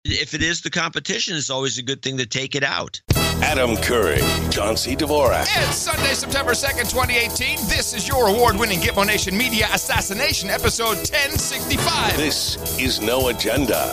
If it is the competition, it's always a good thing to take it out. Adam Curry, John C. Dvorak. It's Sunday, September 2nd, 2018. This is your award-winning Gitmo Nation Media Assassination, episode 1065. This is No Agenda.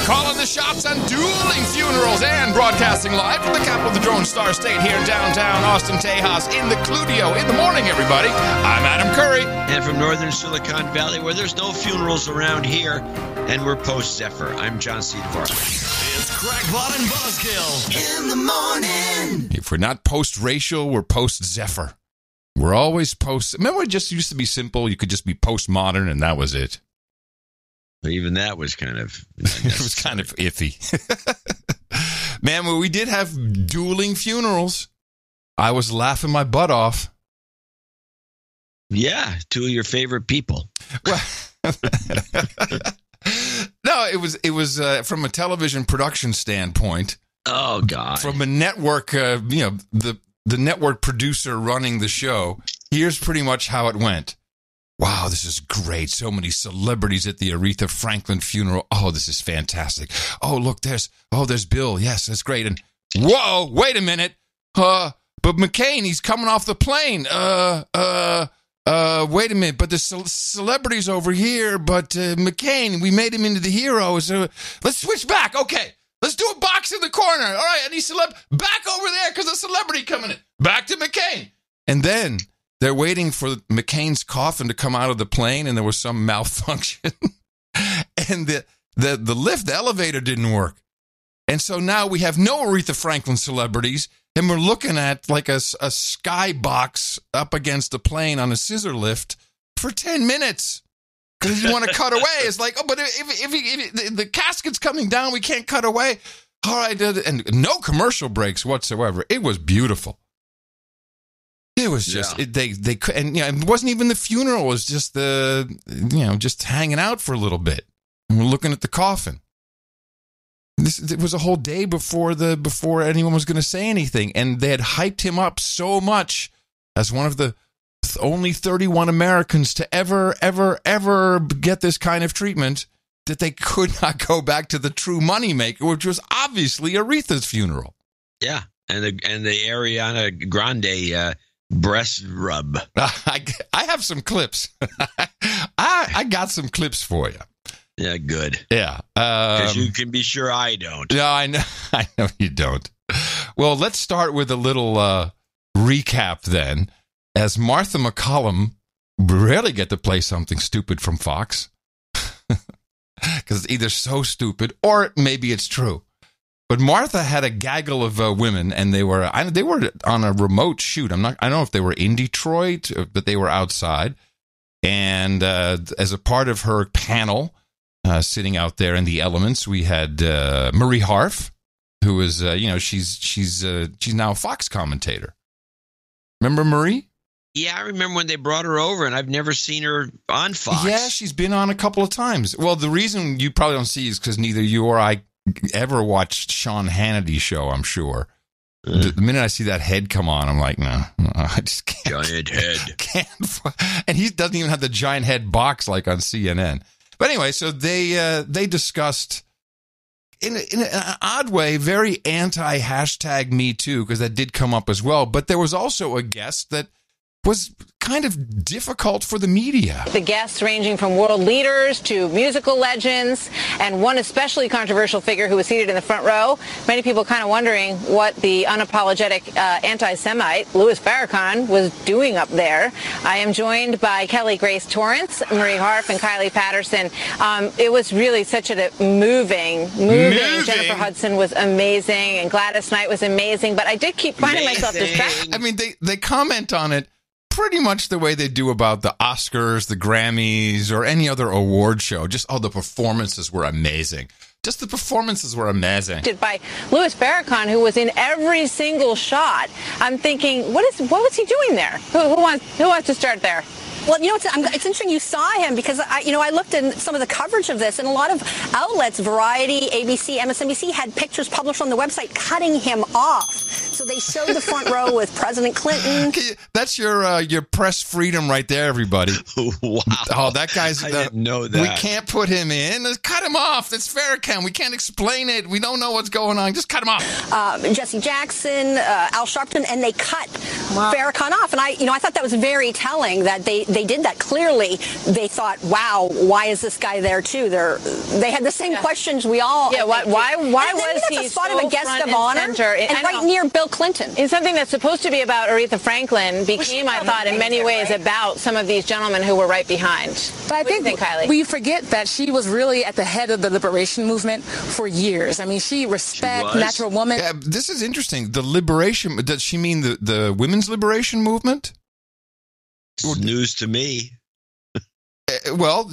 Calling the shots on dueling funerals and broadcasting live from the capital of the Drone Star State here in downtown Austin, Tejas, in the Cludio. In the morning, everybody. I'm Adam Curry. And from northern Silicon Valley, where there's no funerals around here, and we're post-Zephyr, I'm John C. Dvorak. It's Crackpot and Buzzkill in the morning. If we're not post-racial, we're post-Zephyr. We're always post... Remember, it just used to be simple? You could just be postmodern, and that was it. Even that was kind of... It was kind of iffy. Man, well, we did have dueling funerals. I was laughing my butt off. Yeah, two of your favorite people. Well, no, it was from a television production standpoint. Oh God! From a network, the network producer running the show. Here's pretty much how it went. Wow, this is great. So many celebrities at the Aretha Franklin funeral. Oh, this is fantastic. Oh, look, there's Bill. Yes, that's great. And whoa, wait a minute. But McCain, he's coming off the plane. Wait a minute, but the celebrities over here, but McCain, we made him into the hero. So let's switch back. Okay, let's do a box in the corner. All right, any celeb back over there because a celebrity coming in. Back to McCain. And then they're waiting for McCain's coffin to come out of the plane, and there was some malfunction. And the lift, the elevator didn't work. And so now we have no Aretha Franklin celebrities, and we're looking at like a skybox up against a plane on a scissor lift for 10 minutes. Because he didn't want to cut away. It's like, oh, but if the casket's coming down, we can't cut away. All right, and no commercial breaks whatsoever. It was beautiful. It was just they and it wasn't even the funeral. It was just just hanging out for a little bit. And we're looking at the coffin. It was a whole day before anyone was going to say anything, and they had hyped him up so much as one of the only 31 Americans to ever get this kind of treatment that they could not go back to the true moneymaker, which was obviously Aretha's funeral. Yeah, and the Ariana Grande breast rub. I have some clips. I got some clips for you. Yeah, good. Yeah. Because you can be sure I don't. No, I know you don't. Well, let's start with a little recap then. As Martha McCallum rarely get to play something stupid from Fox. Because it's either so stupid or maybe it's true. But Martha had a gaggle of women, and they were on a remote shoot. I don't know if they were in Detroit, but they were outside. And as a part of her panel, sitting out there in the elements, we had Marie Harf, who is she's now a Fox commentator. Remember Marie? Yeah, I remember when they brought her over, and I've never seen her on Fox. Yeah, she's been on a couple of times. Well, the reason you probably don't see is because neither you or I ever watched Sean Hannity's show, I'm sure. The minute I see that head come on, I'm like, no, I just can't. Giant head. Can't. And he doesn't even have the giant head box like on CNN. But anyway, so they discussed, in an odd way, very anti-hashtag Me Too, because that did come up as well. But there was also a guest that was kind of difficult for the media. The guests ranging from world leaders to musical legends, and one especially controversial figure who was seated in the front row. Many people kind of wondering what the unapologetic anti-Semite, Louis Farrakhan, was doing up there. I am joined by Kelly Grace Torrance, Marie Harf, and Kylie Patterson. It was really such a moving. Jennifer Hudson was amazing, and Gladys Knight was amazing, but I did keep finding myself distracted. I mean, they comment on it pretty much the way they do about the Oscars, the Grammys, or any other award show. Just, the performances were amazing. Just the performances were amazing. By Louis Farrakhan, who was in every single shot. I'm thinking, what was he doing there? Who wants to start there? Well, you know, it's interesting you saw him because I looked in some of the coverage of this, and a lot of outlets, Variety, ABC, MSNBC, had pictures published on the website cutting him off. So they showed the front row with President Clinton. That's your press freedom right there, everybody. Wow. Oh, that guy's. I didn't know that. We can't put him in. Let's cut him off. That's Farrakhan. We can't explain it. We don't know what's going on. Just cut him off. Jesse Jackson, Al Sharpton, and they cut Farrakhan off. And I thought that was very telling that they did that. Clearly, they thought, wow, why is this guy there too? They had the same questions we all. Yeah. Why was he a spot so of a guest front of honor and right near Bill Clinton? In something that's supposed to be about Aretha Franklin became, I thought, in many ways about some of these gentlemen who were right behind. But I think, Kylie? we forget that she was really at the head of the liberation movement for years. I mean, she respects natural woman. Yeah, this is interesting. The liberation, does she mean the women's liberation movement? It's news to me. Well,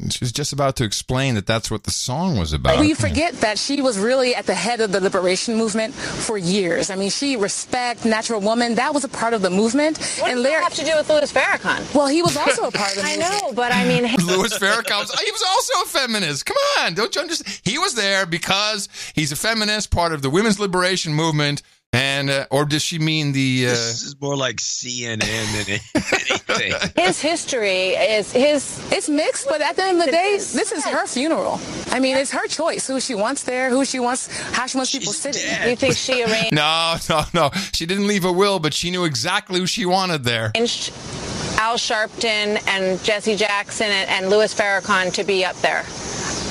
she was just about to explain that that's what the song was about. We forget that she was really at the head of the liberation movement for years. I mean, she respects natural woman. That was a part of the movement. What does that have to do with Louis Farrakhan? Well, he was also a part of the I movement. know, but I mean... Louis Farrakhan, he was also a feminist. Come on, don't you understand? He was there because he's a feminist, part of the women's liberation movement. And or does she mean the? This is more like CNN than anything. His history is It's mixed, but at the end of the day, this is her funeral. I mean, it's her choice who she wants there, how she wants people sitting. Dead. You think she arranged No. She didn't leave a will, but she knew exactly who she wanted there. Al Sharpton and Jesse Jackson and Louis Farrakhan to be up there?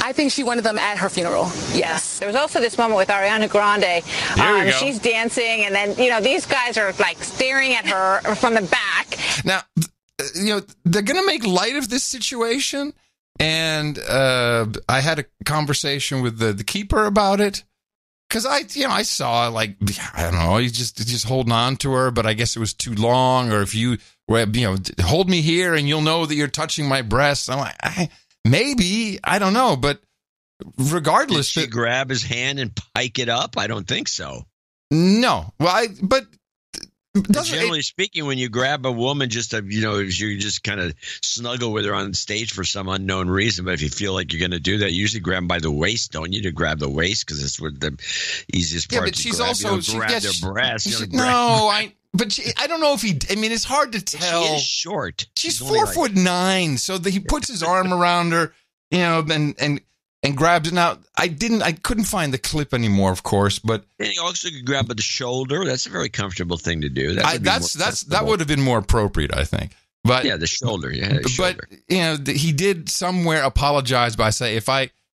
I think she wanted them at her funeral. Yes. There was also this moment with Ariana Grande. There you go. She's dancing, and then, these guys are like staring at her from the back. Now, they're going to make light of this situation. And I had a conversation with the keeper about it. Because I saw, I don't know, he's just holding on to her, but I guess it was too long. Or if you hold me here and you'll know that you're touching my breast. I'm like, maybe, I don't know, but regardless. Did she grab his hand and pike it up? I don't think so. No. Well, generally speaking, when you grab a woman, you just kind of snuggle with her on stage for some unknown reason. But if you feel like you're going to do that, you usually grab them by the waist, don't you? To grab the waist because it's the easiest part. Yeah, but she's grab. also grab their breasts. I don't know if it's hard to tell. She is short. She's 4'9", so he puts his arm around her, and grabs it. Now, I couldn't find the clip anymore, of course, but and he also could grab at the shoulder. That's a very comfortable thing to do. That would have been more appropriate, I think. But yeah, the shoulder. Yeah, the shoulder. But he did somewhere apologize by saying,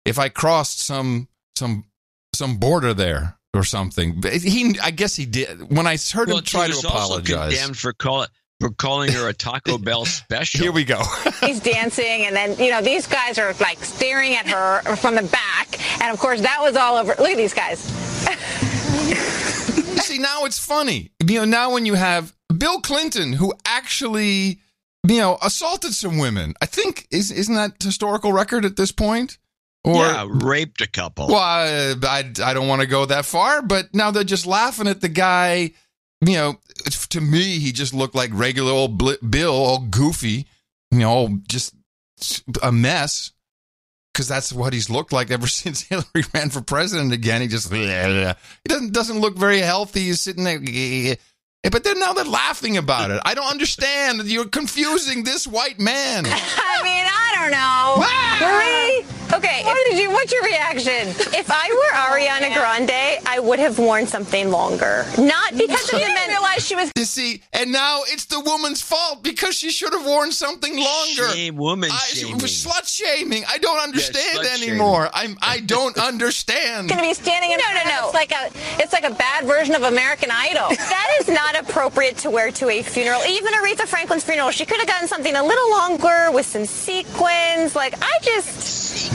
if I crossed some border there or something. I guess he did. When I heard him try to apologize, also condemned for calling her a Taco Bell special. Here we go. He's dancing, and then, these guys are, staring at her from the back. And, of course, that was all over. Look at these guys. See, now it's funny. Now when you have Bill Clinton, who actually, assaulted some women. I think, isn't that historical record at this point? Or raped a couple. Well, I don't want to go that far, but now they're just laughing at the guy. To me, he just looked like regular old Bill, all goofy, just a mess. Because that's what he's looked like ever since Hillary ran for president again. He just he doesn't look very healthy. He's sitting there. But now they're laughing about it. I don't understand. You're confusing this white man. I mean, I don't know. Marie? Okay, what's your reaction? If I were Ariana Grande, I would have worn something longer. Not because of the men. Realize she was. You see, and now it's the woman's fault because she should have worn something longer. Shaming. Slut shaming. I don't understand anymore. I don't understand. Going to be standing in No. It's like a bad version of American Idol. That is not appropriate to wear to a funeral. Even Aretha Franklin's funeral, she could have gotten something a little longer with some sequins.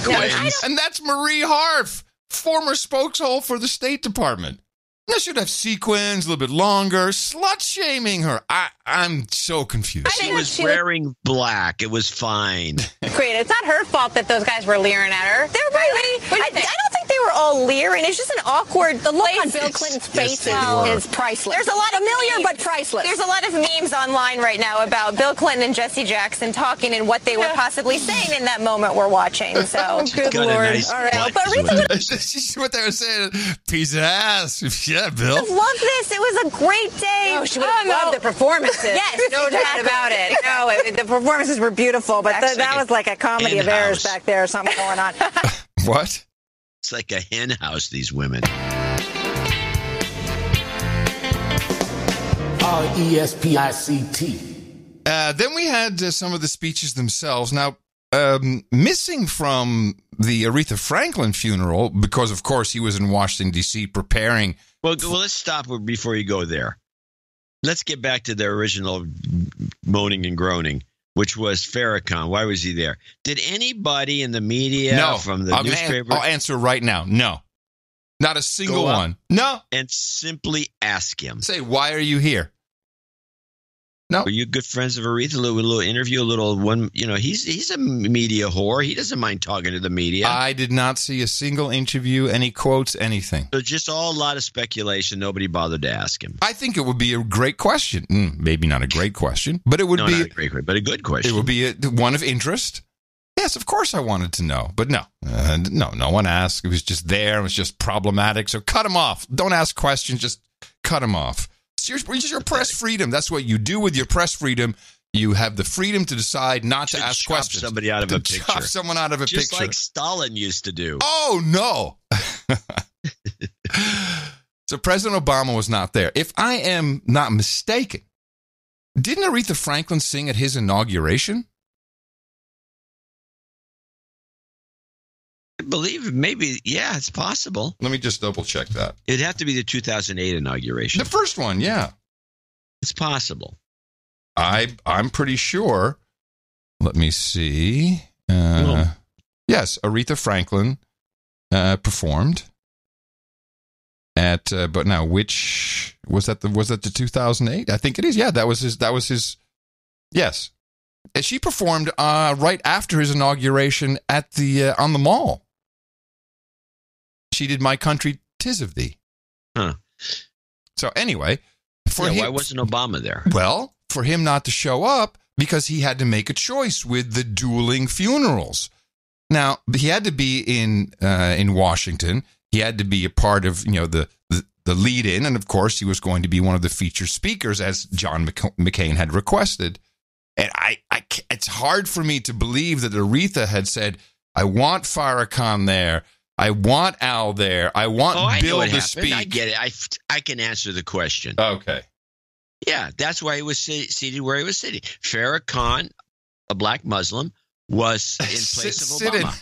And that's Marie Harf, former spokeshole for the State Department. They should have sequins, a little bit longer, slut-shaming her. I'm so confused. She was wearing black. It was fine. Great. It's not her fault that those guys were leering at her. I don't think they were all leer, and it's just an awkward. The look on Bill Clinton's face is priceless. There's a lot of familiar but priceless. There's a lot of memes online right now about Bill Clinton and Jesse Jackson talking and what they were possibly saying in that moment we're watching. So good Lord. Nice all right, but Aretha This is what they were saying. Piece of ass. Yeah, Bill. I love this. It was a great day. Oh, she would have loved the performances. Yes, no doubt about it. No, the performances were beautiful, but that was like a comedy of errors back there or something going on. What? It's like a hen house, these women. RESPICT. Then we had some of the speeches themselves. Now, missing from the Aretha Franklin funeral, because, of course, he was in Washington, D.C. preparing. Well, let's stop before you go there. Let's get back to the original moaning and groaning, which was Farrakhan. Why was he there? Did anybody in the media from the newspaper? I'll answer right now. No. Not a single one. No. And simply ask him. Say, why are you here? No. Are you good friends of Aretha? A little interview, a little one. You know, he's a media whore. He doesn't mind talking to the media. I did not see a single interview, any quotes, anything. So just a lot of speculation. Nobody bothered to ask him. I think it would be a great question. Maybe not a great question, but it would be not a great question, but a good question. It would be one of interest. Yes, of course I wanted to know, but no one asked. It was just there. It was just problematic. So cut him off. Don't ask questions. Just cut him off. It's your press freedom. That's what you do with your press freedom. You have the freedom to decide not to ask questions. Somebody out of a picture. Chop someone out of a just picture. Like Stalin used to do. Oh, no. So President Obama was not there. If I am not mistaken, didn't Aretha Franklin sing at his inauguration? I believe maybe, yeah, it's possible. Let me just double check that. It'd have to be the 2008 inauguration. The first one, yeah. It's possible. I'm pretty sure. Let me see. Yes, Aretha Franklin performed at. But now, which was that? Was that the 2008? I think it is. Yeah, that was his. Yes, and she performed right after his inauguration at the on the Mall. She did "My Country 'Tis of Thee." Huh. So anyway, why wasn't Obama there? Well, for him not to show up because he had to make a choice with the dueling funerals. Now, he had to be in Washington. He had to be a part of the lead-in, and of course, he was going to be one of the featured speakers, as John McCain had requested. And it's hard for me to believe that Aretha had said, "I want Farrakhan there. I want Al there. I want Bill to speak." I get it. I can answer the question. Okay. Yeah, that's why he was seated where he was sitting. Farrakhan, a black Muslim, was in place of Obama.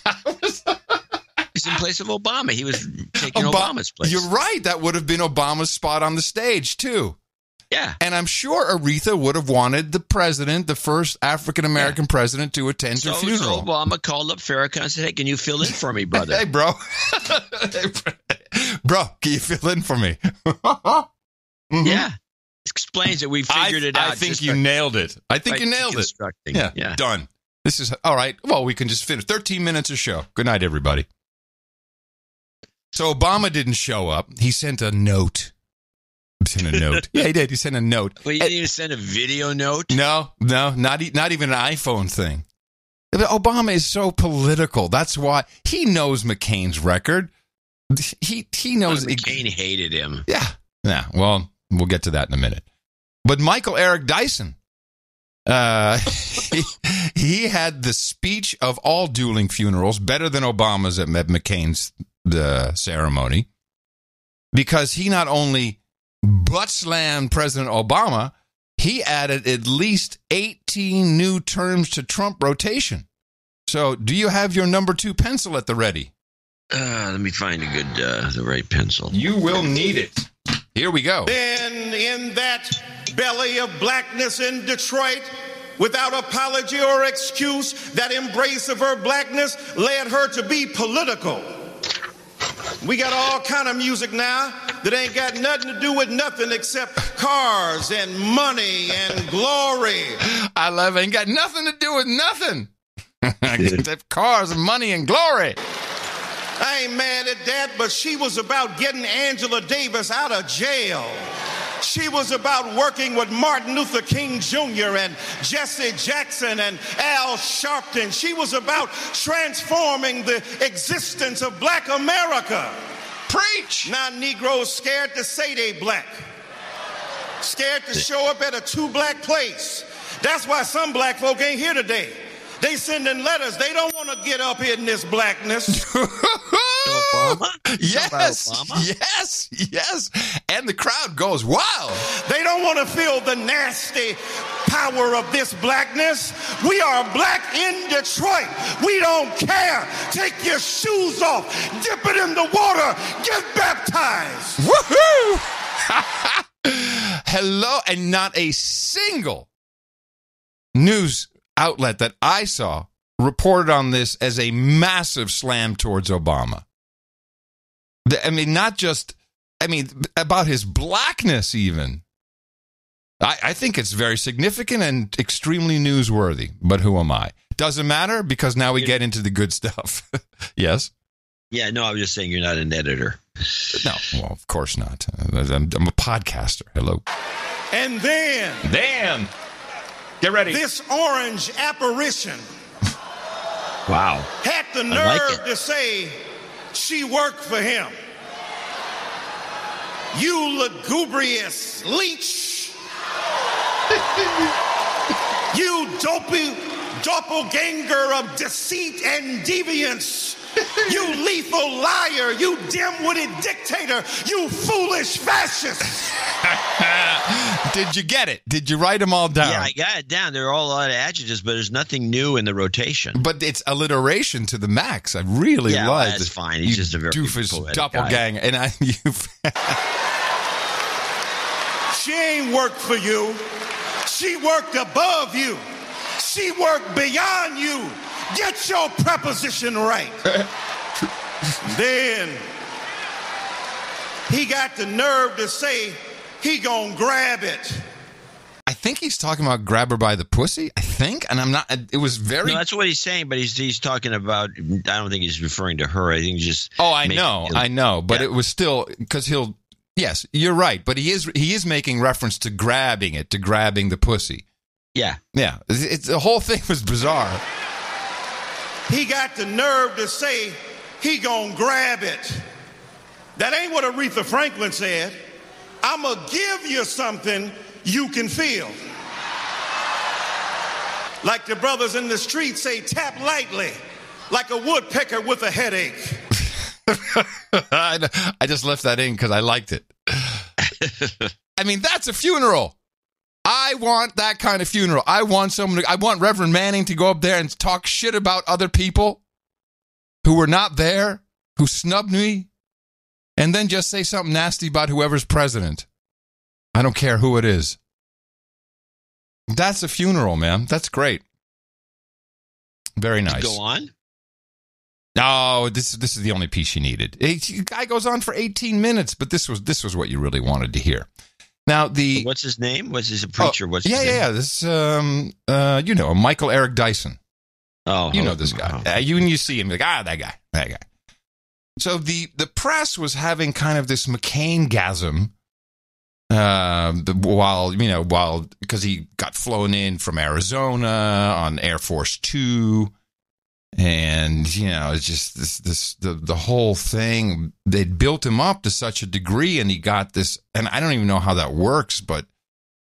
He's in place of Obama. He was taking Obama's place. You're right. That would have been Obama's spot on the stage, too. Yeah. And I'm sure Aretha would have wanted the president, the first African-American president, to attend her funeral. So Obama called up Farrakhan and said, "Hey, can you fill in for me, brother?" Hey, bro. Bro, can you fill in for me? Mm-hmm. Yeah. Explains that we figured it out. I think you nailed it. I think you nailed it. Yeah, done. This is all right. Well, we can just finish. 13 minutes of show. Good night, everybody. So Obama didn't show up. He sent a note. Yeah, he did. He sent a note. Well, you didn't even send a video note? No, not even an iPhone thing. Obama is so political. That's why he knows McCain's record. He knows. McCain hated him. Yeah. Well, we'll get to that in a minute. But Michael Eric Dyson, he had the speech of all dueling funerals, better than Obama's at McCain's ceremony, because he not only butt-slammed President Obama, he added at least 18 new terms to Trump rotation. So do you have your number 2 pencil at the ready? Let me find a good, the right pencil. You will need it. Here we go. Then in that belly of blackness in Detroit, without apology or excuse, that embrace of her blackness led her to be political. We got all kind of music now that ain't got nothing to do with nothing except cars and money and glory. I love it. Ain't got nothing to do with nothing except cars and money and glory. I ain't mad at that, but she was about getting Angela Davis out of jail. She was about working with Martin Luther King Jr. and Jesse Jackson and Al Sharpton. She was about transforming the existence of black America. Preach! Now Negroes scared to say they black. Scared to show up at a two-black place. That's why some black folk ain't here today. They sending letters. They don't want to get up in this blackness. Obama? Yes, Obama? yes. And the crowd goes wild. They don't want to feel the nasty power of this blackness. We are black in Detroit. We don't care. Take your shoes off. Dip it in the water. Get baptized. Woohoo! Hello, and not a single news outlet that I saw reported on this as a massive slam towards Obama. I mean, about his blackness even. I think it's very significant and extremely newsworthy, but who am I? Doesn't matter, because now we get into the good stuff. Yes? Yeah, no, I was just saying you're not an editor. No, well, of course not. I'm a podcaster. Hello. And then... Get ready. This orange apparition Wow. had the nerve to say she worked for him. You lugubrious leech. You dopey doppelganger of deceit and deviance. You lethal liar. You dim-witted dictator. You foolish fascist. Did you get it? Did you write them all down? Yeah, I got it down. There are all a lot of adjectives, but there's nothing new in the rotation. But it's alliteration to the max. I really yeah, like that's fine. He's just a very doofus doppelganger. Guy. And She ain't worked for you. She worked above you. She worked beyond you. Get your preposition right. Then he got the nerve to say he gonna grab it. I think he's talking about grab her by the pussy. I think, and I'm not. It was very. No, that's what he's saying, but he's talking about. I don't think he's referring to her. I think he's just. Oh, I know, but it was still because he'll. Yes, you're right, but he is making reference to grabbing it, to grabbing the pussy. Yeah. It's the whole thing was bizarre. He got the nerve to say he gonna grab it. That ain't what Aretha Franklin said. I'ma give you something you can feel. Like the brothers in the street say, tap lightly, like a woodpecker with a headache. I just left that in because I liked it. I mean, that's a funeral. I want that kind of funeral. I want Reverend Manning to go up there and talk shit about other people who were not there, who snubbed me, and then just say something nasty about whoever's president. I don't care who it is. That's a funeral, man. That's great. Very nice. Go on. No, this is the only piece you needed. The guy goes on for 18 minutes, but this was what you really wanted to hear. Now what's his name? Was he a preacher? What's his name? Yeah. This Michael Eric Dyson. Oh, you know this guy. You see him like that guy. So the press was having kind of this McCain-gasm while because he got flown in from Arizona on Air Force 2. And, it's just the whole thing, they'd built him up to such a degree and he got this, and I don't even know how that works, but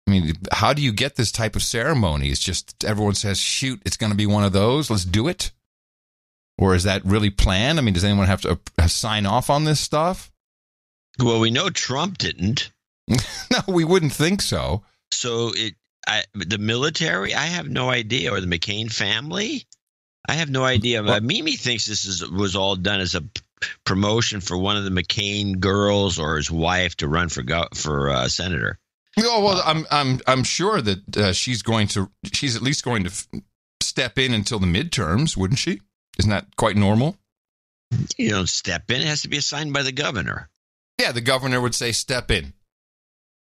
I mean, how do you get this type of ceremony? It's just everyone says, shoot, it's going to be one of those. Let's do it. Or is that really planned? I mean, does anyone have to sign off on this stuff? Well, we know Trump didn't. No, we wouldn't think so. So the military, I have no idea, or the McCain family. I have no idea. Mimi thinks this was all done as a promotion for one of the McCain girls or his wife to run for senator. Oh well, I'm sure that she's at least going to step in until the midterms, wouldn't she? Isn't that quite normal? You don't step in; it has to be assigned by the governor. Yeah, the governor would say step in.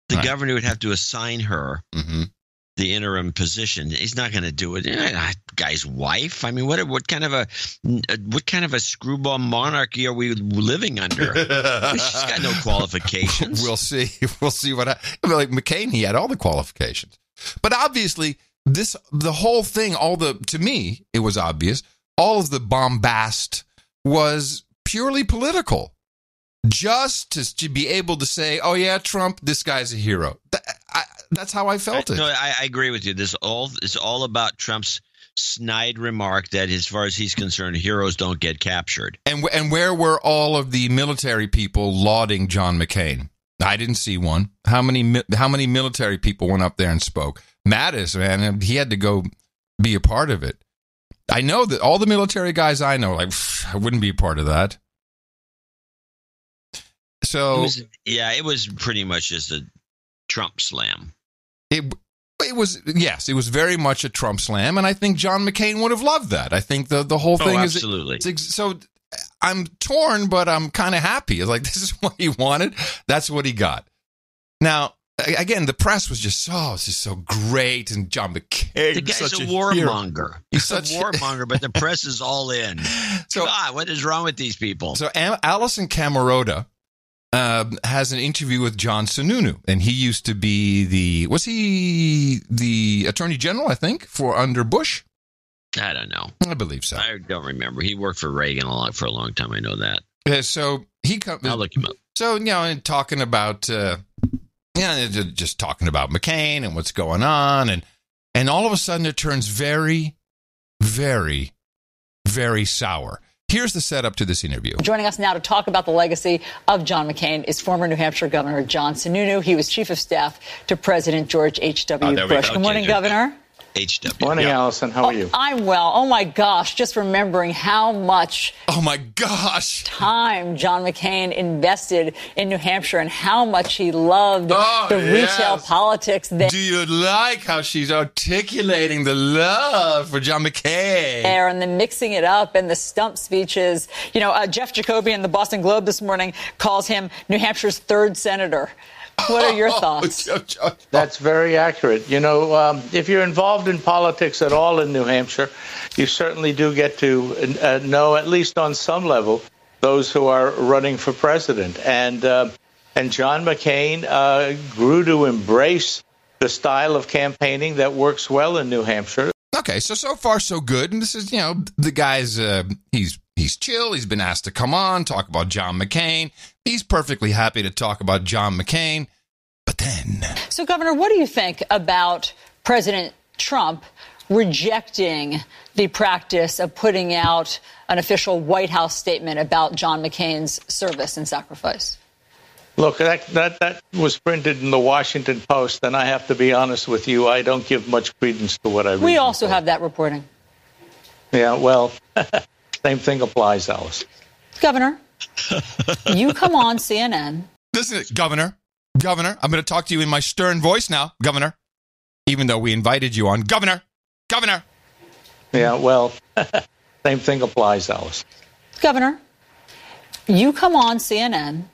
The governor would have to assign her. Mm-hmm. the interim position. He's not going to do it. Guy's wife. I mean, what kind of a screwball monarchy are we living under? She's got no qualifications. We'll see. We'll see what. Like McCain, he had all the qualifications, but obviously the whole thing, to me, it was obvious. All of the bombast was purely political, just to be able to say, "Oh yeah, Trump, this guy's a hero." That's how I felt it. No, I agree with you. It's all about Trump's snide remark that, as far as he's concerned, heroes don't get captured. And where were all of the military people lauding John McCain? I didn't see one. How many military people went up there and spoke? Mattis, man, he had to go be a part of it. I know that all the military guys I know, like, I wouldn't be a part of that. So it was pretty much just a Trump slam. It was very much a Trump slam, and I think John McCain would have loved that. I think the whole thing is absolutely. So I'm torn, but I'm kind of happy. It's like, this is what he wanted. That's what he got. Now, again, the press was just so great, and John McCain. The guy's a warmonger. He's a warmonger, but the press is all in. So, God, what is wrong with these people? So Alison Camerota has an interview with John Sununu, and he used to be the Attorney General, I think, under Bush? I don't know. I believe so. I don't remember. He worked for Reagan for a long time. I know that. So I'll look him up. So, and talking about, just talking about McCain and what's going on, and all of a sudden it turns very, very, very sour. Here's the setup to this interview. Joining us now to talk about the legacy of John McCain is former New Hampshire Governor John Sununu. He was chief of staff to President George H.W. Bush. Good morning, Governor. H.W. Morning, Allison. How are you? I'm well. Oh, my gosh. Just remembering how much time John McCain invested in New Hampshire and how much he loved retail politics there. Do you like how she's articulating the love for John McCain? And then mixing it up and the stump speeches. Jeff Jacoby in the Boston Globe this morning calls him New Hampshire's third senator. What are your thoughts? That's very accurate. If you're involved in politics at all in New Hampshire, you certainly do get to know, at least on some level, those who are running for president. And John McCain grew to embrace the style of campaigning that works well in New Hampshire. Okay, so far so good. And this is, the guy's, he's chill. He's been asked to come on, talk about John McCain. He's perfectly happy to talk about John McCain. But then... So, Governor, what do you think about President Trump rejecting the practice of putting out an official White House statement about John McCain's service and sacrifice? Look, that was printed in the Washington Post, and I have to be honest with you, I don't give much credence to what I read. We also have that reporting. Yeah, well, same thing applies, Alice. Governor, you come on CNN. Listen, Governor, I'm going to talk to you in my stern voice now, Governor, even though we invited you on. Governor. Yeah, well, same thing applies, Alice. Governor, you come on CNN.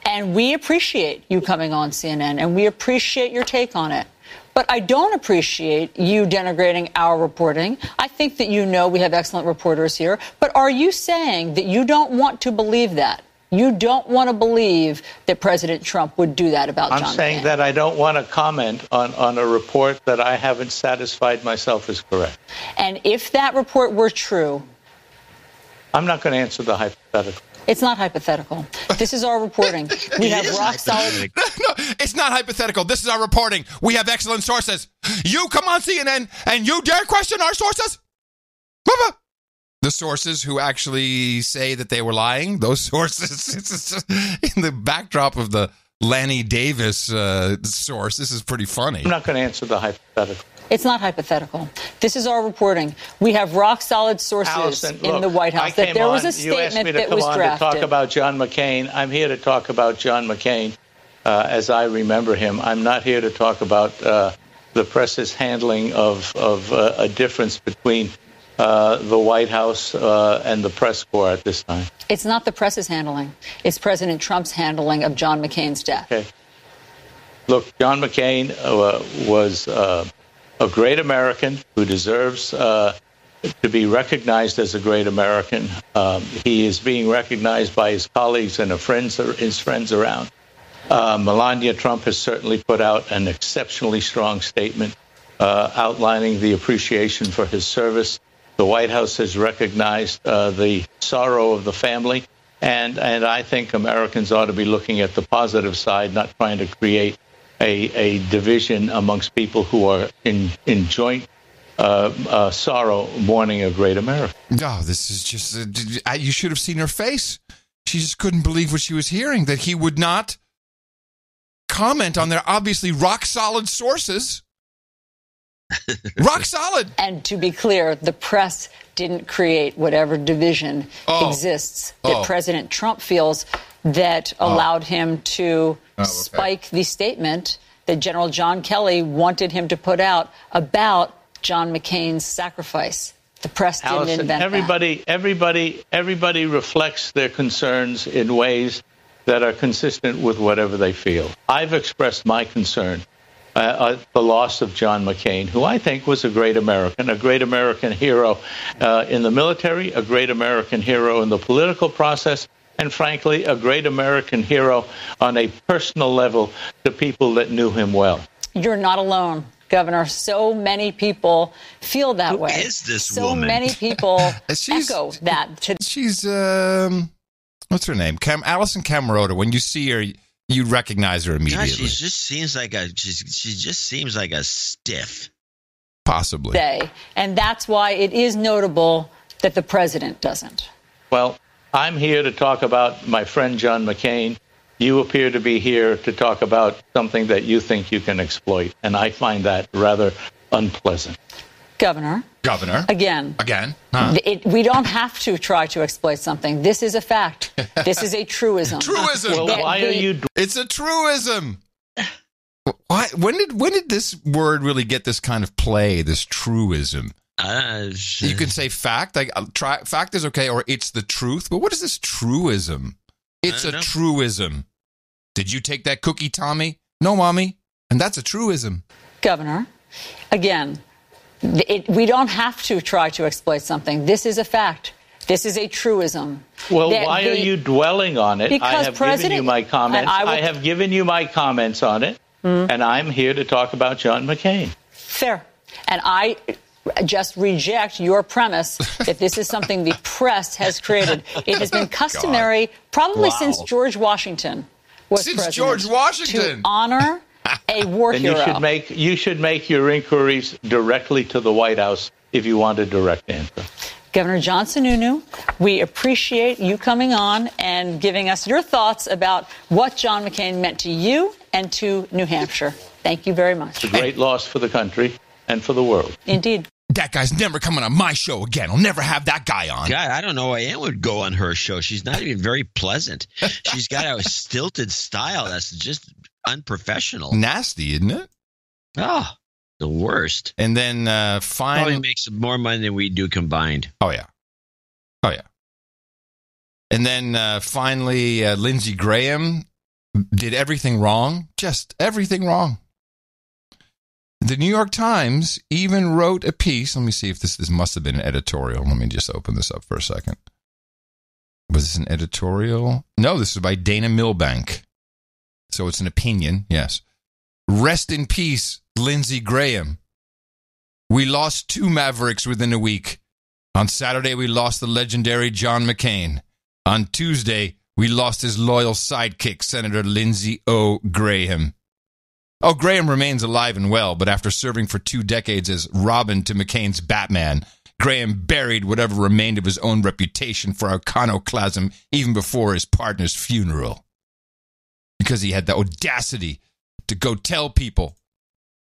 And we appreciate you coming on CNN, and we appreciate your take on it. But I don't appreciate you denigrating our reporting. I think that we have excellent reporters here. But are you saying that you don't want to believe that? You don't want to believe that President Trump would do that about John McCain? I'm saying that I don't want to comment on a report that I haven't satisfied myself is correct. And if that report were true? I'm not going to answer the hypothetical. It's not hypothetical. This is our reporting. We have rock solid. No, it's not hypothetical. This is our reporting. We have excellent sources. You come on CNN and you dare question our sources? The sources who actually say that they were lying, those sources, it's in the backdrop of the Lanny Davis source. This is pretty funny. I'm not going to answer the hypothetical. It's not hypothetical. This is our reporting. We have rock-solid sources Allison, in the White House that there was a statement that was drafted. You asked me to come on to talk about John McCain. I'm here to talk about John McCain as I remember him. I'm not here to talk about the press's handling of a difference between the White House and the press corps at this time. It's not the press's handling. It's President Trump's handling of John McCain's death. Okay. Look, John McCain was a great American who deserves to be recognized as a great American. He is being recognized by his colleagues and his friends around. Melania Trump has certainly put out an exceptionally strong statement outlining the appreciation for his service. The White House has recognized the sorrow of the family. And I think Americans ought to be looking at the positive side, not trying to create a division amongst people who are in joint sorrow, mourning a great America. Oh, this is just, you should have seen her face. She just couldn't believe what she was hearing, that he would not comment on their obviously rock-solid sources. Rock solid. And to be clear, the press didn't create whatever division exists that President Trump feels that allowed him to spike the statement that General John Kelly wanted him to put out about John McCain's sacrifice. The press didn't invent that. Everybody reflects their concerns in ways that are consistent with whatever they feel. I've expressed my concern. The loss of John McCain, who I think was a great American hero in the military, a great American hero in the political process, and frankly, a great American hero on a personal level to people that knew him well. You're not alone, Governor. So many people feel that way. Who is this so woman? Many people echo that. She's, what's her name? Allison Camerota. When you see her, you recognize her immediately. God, she just seems like a stiff. Possibly. And that's why it is notable that the president doesn't. Well, I'm here to talk about my friend John McCain. You appear to be here to talk about something that you think you can exploit, and I find that rather unpleasant. Governor. Again. Huh? We don't have to try to exploit something. This is a fact. This is a truism. Truism. Well, why are you? It's a truism. Why? When did this word really get this kind of play? This truism. You can say fact. Fact is okay, or it's the truth. But what is this truism? It's a truism. Did you take that cookie, Tommy? No, Mommy. And that's a truism. Governor. Again. We don't have to try to exploit something. This is a fact. This is a truism. Well, why are you dwelling on it? I have given you my comments. I have given you my comments on it, and I'm here to talk about John McCain. Fair. And I just reject your premise that this is something the press has created. It has been customary probably since George Washington was president. George Washington. To honor a war hero. You should make your inquiries directly to the White House if you want a direct answer. Governor John Sununu, we appreciate you coming on and giving us your thoughts about what John McCain meant to you and to New Hampshire. Thank you very much. It's a great loss for the country and for the world. Indeed. That guy's never coming on my show again. I'll never have that guy on. God, I don't know why Ann would go on her show. She's not even very pleasant. She's got a stilted style that's just unprofessional. Nasty, isn't it? Oh, the worst. And then probably makes more money than we do combined. Oh, yeah. And then finally, Lindsey Graham did everything wrong. Just everything wrong. The New York Times even wrote a piece. Let me see if this must have been an editorial. Let me just open this up for a second. Was this an editorial? No, this is by Dana Milbank. So it's an opinion, yes. Rest in peace, Lindsey Graham. We lost 2 mavericks within a week. On Saturday, we lost the legendary John McCain. On Tuesday, we lost his loyal sidekick, Senator Lindsey O. Graham. Oh, Graham remains alive and well, but after serving for 2 decades as Robin to McCain's Batman, Graham buried whatever remained of his own reputation for iconoclasm even before his partner's funeral. Because he had the audacity to go tell people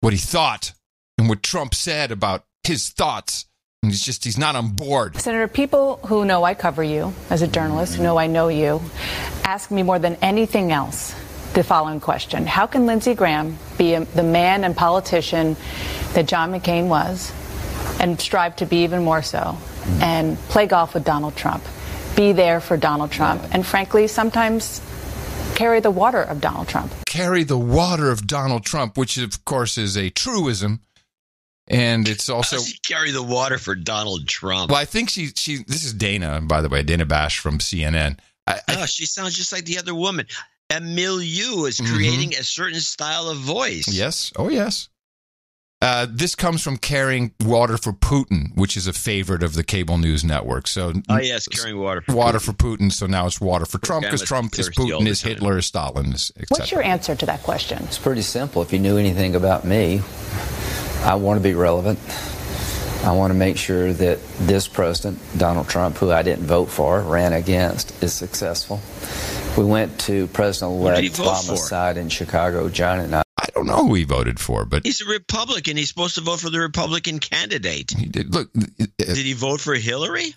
what he thought and what Trump said about his thoughts. And he's not on board. Senator, people who know I cover you as a journalist, who know I know you, ask me more than anything else the following question. How can Lindsey Graham be the man and politician that John McCain was and strive to be even more so and play golf with Donald Trump, be there for Donald Trump, and frankly, sometimes carry the water of Donald Trump? Carry the water of Donald Trump, which of course is a truism. And it's also... How does she carry the water for Donald Trump? Well, I think she this is Dana, by the way, Dana Bash from CNN. She sounds just like the other woman. A milieu is creating a certain style of voice. Yes. Oh, yes. This comes from carrying water for Putin, which is a favorite of the cable news network. So, yes, carrying water for Putin. So now it's water for Trump because Trump is Putin, is Hitler, is Stalin, etc. What's your answer to that question? It's pretty simple. If you knew anything about me, I want to be relevant. I want to make sure that this president, Donald Trump, who I didn't vote for, ran against, is successful. We went to President-elect Obama's side in Chicago, John and I. I don't know who he voted for, but... He's a Republican. He's supposed to vote for the Republican candidate. He did. Look, did he vote for Hillary?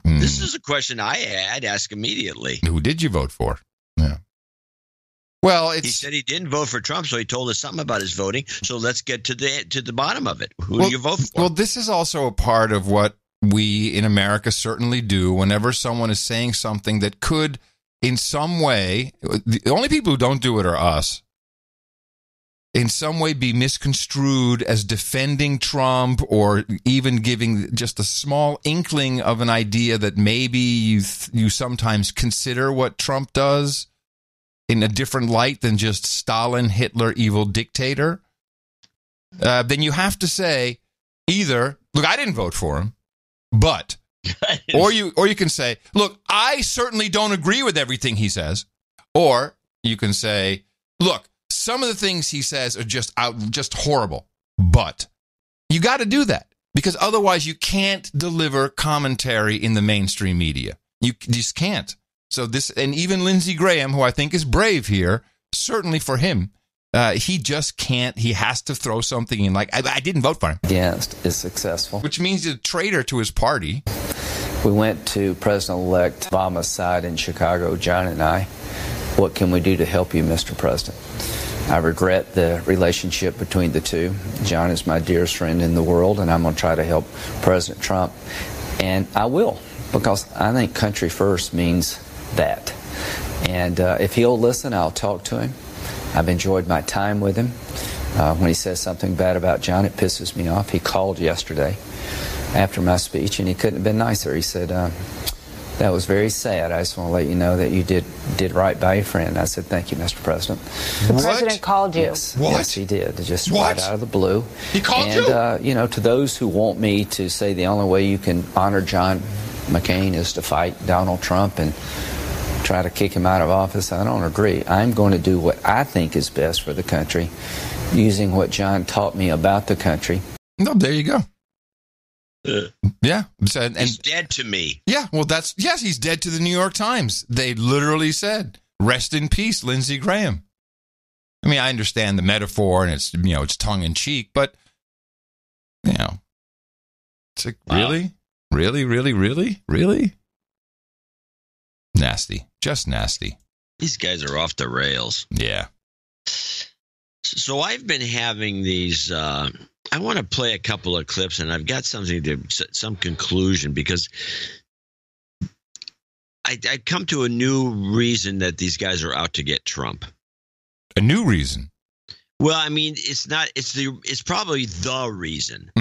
This is a question I'd ask immediately. Who did you vote for? Yeah. Well, he said he didn't vote for Trump, so he told us something about his voting. So let's get to the bottom of it. Who do you vote for? Well, this is also a part of what we in America certainly do whenever someone is saying something that could, in some way, the only people who don't do it are us, in some way be misconstrued as defending Trump or even giving just a small inkling of an idea that maybe you sometimes consider what Trump does in a different light than just Stalin, Hitler, evil dictator, then you have to say either, look, I didn't vote for him, but, or you can say, look, I certainly don't agree with everything he says, or you can say, look, some of the things he says are just horrible, but you got to do that because otherwise you can't deliver commentary in the mainstream media. You just can't. So this, and even Lindsey Graham, who I think is brave here, certainly for him, he just can't. He has to throw something in like, I didn't vote for him. Against is successful. Which means he's a traitor to his party. We went to President-elect Obama's side in Chicago, John and I. What can we do to help you, Mr. President? I regret the relationship between the two. John is my dearest friend in the world, and I'm going to try to help President Trump. And I will, because I think country first means that. And if he'll listen, I'll talk to him. I've enjoyed my time with him. When he says something bad about John, it pisses me off. He called yesterday after my speech, and he couldn't have been nicer. He said, that was very sad. I just want to let you know that you did right by your friend. I said, thank you, Mr. President. The president called you. Yes, yes, he did. Just What? right out of the blue. He called you? And, to those who want me to say the only way you can honor John McCain is to fight Donald Trump and try to kick him out of office, I don't agree. I'm going to do what I think is best for the country, using what John taught me about the country. No, there you go. Yeah. And he's dead to me. Yeah, well, yes, he's dead to the New York Times. They literally said, rest in peace, Lindsey Graham. I mean, I understand the metaphor and it's, it's tongue in cheek, but, it's like, wow. Really? Nasty. Just nasty. These guys are off the rails. Yeah. So I've been having these, I want to play a couple of clips and I've got some conclusion because I come to a new reason that these guys are out to get Trump. A new reason? Well, I mean, it's probably the reason,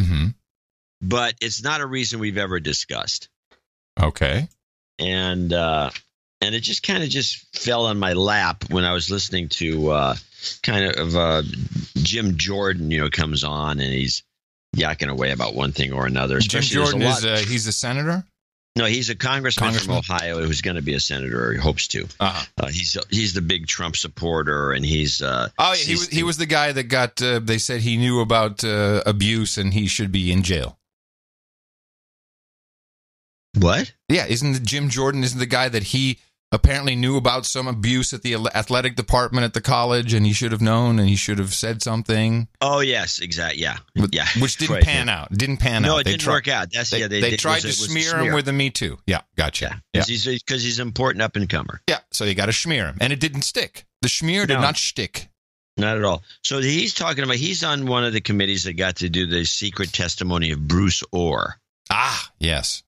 but it's not a reason we've ever discussed. Okay. And it just kind of fell on my lap when I was listening to Jim Jordan, comes on and he's yakking away about one thing or another. Jim Jordan he's a senator? No, he's a congressman from Ohio who's going to be a senator, or he hopes to. Uh-huh. He's the big Trump supporter, and he's. He was the guy that got. They said he knew about abuse, and he should be in jail. What? Yeah, Jim Jordan isn't the guy that he apparently knew about some abuse at the athletic department at the college, and he should have known, and he should have said something. Oh yes, exactly. Yeah, which didn't pan out. Didn't pan out. No, it didn't work out. They tried to smear him with a Me Too. Yeah, gotcha. Yeah, because he's an important up and comer. Yeah, so you got to smear him, and it didn't stick. The smear did not stick. Not at all. So he's talking about he's on one of the committees that got to do the secret testimony of Bruce Orr. Ah, yes.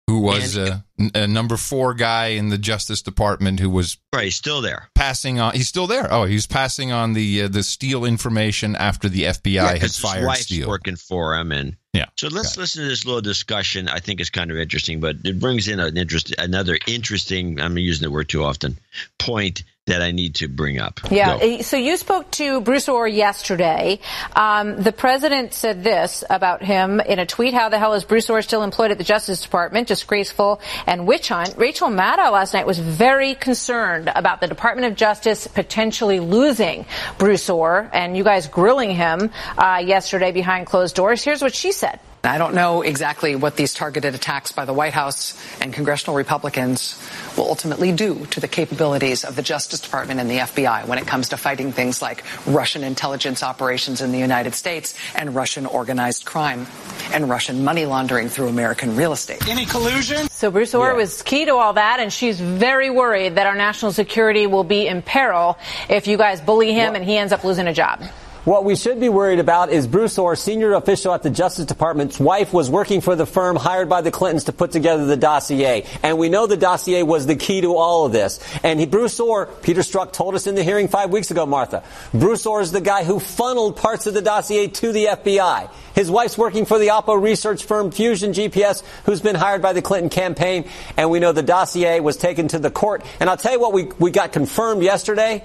who was a number 4 guy in the Justice Department who was he's still there. Passing on. He's still there. Oh, he's passing on the Steele information after the FBI had fired his wife's Steele. Working for him, and so let's listen to this little discussion. I think it's kind of interesting, but it brings in another interesting. I'm using the word too often. Point that I need to bring up. Yeah. Go. So you spoke to Bruce Orr yesterday. The president said this about him in a tweet. How the hell is Bruce Orr still employed at the Justice Department? Disgraceful and witch hunt. Rachel Maddow last night was very concerned about the Department of Justice potentially losing Bruce Orr, and you guys grilling him yesterday behind closed doors. Here's what she said. I don't know exactly what these targeted attacks by the White House and congressional Republicans will ultimately do to the capabilities of the Justice Department and the FBI when it comes to fighting things like Russian intelligence operations in the United States and Russian organized crime and Russian money laundering through American real estate. Any collusion? So Bruce Orr was key to all that, and she's very worried that our national security will be in peril if you guys bully him and he ends up losing a job. What we should be worried about is Bruce Orr, senior official at the Justice Department's wife, was working for the firm hired by the Clintons to put together the dossier. And we know the dossier was the key to all of this. And Bruce Orr, Peter Strzok told us in the hearing 5 weeks ago, Martha, Bruce Orr is the guy who funneled parts of the dossier to the FBI. His wife's working for the Oppo research firm Fusion GPS, who's been hired by the Clinton campaign. And we know the dossier was taken to the court. And I'll tell you what we got confirmed yesterday.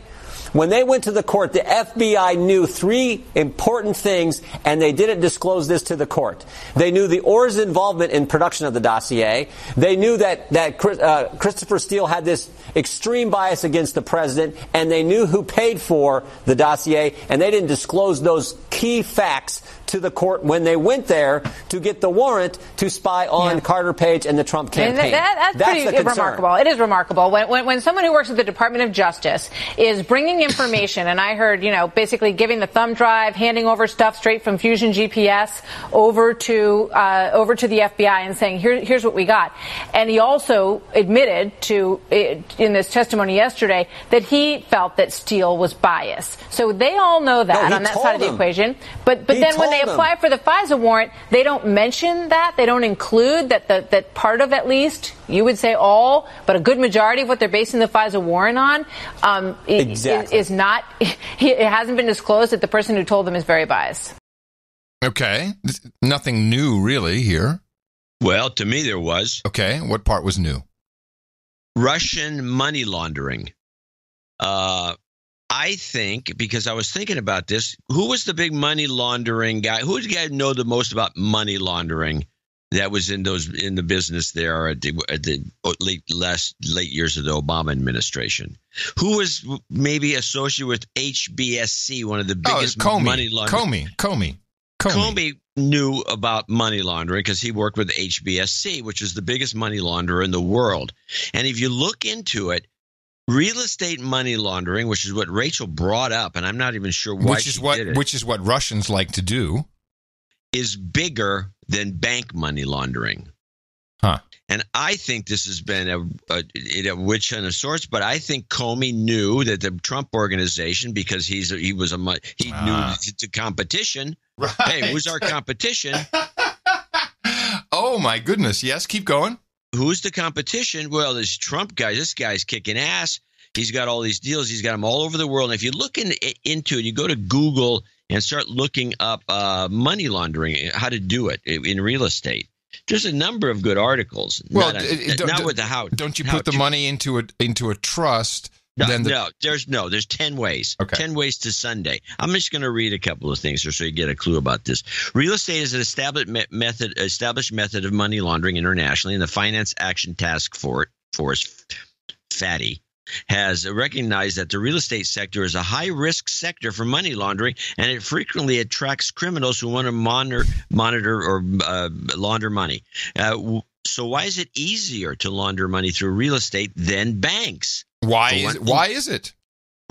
When they went to the court, the FBI knew 3 important things, and they didn't disclose this to the court. They knew the Orr's involvement in production of the dossier. They knew that Christopher Steele had this extreme bias against the president, and they knew who paid for the dossier, and they didn't disclose those key facts to the court when they went there to get the warrant to spy on Carter Page and the Trump campaign. That's pretty remarkable. It is remarkable. When someone who works at the Department of Justice is bringing information, and I heard, basically giving the thumb drive, handing over stuff straight from Fusion GPS over to the FBI and saying, here's what we got. And he also admitted in this testimony yesterday that he felt that Steele was biased. So they all know that on that side of the equation. But then when they apply for the FISA warrant, they don't mention that. They don't include that part of, at least, you would say all, but a good majority of what they're basing the FISA warrant on is not, it hasn't been disclosed that the person who told them is very biased. Okay. Nothing new, really, here. Well, to me, there was. Okay. What part was new? Russian money laundering. I think, because I was thinking about this, who was the big money laundering guy? Who did the guy know the most about money laundering that was in the business there at the late years of the Obama administration? Who was maybe associated with HBSC, one of the biggest money laundering? Comey knew about money laundering because he worked with HBSC, which is the biggest money launderer in the world. And if you look into it, real estate money laundering, which is what Rachel brought up, and I'm not even sure why she did it. Which is what Russians like to do. Is bigger than bank money laundering. Huh. And I think this has been a witch hunt of sorts, but I think Comey knew that the Trump organization, because he knew it's a competition. Right. Hey, who's our competition? Oh, my goodness. Yes, keep going. Who's the competition? Well, this Trump guy, this guy's kicking ass. He's got all these deals. He's got them all over the world. And if you look into it, you go to Google and start looking up money laundering, how to do it in real estate. There's a number of good articles. Well, not with the how. Don't you put the money into a trust? There's 10 ways. Okay. 10 ways to Sunday. I'm just going to read a couple of things so you get a clue about this. Real estate is an established method of money laundering internationally, and the Finance Action Task Force, FATI, has recognized that the real estate sector is a high-risk sector for money laundering, and it frequently attracts criminals who want to monitor or launder money. So why is it easier to launder money through real estate than banks? Why is it?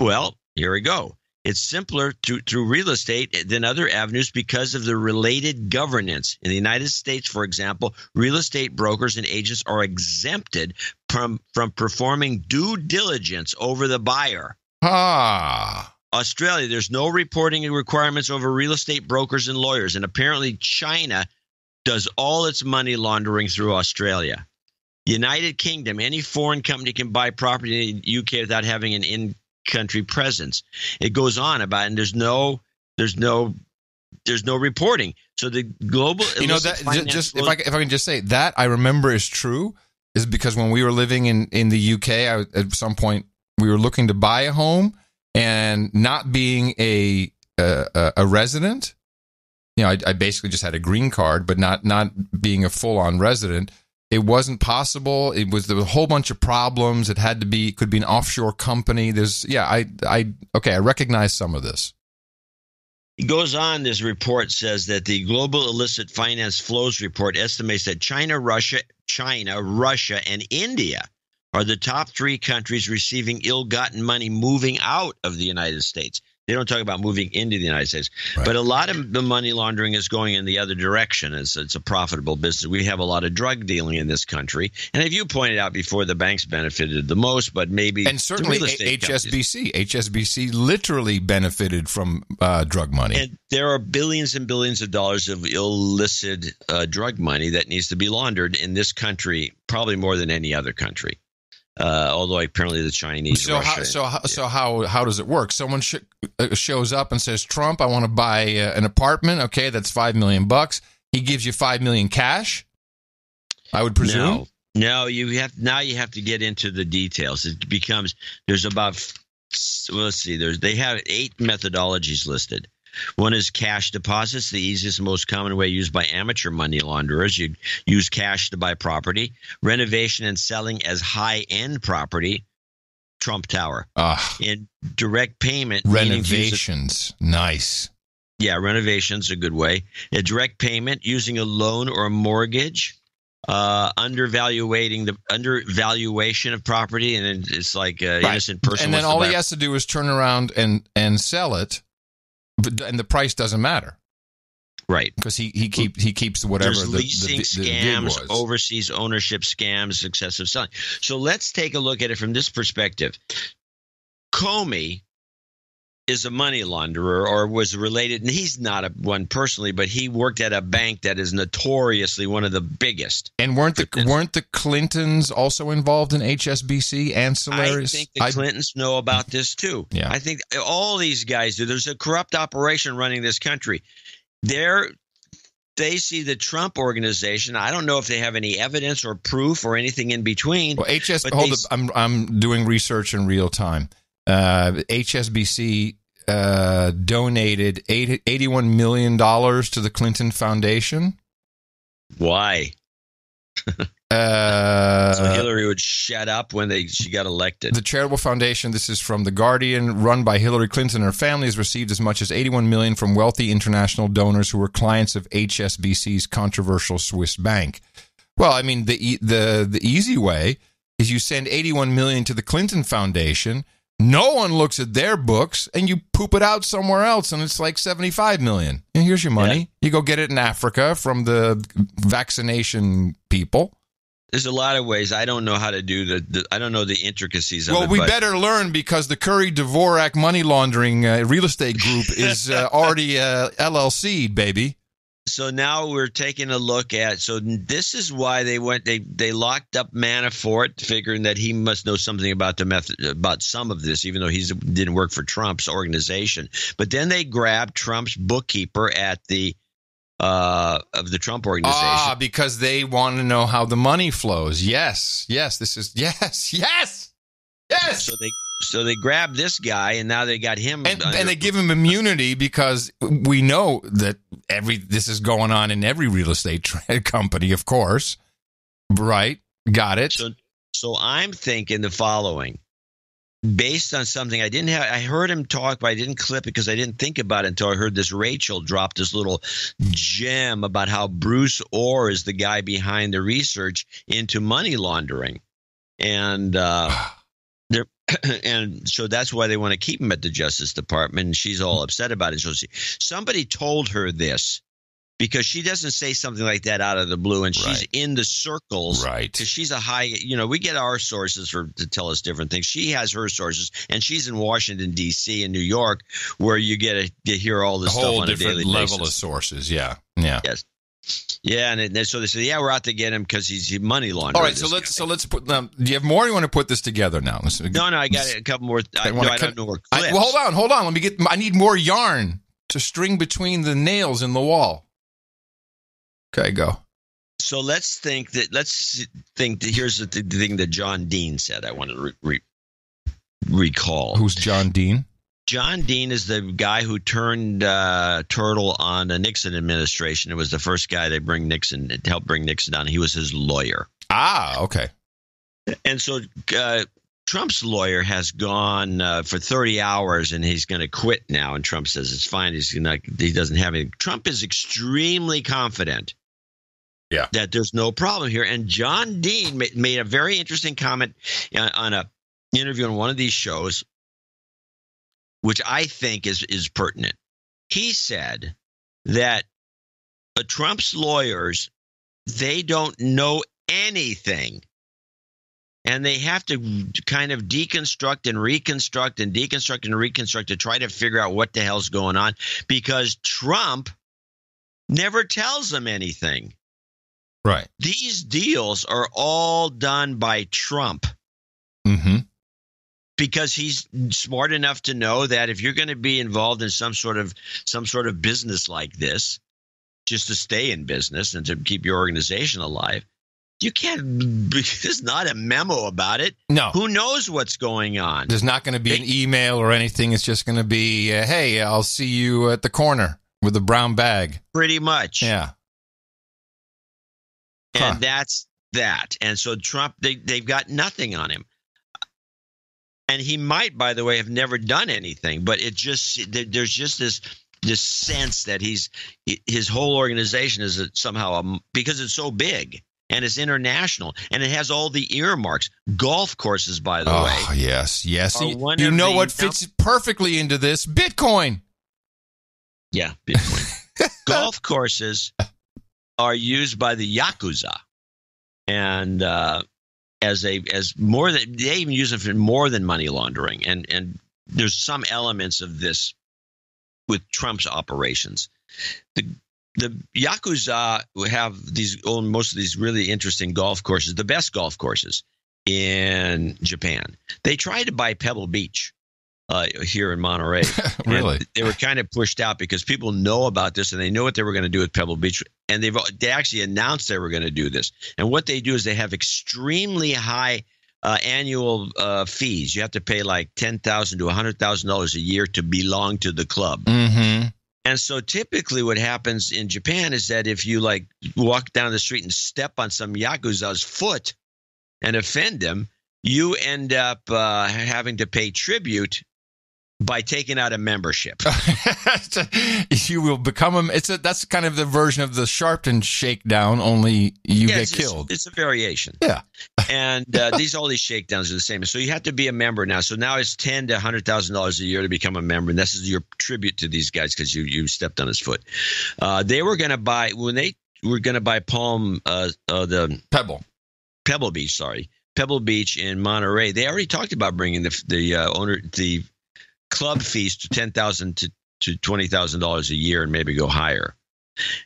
Well, here we go. It's simpler through real estate than other avenues because of the related governance. In the United States, for example, real estate brokers and agents are exempted from performing due diligence over the buyer. Australia, there's no reporting requirements over real estate brokers and lawyers. And apparently China does all its money laundering through Australia. United Kingdom, any foreign company can buy property in the UK without having an in-country presence. It goes on about, and there's no reporting. So the global, that just if I can just say that I remember is true is because when we were living in the UK, at some point we were looking to buy a home, and not being a resident, I basically just had a green card, but not being a full-on resident. It wasn't possible. There was a whole bunch of problems. It could be an offshore company. I recognize some of this. It goes on, this report says that the Global Illicit Finance Flows Report estimates that China, Russia, and India are the top 3 countries receiving ill-gotten money moving out of the United States. They don't talk about moving into the United States. Right. But a lot of the money laundering is going in the other direction. It's a profitable business. We have a lot of drug dealing in this country. And as you pointed out before, the banks benefited the most, but maybe and certainly HSBC literally benefited from drug money. And there are billions and billions of dollars of illicit drug money that needs to be laundered in this country, probably more than any other country. Although apparently the Chinese. So how does it work? Someone shows up and says, "Trump, I want to buy an apartment." Okay, that's $5 million. He gives you $5 million cash, I would presume. No, you have to get into the details. It becomes they have 8 methodologies listed. One is cash deposits, the easiest and most common way used by amateur money launderers. You use cash to buy property. Renovation and selling as high-end property, Trump Tower. In direct payment. Renovations, nice. Yeah, renovations a good way. A direct payment using a loan or a mortgage. Undervaluation of property, and then it's like an innocent person. And then all he has to do is turn around and sell it. And the price doesn't matter, right? Because he keeps whatever the leasing scams, was. Overseas ownership scams, excessive selling. So let's take a look at it from this perspective. Comey is a money launderer, or was related, and he's not one personally, but he worked at a bank that is notoriously one of the biggest. And weren't the Clintons also involved in HSBC ancillaries? I think the Clintons know about this too. Yeah. I think all these guys do. There's a corrupt operation running this country. They see the Trump organization. I don't know if they have any evidence or proof or anything in between. Well, I'm doing research in real time. HSBC donated $81 million to the Clinton Foundation. Why? So Hillary would shut up when she got elected. The charitable foundation, this is from The Guardian, run by Hillary Clinton and her family, has received as much as $81 million from wealthy international donors who were clients of HSBC's controversial Swiss bank. Well, I mean, the easy way is you send $81 million to the Clinton Foundation. No one looks at their books, and you poop it out somewhere else, and it's like $75 million. And here's your money. Yeah. You go get it in Africa from the vaccination people. There's a lot of ways. I don't know how to do I don't know the intricacies of it. Well, we better learn, because the Curry-Dvorak money laundering real estate group is already LLC'd, baby. So now we're taking a look at. So this is why they locked up Manafort, figuring that he must know something about the method, about some of this, even though he didn't work for Trump's organization. But then they grabbed Trump's bookkeeper at the of the Trump organization. Because they want to know how the money flows. Yes. So they grabbed this guy, and now they got him. And they give him immunity, because we know that this is going on in every real estate company, of course. Right. Got it. So I'm thinking the following. Based on something I heard him talk, but I didn't clip it because I didn't think about it until I heard this. Rachel drop this little gem about how Bruce Orr is the guy behind the research into money laundering. And and so that's why they want to keep him at the Justice Department, and she's all upset about it. So somebody told her this, because she doesn't say something like that out of the blue, and she's in the circles, right? Because she's a high, we get our sources to tell us different things. She has her sources, and she's in Washington D.C. and New York, where you get to hear all this stuff on a daily basis. Different level of sources, yeah. Yes. Yeah, and so they said, "Yeah, we're out to get him because he's money laundering." All right, so let's put. Do you have more? Or you want to put this together now? No, I got a couple more. I don't know more clips. Well, hold on. I need more yarn to string between the nails in the wall. Okay, go. So let's think that here's the thing that John Dean said. I want to recall. Who's John Dean? John Dean is the guy who turned turtle on the Nixon administration. It was the first guy to help bring Nixon down. He was his lawyer. Ah, okay. And so Trump's lawyer has gone for 30 hours, and he's going to quit now. And Trump says it's fine. He doesn't have anything. Trump is extremely confident. Yeah. That there's no problem here. And John Dean made a very interesting comment on an interview on one of these shows, which I think is pertinent. He said that Trump's lawyers, they don't know anything. And they have to kind of deconstruct and reconstruct and deconstruct and reconstruct to try to figure out what the hell's going on, because Trump never tells them anything. Right. These deals are all done by Trump. Mm-hmm. Because he's smart enough to know that if you're going to be involved in some sort of business like this, just to stay in business and to keep your organization alive, you can't. There's not a memo about it. No. Who knows what's going on? There's not going to be an email or anything. It's just going to be, hey, I'll see you at the corner with a brown bag. Pretty much. Yeah. And that's that. And so Trump, they've got nothing on him. And he might, by the way, have never done anything, but there's just this sense that his whole organization is somehow because it's so big and it's international and it has all the earmarks. Golf courses, by the way. Oh, yes. You know what fits perfectly into this? Bitcoin. Yeah, Bitcoin. Golf courses are used by the Yakuza, and as more than they even use it for more than money laundering, and there's some elements of this with Trump's operations. The Yakuza have most of these really interesting golf courses, the best golf courses in Japan. They tried to buy Pebble Beach here in Monterey. Really? And they were kind of pushed out because people know about this and they know what they were going to do with Pebble Beach. And they actually announced they were going to do this. And what they do is they have extremely high annual fees. You have to pay like $10,000 to $100,000 a year to belong to the club. Mm-hmm. And so typically what happens in Japan is that if you like walk down the street and step on some Yakuza's foot and offend them, you end up having to pay tribute by taking out a membership. You will become that's kind of the version of the Sharpton shakedown, only you get killed. It's a variation. Yeah. And all these shakedowns are the same. So you have to be a member now. So now it's $10,000 to $100,000 a year to become a member. And this is your tribute to these guys because you stepped on his foot. They were going to buy Pebble Beach in Monterey. They already talked about bringing the club fees to $10,000 to $20,000 a year and maybe go higher.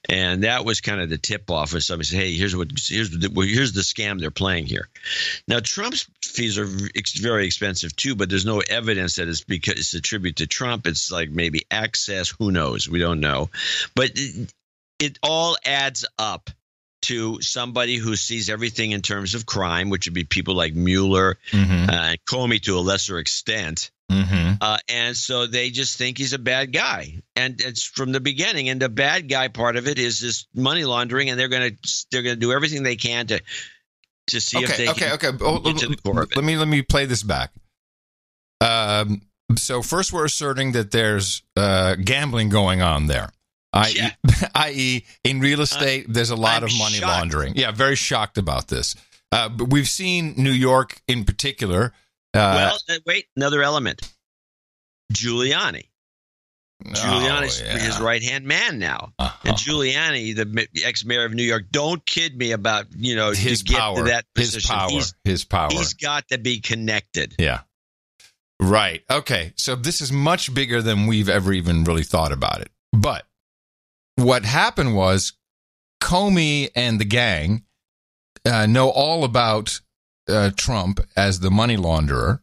And that was kind of the tip off when somebody said, hey, here's the scam they're playing here. Now, Trump's fees are very expensive too, but there's no evidence that it's because it's a tribute to Trump. It's like maybe access. Who knows? We don't know. But it all adds up to somebody who sees everything in terms of crime, which would be people like Mueller and Comey to a lesser extent. Mm-hmm. And so they just think he's a bad guy, and it's from the beginning. And the bad guy part of it is this money laundering, and they're gonna do everything they can to see if they can get to the core of it. Let me play this back. So first, we're asserting that there's gambling going on there, i.e., in real estate, there's a lot of money laundering. Yeah, very shocked about this. But we've seen New York in particular. Wait, another element. Giuliani. Giuliani's his right-hand man now. And Giuliani, the ex-mayor of New York, don't kid me about, his to get power, to that position. His power. He's got to be connected. Yeah. Right. Okay. So this is much bigger than we've ever even really thought about it. But what happened was Comey and the gang know all about Trump as the money launderer.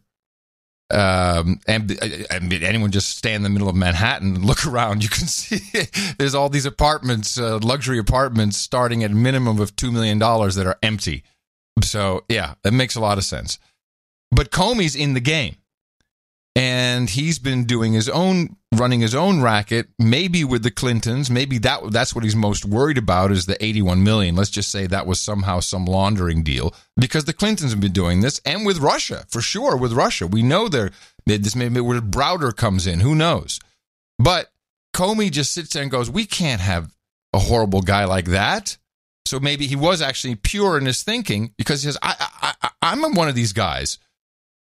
And anyone just stay in the middle of Manhattan and look around, you can see there's all these apartments, luxury apartments starting at a minimum of $2 million that are empty. So, yeah, that makes a lot of sense. But Comey's in the game. And he's been doing running his own racket, maybe with the Clintons. Maybe that's what he's most worried about is the $81 million. Let's just say that was somehow some laundering deal because the Clintons have been doing this, and with Russia, for sure, with Russia. We know this may be where Browder comes in. Who knows? But Comey just sits there and goes, we can't have a horrible guy like that. So maybe he was actually pure in his thinking because he says, I'm one of these guys.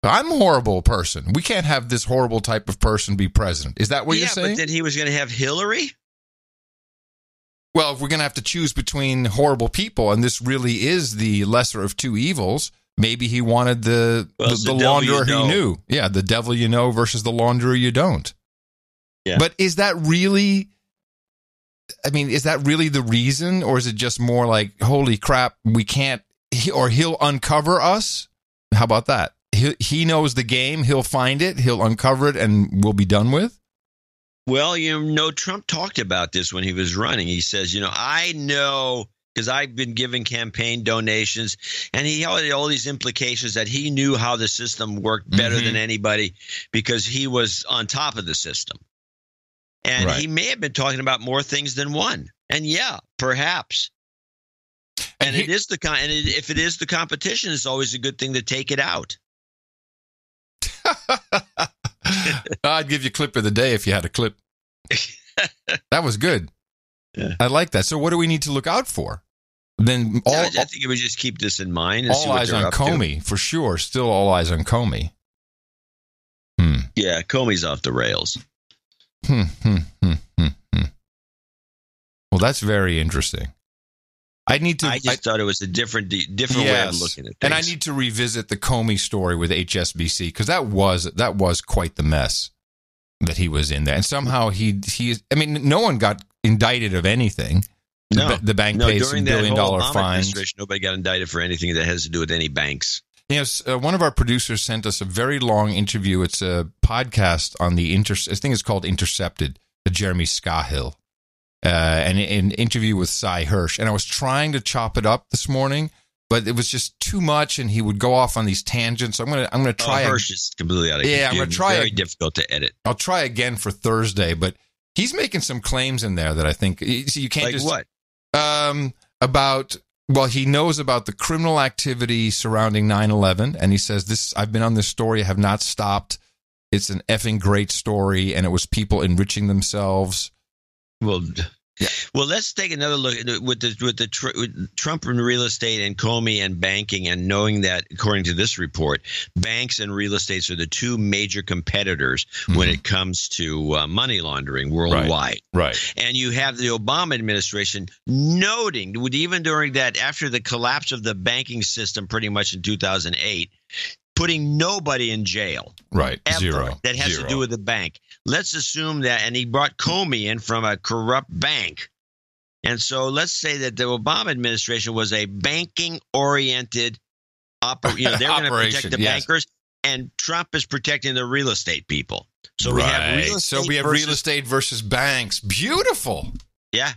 I'm a horrible person. We can't have this horrible type of person be president. Is that what you're saying? Yeah, but then he was going to have Hillary? Well, if we're going to have to choose between horrible people, and this really is the lesser of two evils, maybe he wanted the launderer he knew. Yeah, the devil you know versus the launderer you don't. Yeah. But is that really... I mean, is that really the reason? Or is it just more like, holy crap, we can't... Or he'll uncover us? How about that? He knows the game. He'll find it. He'll uncover it, and we'll be done with. Well, Trump talked about this when he was running. He says, I know because I've been giving campaign donations, and he had all these implications that he knew how the system worked better than anybody because he was on top of the system. And he may have been talking about more things than one. And yeah, perhaps. And if it is the competition, it's always a good thing to take it out. I'd give you clip of the day if you had a clip. That was good. Yeah. I like that. So what do we need to look out for? Then I think we just keep this in mind. And all eyes on Comey, for sure. Still all eyes on Comey. Yeah, Comey's off the rails. Well, that's very interesting. I just thought it was a different way of looking at things. And I need to revisit the Comey story with HSBC because that was quite the mess that he was in there. And somehow no one got indicted of anything. No. The bank paid some $1 billion fines. Nobody got indicted for anything that has to do with any banks. Yes, one of our producers sent us a very long interview. It's a podcast on I think it's called Intercepted, the Jeremy Scahill. An interview with Cy Hirsch, and I was trying to chop it up this morning, but it was just too much, and he would go off on these tangents. So I'm gonna try. Hirsch is completely out of I'm gonna try. Very difficult to edit. I'll try again for Thursday, but he's making some claims in there that I think you can't just what about. Well, he knows about the criminal activity surrounding 9/11, and he says this. I've been on this story, I have not stopped. It's an effing great story, and it was people enriching themselves. Well, let's take another look with Trump and real estate and Comey and banking, and knowing that, according to this report, banks and real estate are the two major competitors when it comes to money laundering worldwide. Right. And you have the Obama administration noting, even during that, after the collapse of the banking system pretty much in 2008, putting nobody in jail. Right. Ever, Zero. That has to do with the bank. Let's assume that, and he brought Comey in from a corrupt bank. And so let's say that the Obama administration was a banking-oriented operation. They're going to protect the bankers, and Trump is protecting the real estate people. So we have real estate real estate versus banks. Beautiful. Yeah.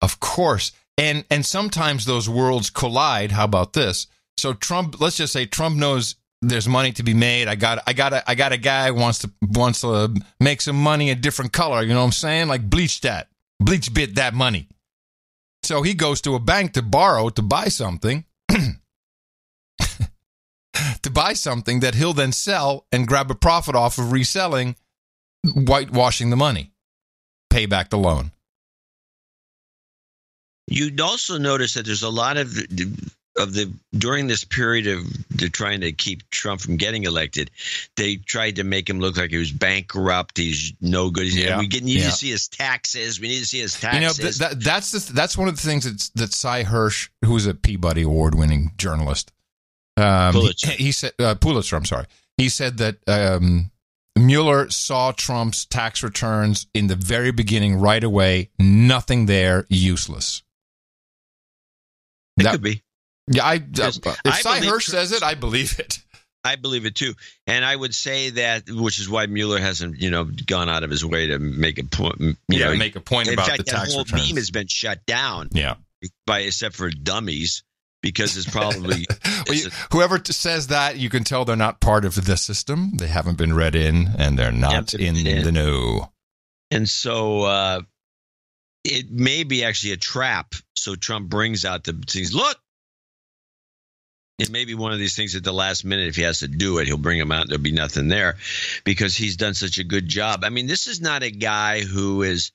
Of course. And sometimes those worlds collide. How about this? So Trump, let's just say Trump knows there's money to be made. I got a guy who wants to make some money a different color. You know what I'm saying? Like bleach bit that money. So he goes to a bank to buy something, that he'll then sell and grab a profit off of reselling, whitewashing the money, pay back the loan. You'd also notice that there's a lot of during this period of trying to keep Trump from getting elected, they tried to make him look like he was bankrupt. He's no good. We need to see his taxes. We need to see his taxes. That's one of the things that Cy Hirsch, who is a Peabody Award-winning journalist, Pulitzer. He said Pulitzer. I'm sorry. He said that Mueller saw Trump's tax returns in the very beginning, right away. Nothing there, useless. It could be. Yeah, if Cy Hirsch says it, I believe it. I believe it too, and I would say that, which is why Mueller hasn't, gone out of his way to make a point. Make a point about the tax returns. In fact, that whole beam has been shut down. Yeah, except for dummies, because it's probably whoever says that, you can tell they're not part of the system. They haven't been read in, and they're not in the know. And so it may be actually a trap. So Trump brings out the things. Look. It may be one of these things at the last minute. If he has to do it, he'll bring them out. There'll be nothing there because he's done such a good job. I mean, this is not a guy who is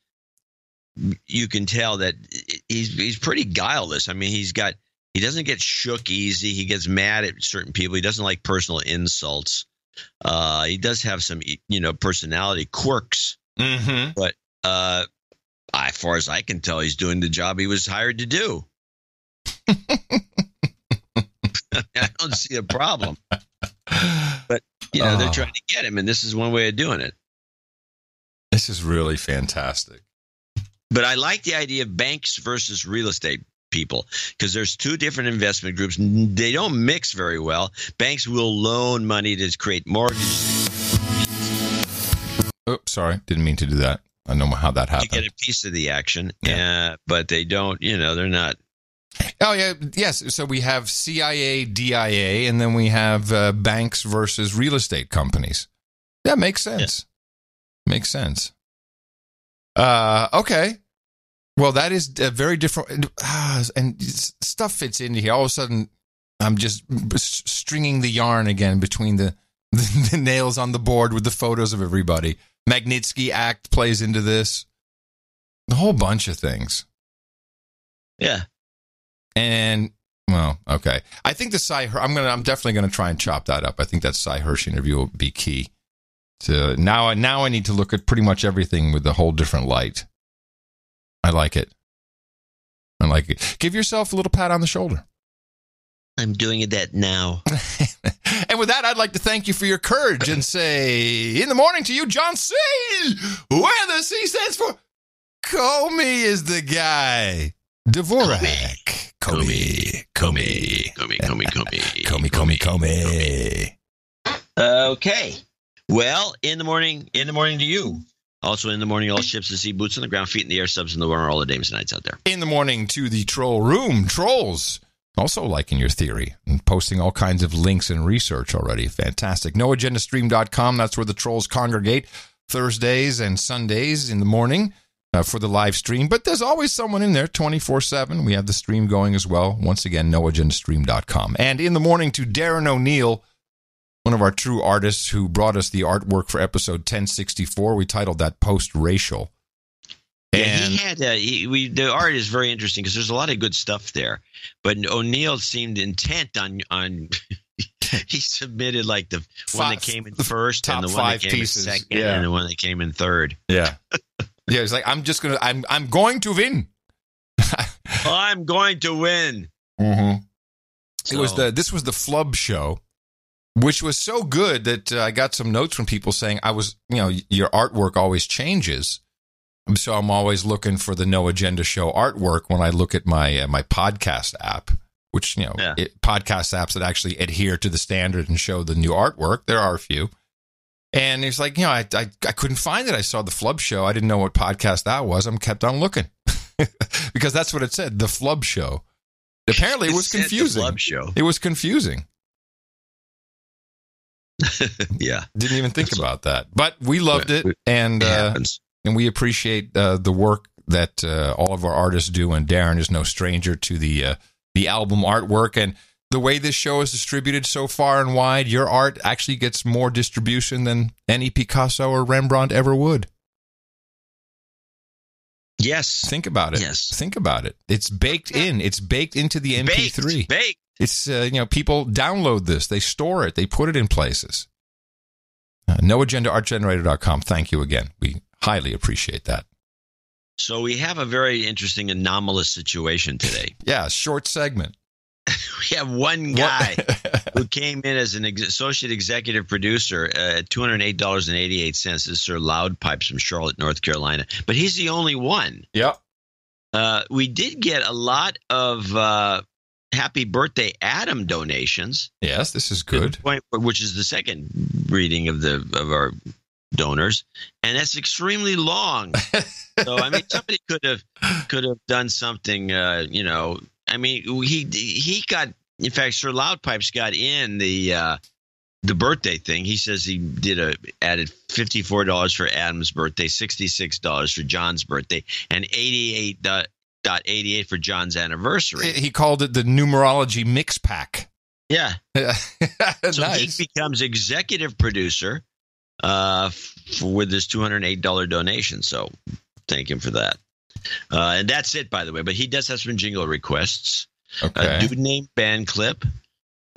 – you can tell that he's pretty guileless. I mean, he doesn't get shook easy. He gets mad at certain people. He doesn't like personal insults. He does have some, personality quirks. Mm-hmm. But as far as I can tell, he's doing the job he was hired to do. I don't see a problem. But, they're trying to get him, and this is one way of doing it. This is really fantastic. But I like the idea of banks versus real estate people, because there's two different investment groups. They don't mix very well. Banks will loan money to create mortgages. Oops, sorry. Didn't mean to do that. I know how that happened. You get a piece of the action, but they don't, they're not. Oh, yeah. Yes. So we have CIA, DIA, and then we have banks versus real estate companies. Yeah, makes sense. Yeah. Makes sense. Okay. Well, that is a very different, and stuff fits into here. All of a sudden, I'm just stringing the yarn again between the nails on the board with the photos of everybody. Magnitsky Act plays into this. A whole bunch of things. Yeah. And, well, okay. I think I'm definitely going to try and chop that up. I think that Cy Hirsch interview will be key. So now I need to look at pretty much everything with a whole different light. I like it. Give yourself a little pat on the shoulder. I'm doing that now. And with that, I'd like to thank you for your courage and say, in the morning to you, John C., where the C stands for Comey is the guy. Dvorak. Comey. Okay. Well, in the morning to you. Also in the morning, all ships at sea, boots on the ground, feet in the air, subs in the water, all the dames and nights out there. In the morning to the troll room. Trolls. Also liking your theory and posting all kinds of links and research already. Fantastic. NoAgendaStream.com. That's where the trolls congregate Thursdays and Sundays in the morning for the live stream. But there's always someone in there 24/7. We have the stream going as well. Once again, NoAgendaStream.com. And in the morning to Darren O'Neill, one of our true artists who brought us the artwork for episode 1064. We titled that Post-Racial. Yeah, the art is very interesting because there's a lot of good stuff there. But O'Neill seemed intent on he submitted like the one that came in first and the one that came in second and the one that came in third. Yeah. Yeah, it's like I'm going to win. I'm going to win. Mm-hmm. This was the Flub show, which was so good that I got some notes from people saying your artwork always changes. So I'm always looking for the No Agenda Show artwork when I look at my my podcast app, which, podcast apps that actually adhere to the standard and show the new artwork. There are a few. And it's like, I couldn't find it. I saw the Flub show. I didn't know what podcast that was. I kept on looking because that's what it said, the Flub show. Apparently it was confusing. The Flub show. It was confusing. Yeah. Didn't even think about that. But we loved it. And we appreciate the work that all of our artists do. And Darren is no stranger to the album artwork. And the way this show is distributed so far and wide, your art actually gets more distribution than any Picasso or Rembrandt ever would. Yes. Think about it. Yes. Think about it. It's baked in. It's baked into the MP3. Baked. It's, people download this. They store it. They put it in places. NoAgendaArtGenerator.com. Thank you again. We highly appreciate that. So we have a very interesting anomalous situation today. Yeah, short segment. we have one guy who came in as an associate executive producer at $208.88. This is Sir Loud Pipes from Charlotte, North Carolina. But he's the only one. Yep. We did get a lot of happy birthday Adam donations. Yes, this is good. Which is the second reading of our donors, and that's extremely long. So I mean, somebody could have done something. I mean, he got. In fact, Sir Loudpipes got in the birthday thing. He says he added $54 for Adam's birthday, $66 for John's birthday, and $88.88 for John's anniversary. He called it the numerology mix pack. Yeah. So Nice. he becomes executive producer with this $208 donation. So thank him for that. And that's it, by the way. But he does have some jingle requests. Okay. A dude named Ben clip,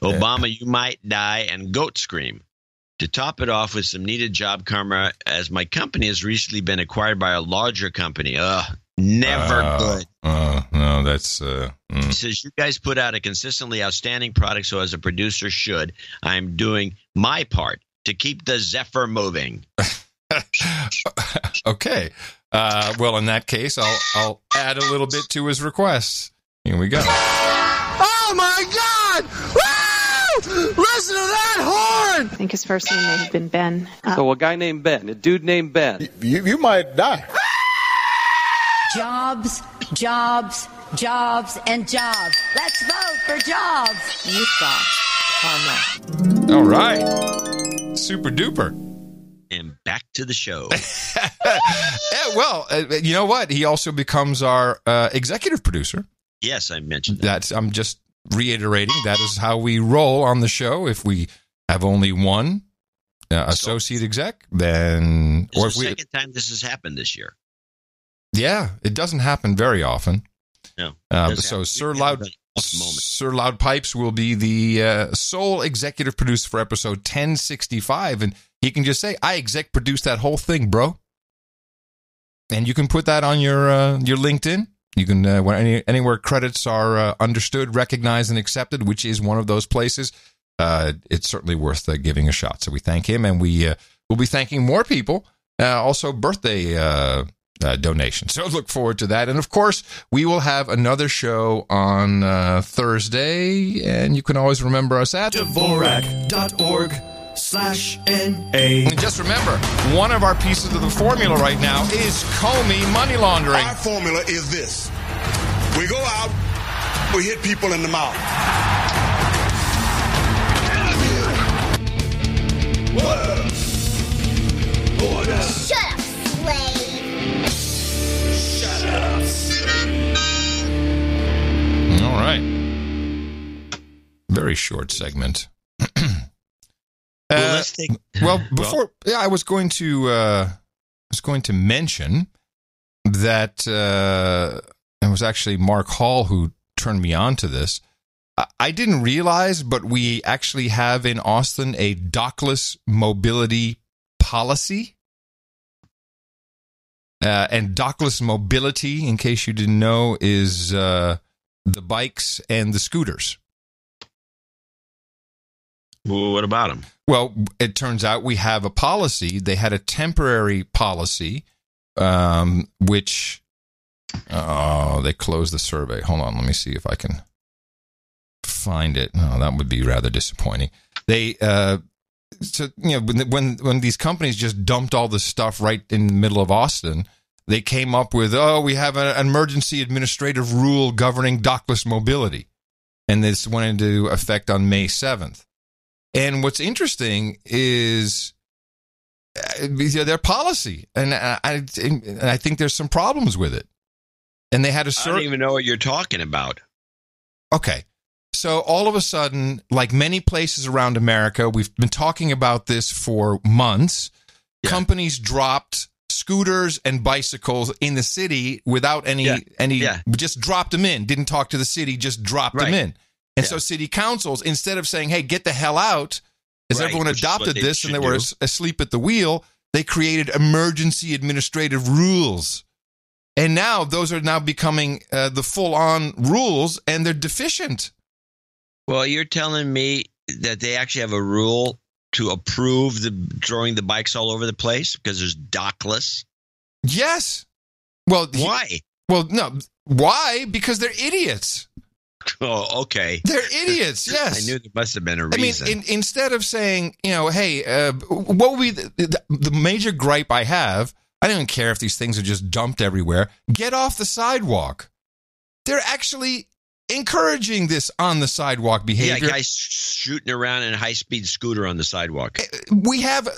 Obama, You Might Die, and Goat Scream. To top it off with some needed job karma, as my company has recently been acquired by a larger company. Never good. No, that's... He says, you guys put out a consistently outstanding product, so as a producer should, I'm doing my part to keep the Zephyr moving. Okay. Well, in that case, I'll add a little bit to his request. Here we go. Oh my God! Woo! Listen to that horn! I think his first name may have been Ben. So a guy named Ben, a dude named Ben. You might die. Jobs, jobs, jobs, and jobs. Let's vote for jobs. You've got karma. All right. Super duper. And back to the show. Well, you know what? He also becomes our executive producer. Yes, I mentioned that. I'm just reiterating. That is how we roll on the show. If we have only one associate exec, then... This is the second time this has happened this year. Yeah, it doesn't happen very often. No. So Sir Loud Pipes will be the sole executive producer for episode 1065, and he can just say, I exec produced that whole thing, bro. And you can put that on your LinkedIn. You can anywhere credits are understood, recognized, and accepted, which is one of those places. It's certainly worth giving a shot. So we thank him, and we will be thanking more people. Also, birthday donations. So look forward to that. And of course, we will have another show on Thursday, and you can always remember us at Dvorak.org/NA. And just remember, one of our pieces of the formula right now is Comey money laundering. Our formula is this. We go out, we hit people in the mouth. Whoa. Order. Shut up, slave. Shut up. All right. Very short segment. Let's take. I was going to mention that it was actually Mark Hall who turned me on to this. I didn't realize, but we actually have in Austin a dockless mobility policy. And dockless mobility, in case you didn't know, is the bikes and the scooters. Well, what about them? Well, it turns out we have a policy. They had a temporary policy, which they closed the survey. Hold on, let me see if I can find it. No, that would be rather disappointing. They, when these companies just dumped all this stuff right in the middle of Austin, they came up with, we have an emergency administrative rule governing dockless mobility, and this went into effect on May 7th. And what's interesting is their policy, and I think there's some problems with it. And they had I don't even know what you're talking about. Okay. So all of a sudden, like many places around America, we've been talking about this for months. Yeah. Companies dropped scooters and bicycles in the city without just dropped them in. Didn't talk to the city, just dropped them in. And so city councils, instead of saying, hey, get the hell out, as everyone adopted this and they were asleep at the wheel, they created emergency administrative rules. And now those are now becoming the full-on rules, and they're deficient. Well, you're telling me that they actually have a rule to approve throwing the bikes all over the place because there's dockless? Yes. Well, why? Well, no. Why? Because they're idiots. Oh, okay. They're idiots, yes. I knew there must have been a reason. I mean, instead of saying, hey, what would be the major gripe I have? I don't even care if these things are just dumped everywhere. Get off the sidewalk. They're actually encouraging this on the sidewalk behavior. Yeah, guys shooting around in a high-speed scooter on the sidewalk. We have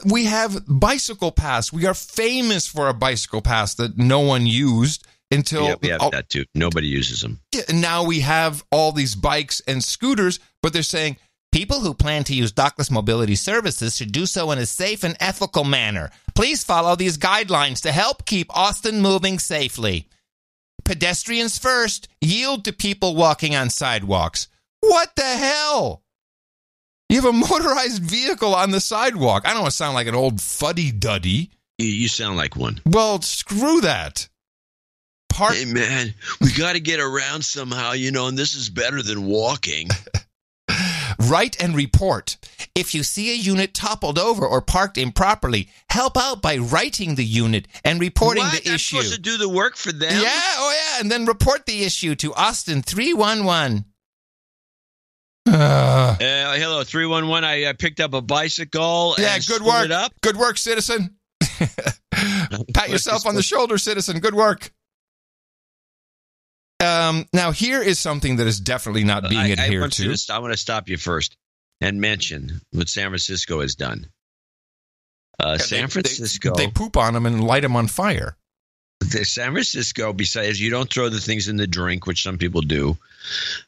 bicycle paths. We are famous for a bicycle path that no one used until we have that too. Nobody uses them. Yeah, and now we have all these bikes and scooters, but they're saying people who plan to use dockless mobility services should do so in a safe and ethical manner. Please follow these guidelines to help keep Austin moving safely. Pedestrians first. Yield to people walking on sidewalks. What the hell? You have a motorized vehicle on the sidewalk. I don't want to sound like an old fuddy-duddy. You sound like one. Well, screw that. Hey, man, we got to get around somehow, and this is better than walking. Write and report. If you see a unit toppled over or parked improperly, help out by writing the unit and reporting the issue. I'm supposed to do the work for them? Yeah, and then report the issue to Austin 311. Hello, 311. I picked up a bicycle. Yeah, and good work. It up. Good work, citizen. Pat yourself on the shoulder, citizen. Good work. Now, here is something that is definitely not being adhered to. I want to stop you first and mention what San Francisco has done. San Francisco. They poop on them and light them on fire. San Francisco, besides you don't throw the things in the drink, which some people do,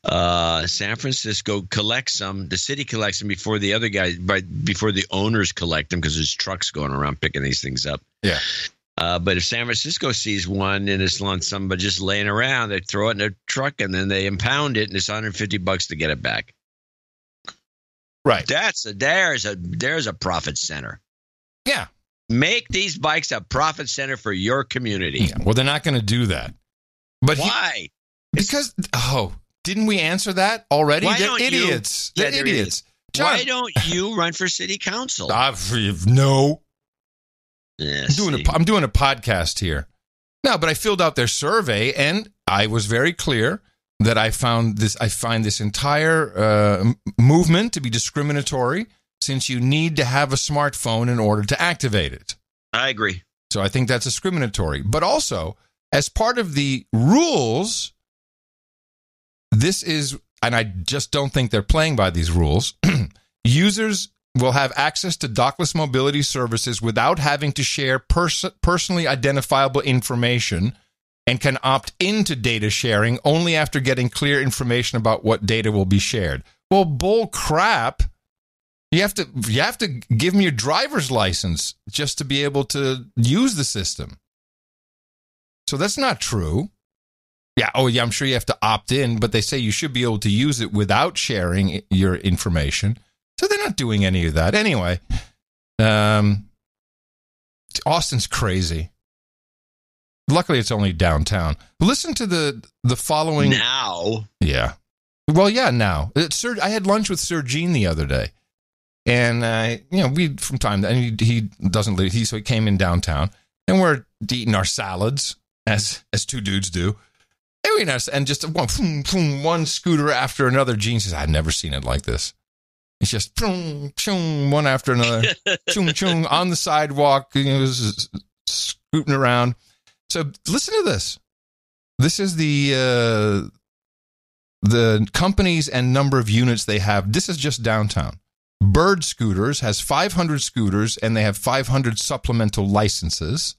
San Francisco collects them. The city collects them before the other guys, before the owners collect them because there's trucks going around picking these things up. Yeah. But if San Francisco sees one and it's on somebody just laying around, they throw it in a truck and then they impound it, and it's $150 to get it back. Right. There's a profit center. Yeah. Make these bikes a profit center for your community. Yeah, well, they're not going to do that. But why? Because didn't we answer that already? They're idiots. They're idiots. John, why don't you run for city council? No. Yeah, I'm doing a podcast here. No, but I filled out their survey, and I was very clear that I find this entire movement to be discriminatory, since you need to have a smartphone in order to activate it. I agree. So I think that's discriminatory. But also, as part of the rules, this is, and I just don't think they're playing by these rules, users will have access to dockless mobility services without having to share personally identifiable information, and can opt into data sharing only after getting clear information about what data will be shared. Well, bull crap. You have to give them your driver's license just to be able to use the system. So that's not true. Yeah, I'm sure you have to opt in, but they say you should be able to use it without sharing your information. So they're not doing any of that. Anyway, Austin's crazy. Luckily, it's only downtown. Listen to the following. Now? Yeah. Well, yeah, now. I had lunch with Sir Gene the other day. And, we, from time to time, he doesn't live, so he came in downtown. And we're eating our salads, as two dudes do. And just one scooter after another. Gene says, I've never seen it like this. It's just one after another, on the sidewalk, scooting around. So listen to this. This is the companies and number of units they have. This is just downtown. Bird Scooters has 500 scooters, and they have 500 supplemental licenses.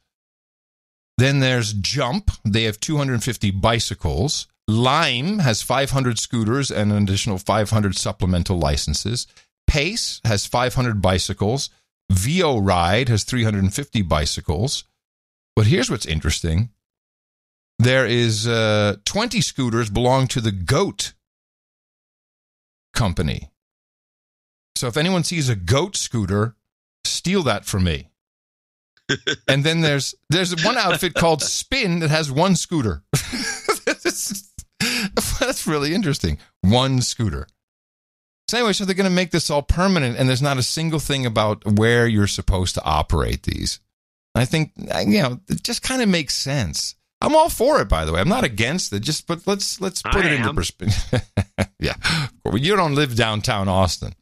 Then there's Jump. They have 250 bicycles. Lime has 500 scooters and an additional 500 supplemental licenses. Pace has 500 bicycles. VO Ride has 350 bicycles. But here's what's interesting. There is 20 scooters belong to the Goat company. So if anyone sees a Goat scooter, steal that from me. And then there's one outfit called Spin that has one scooter. That's really interesting. One scooter. So anyway, so they're going to make this all permanent, and there's not a single thing about where you're supposed to operate these. I think, it just kind of makes sense. I'm all for it, by the way. I'm not against it. But let's put it into perspective. Yeah, you don't live downtown Austin.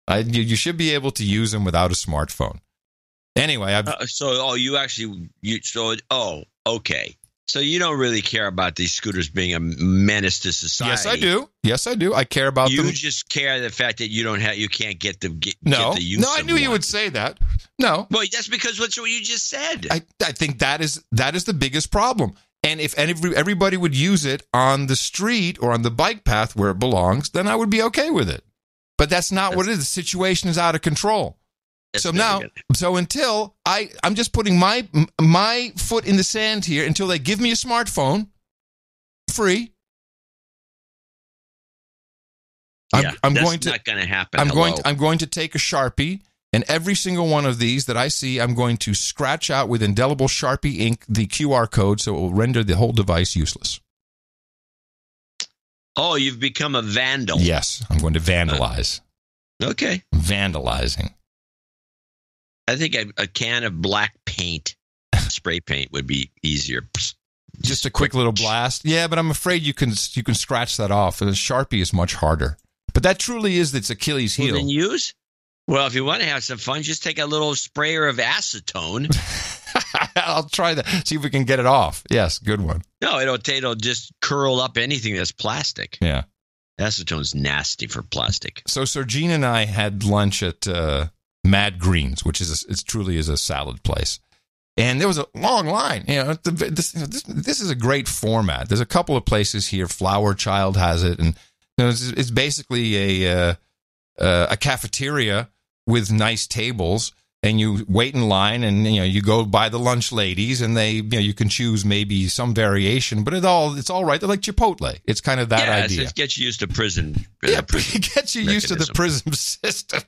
You should be able to use them without a smartphone. Anyway, okay. So you don't really care about these scooters being a menace to society. Yes, I do. I care about them. You just care the fact that you can't get the use. No, I knew you would say that. No. Well, that's because what you just said. I think that is the biggest problem. And if everybody would use it on the street or on the bike path where it belongs, then I would be okay with it. But that's not what it is. The situation is out of control. So until I'm just putting my foot in the sand here until they give me a smartphone free. That's not going to happen. I'm going to take a Sharpie, and every single one of these that I see, I'm going to scratch out with indelible Sharpie ink the QR code so it will render the whole device useless. Oh, you've become a vandal. Yes, I'm going to vandalize. Okay. Vandalizing. I think a can of black paint, spray paint, would be easier. Just a quick little blast. Yeah, but I'm afraid you can scratch that off. And the Sharpie is much harder. But that truly is its Achilles heel. Well, then use. Well, if you want to have some fun, just take a little sprayer of acetone. I'll try that. See if we can get it off. Yes, good one. No, it'll just curl up anything that's plastic. Yeah. Acetone's nasty for plastic. So Sergine and I had lunch at Mad Greens, which it truly is a salad place. And there was a long line. This is a great format. There's a couple of places here. Flower Child has it, and it's basically a cafeteria with nice tables, and you wait in line, and you go by the lunch ladies, and they you can choose maybe some variation, but it's all right. They're like Chipotle. It's kind of that idea. It gets you used to prison. It gets you used to the prison system.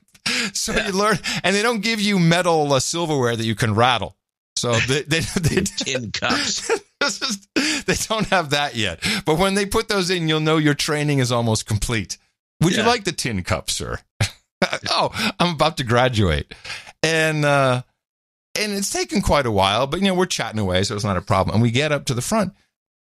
So you learn, and they don't give you metal silverware that you can rattle. So they tin cups. They don't have that yet. But when they put those in, you'll know your training is almost complete. Would you like the tin cup, sir? Oh, I'm about to graduate, and it's taken quite a while. But we're chatting away, so it's not a problem. And we get up to the front,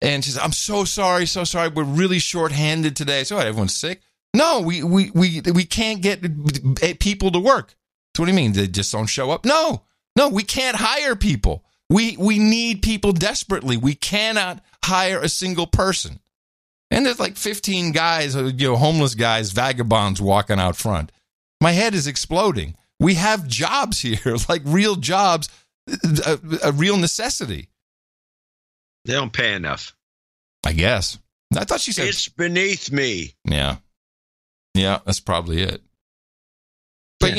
and she says, "I'm so sorry. We're really short-handed today." So what, everyone's sick? No, we can't get people to work. So what do you mean? They just don't show up? No, we can't hire people. We need people desperately. We cannot hire a single person. And there's like 15 guys, homeless guys, vagabonds walking out front. My head is exploding. We have jobs here, like real jobs, a real necessity. They don't pay enough. I guess. I thought she said it's beneath me. Yeah, that's probably it. But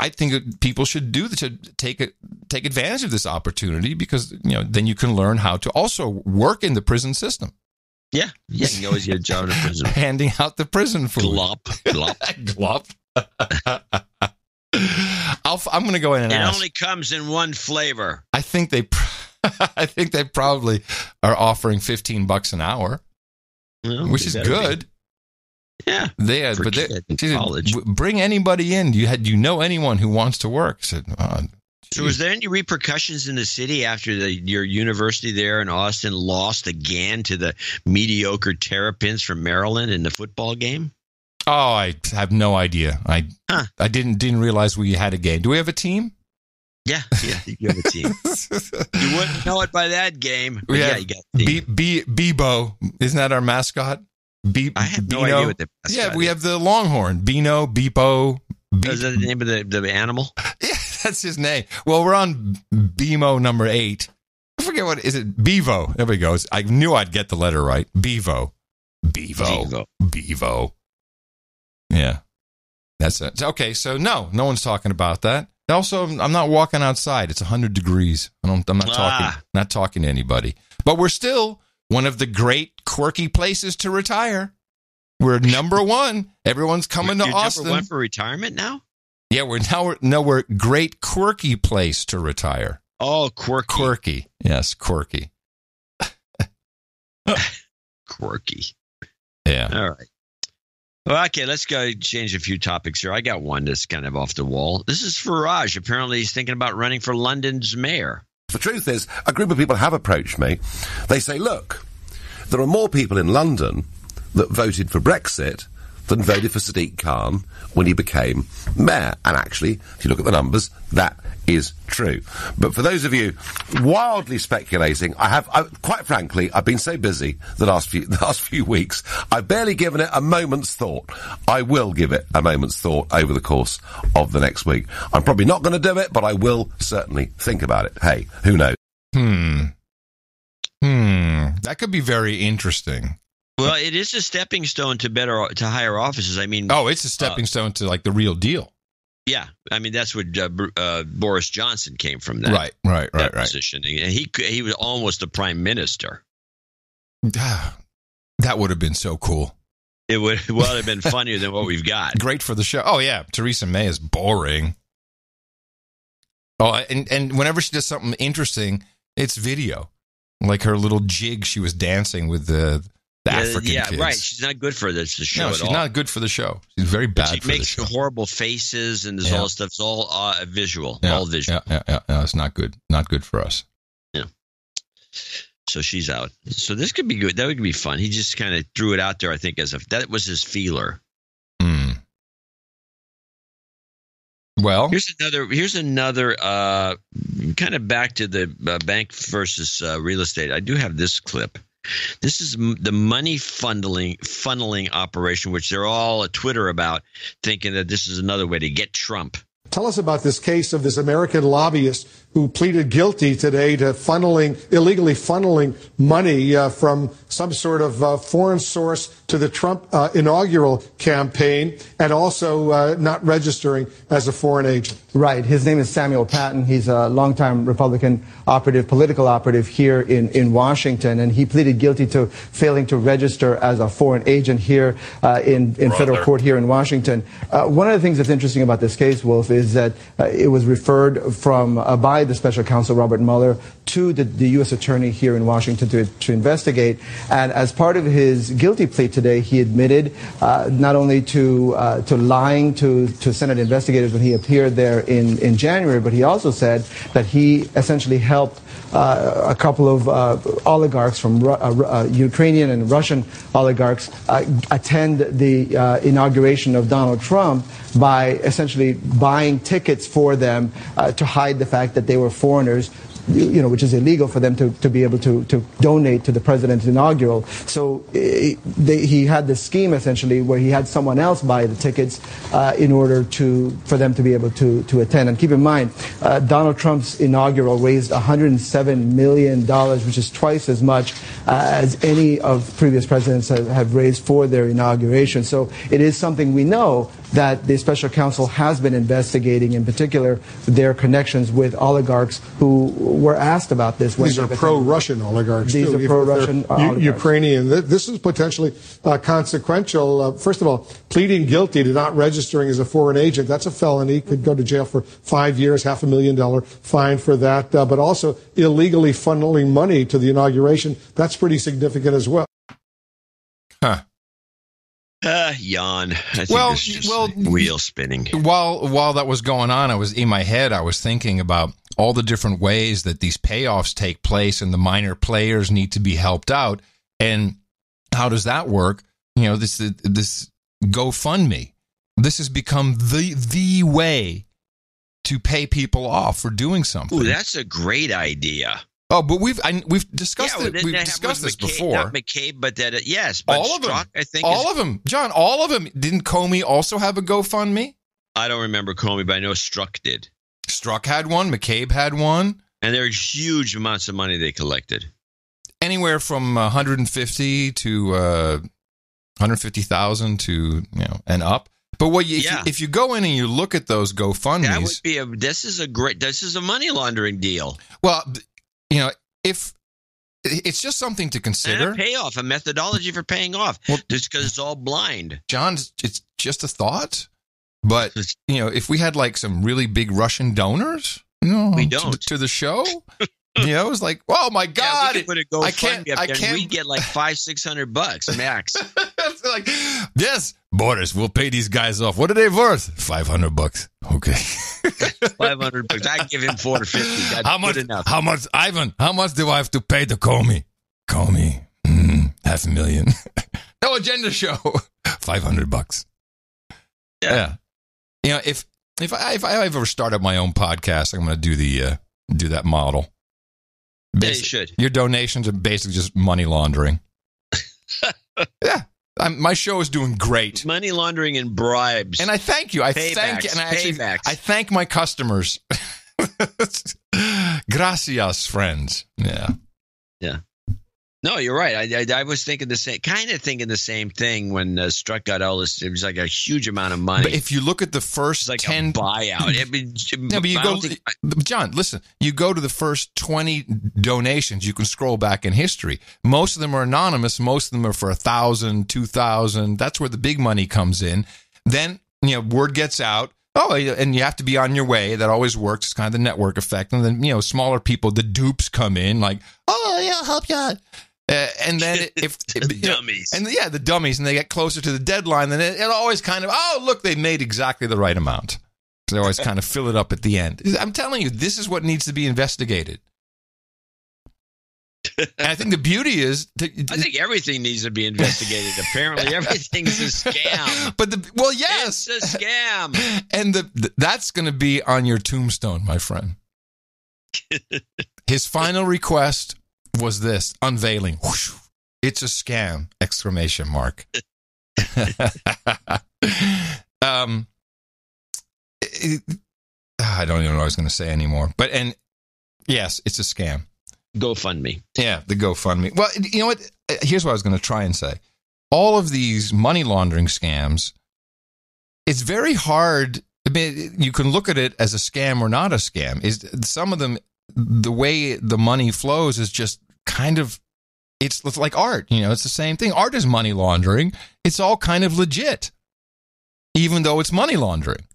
I think people should take advantage of this opportunity because then you can learn how to also work in the prison system. Yeah, you can always get a job in a prison. Handing out the prison food. Glop. Glop. I'm going to go in and ask. It only comes in one flavor. I think they probably are offering $15 an hour, which is good. Yeah, college. Bring anybody in. You know anyone who wants to work? So was there any repercussions in the city after your university there in Austin lost again to the mediocre Terrapins from Maryland in the football game? Oh, I have no idea. I didn't realize we had a game. Do we have a team? Yeah, you have a team. You wouldn't know it by that game. You got a team. Bebo. Isn't that our mascot? I have no idea what the mascot is. Yeah, we have the Longhorn. Bino, Beepo. Is that the name of the animal? Yeah, that's his name. Well, we're on BMO number 8. I forget what is it. Bevo. There we go. I knew I'd get the letter right. Bevo. Yeah, that's it. Okay, so no one's talking about that. Also, I'm not walking outside. It's 100 degrees. I'm not talking to anybody. But we're still one of the great quirky places to retire. We're number 1. Everyone's coming to Austin. Number 1 for retirement now? Yeah, we're great quirky place to retire. Oh, quirky. Quirky. Yes, quirky. Quirky. Yeah. All right. Well, okay, let's go change a few topics here. I got one that's kind of off the wall. This is Farage. Apparently, he's thinking about running for London's mayor. The truth is, a group of people have approached me. They say, look, there are more people in London that voted for Brexit than voted for Sadiq Khan when he became mayor. And actually, if you look at the numbers, that is true. But for those of you wildly speculating, quite frankly, I've been so busy the last few weeks, I've barely given it a moment's thought. I will give it a moment's thought over the course of the next week. I'm probably not going to do it, but I will certainly think about it. Hey, who knows? That could be very interesting. Well, it is a stepping stone to higher offices. I mean, it's a stepping stone to like the real deal. Yeah, I mean that's what Boris Johnson came from. That position, and he was almost a prime minister. That would have been so cool. It would have been funnier than what we've got. Great for the show. Oh yeah, Theresa May is boring. Oh, and whenever she does something interesting, it's video, like her little jig she was dancing with the African kids. Right. She's not good for the show at all. No, she's not good for the show. She's very bad for the show. She makes horrible faces and this all stuff. It's all visual. Yeah, all visual. Yeah. No, it's not good. Not good for us. Yeah. So she's out. So this could be good. That would be fun. He just kind of threw it out there, I think, that was his feeler. Well, here's another kind of back to the bank versus real estate. I do have this clip. This is the money funneling operation, which they're all at Twitter about, thinking that this is another way to get Trump. Tell us about this case of this American lobbyist who pleaded guilty today to illegally funneling money from some sort of foreign source to the Trump inaugural campaign, and also not registering as a foreign agent. Right. His name is Samuel Patton. He's a longtime Republican political operative here in Washington, and he pleaded guilty to failing to register as a foreign agent here in federal court here in Washington. One of the things that's interesting about this case, Wolf, is that it was referred from by the special counsel Robert Mueller to the U.S. attorney here in Washington to investigate. And as part of his guilty plea today, he admitted not only to lying to Senate investigators when he appeared there in January, but he also said that he essentially helped a couple of oligarchs from Ukrainian and Russian oligarchs attend the inauguration of Donald Trump by essentially buying tickets for them to hide the fact that they were foreigners, which is illegal for them to be able to donate to the president's inaugural. So he had this scheme essentially where he had someone else buy the tickets in order for them to be able to attend. And keep in mind, Donald Trump's inaugural raised $107 million, which is twice as much as any of previous presidents have raised for their inauguration. So it is something we know that the special counsel has been investigating, in particular their connections with oligarchs who were asked about this. These are pro-Russian oligarchs. These are pro-Russian oligarchs. Ukrainian. This is potentially consequential. First of all, pleading guilty to not registering as a foreign agent, that's a felony. Could go to jail for 5 years, $500,000 fine for that. But also illegally funneling money to the inauguration, that's pretty significant as well. Huh. Yawn. I think this is just wheel spinning. While that was going on, I was thinking about all the different ways that these payoffs take place and the minor players need to be helped out. And how does that work? This GoFundMe. This has become the way to pay people off for doing something. Ooh, that's a great idea. Oh, but we've discussed it. We've discussed this before. Not McCabe, but yes, but all of them. Strzok, I think all of them, John. All of them. Didn't Comey also have a GoFundMe? I don't remember Comey, but I know Strzok did. Strzok had one. McCabe had one, and there are huge amounts of money they collected. Anywhere from 150 to 150,000 to and up. But if you go in and you look at those GoFundMes, that would be this is a money laundering deal. Well. If it's just something to consider. And a payoff, a methodology for paying off, just because it's all blind. John, it's just a thought. But, if we had like some really big Russian donors, we don't to the show, It was like, oh my God. Yeah, we could put a GoFundMe up there and we get like $500-600 max. It's like, yes, Boris, we'll pay these guys off. What are they worth? $500. Okay. $500. I give him $450. That's how much? Good enough. How much, Ivan? How much do I have to pay to Comey? Comey, $500,000. No agenda show. $500. Yeah. If I ever start up my own podcast, I'm going to do that model. Yeah, you should. Your donations are basically just money laundering. Yeah. My show is doing great. Money laundering and bribes. And I thank you. I thank my customers. Gracias, friends. Yeah. Yeah. No, you're right. I was thinking the same thing when Struck got all this. It was like a huge amount of money. But if you look at the first like 10 a buyout, John, listen. You go to the first 20 donations. You can scroll back in history. Most of them are anonymous. Most of them are for $1,000, $2,000. That's where the big money comes in. Then word gets out. Oh, and you have to be on your way. That always works. It's kind of the network effect. And then smaller people, the dupes come in like, oh yeah, I'll help you out. And then if dummies, the dummies, and they get closer to the deadline, then it always kind of, oh look, they made exactly the right amount. So they always kind of fill it up at the end. I'm telling you, this is what needs to be investigated. And I think the beauty is, I think everything needs to be investigated. Apparently, everything's a scam. But yes, it's a scam, and that's going to be on your tombstone, my friend. His final request was this unveiling. Whoosh, it's a scam! ! I don't even know what I was going to say anymore. And yes, it's a scam. GoFundMe. Yeah, the GoFundMe. Well, you know what? Here's what I was going to try and say. All of these money laundering scams, it's very hard. I mean, you can look at it as a scam or not a scam. Some of them, the way the money flows is just kind of, it's like art. It's the same thing. Art is money laundering. It's all kind of legit, even though it's money laundering.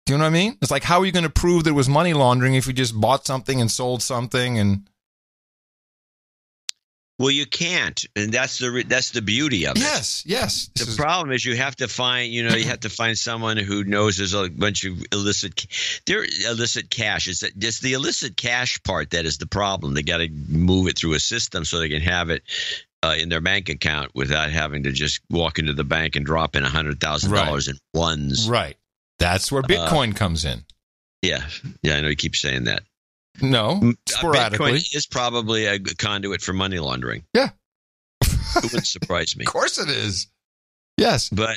Do you know what I mean? It's like, how are you going to prove there was money laundering if you just bought something and sold something and... Well, you can't, and that's the beauty of it. Yes. The problem is you have to find someone who knows there's a bunch of illicit cash. It's just the illicit cash part that is the problem. They got to move it through a system so they can have it in their bank account without having to just walk into the bank and drop in $100,000 in ones. Right. That's where Bitcoin comes in. Yeah, I know you keep saying that. No, sporadically. Bitcoin is probably a conduit for money laundering. Yeah. It wouldn't surprise me. Of course it is. Yes. But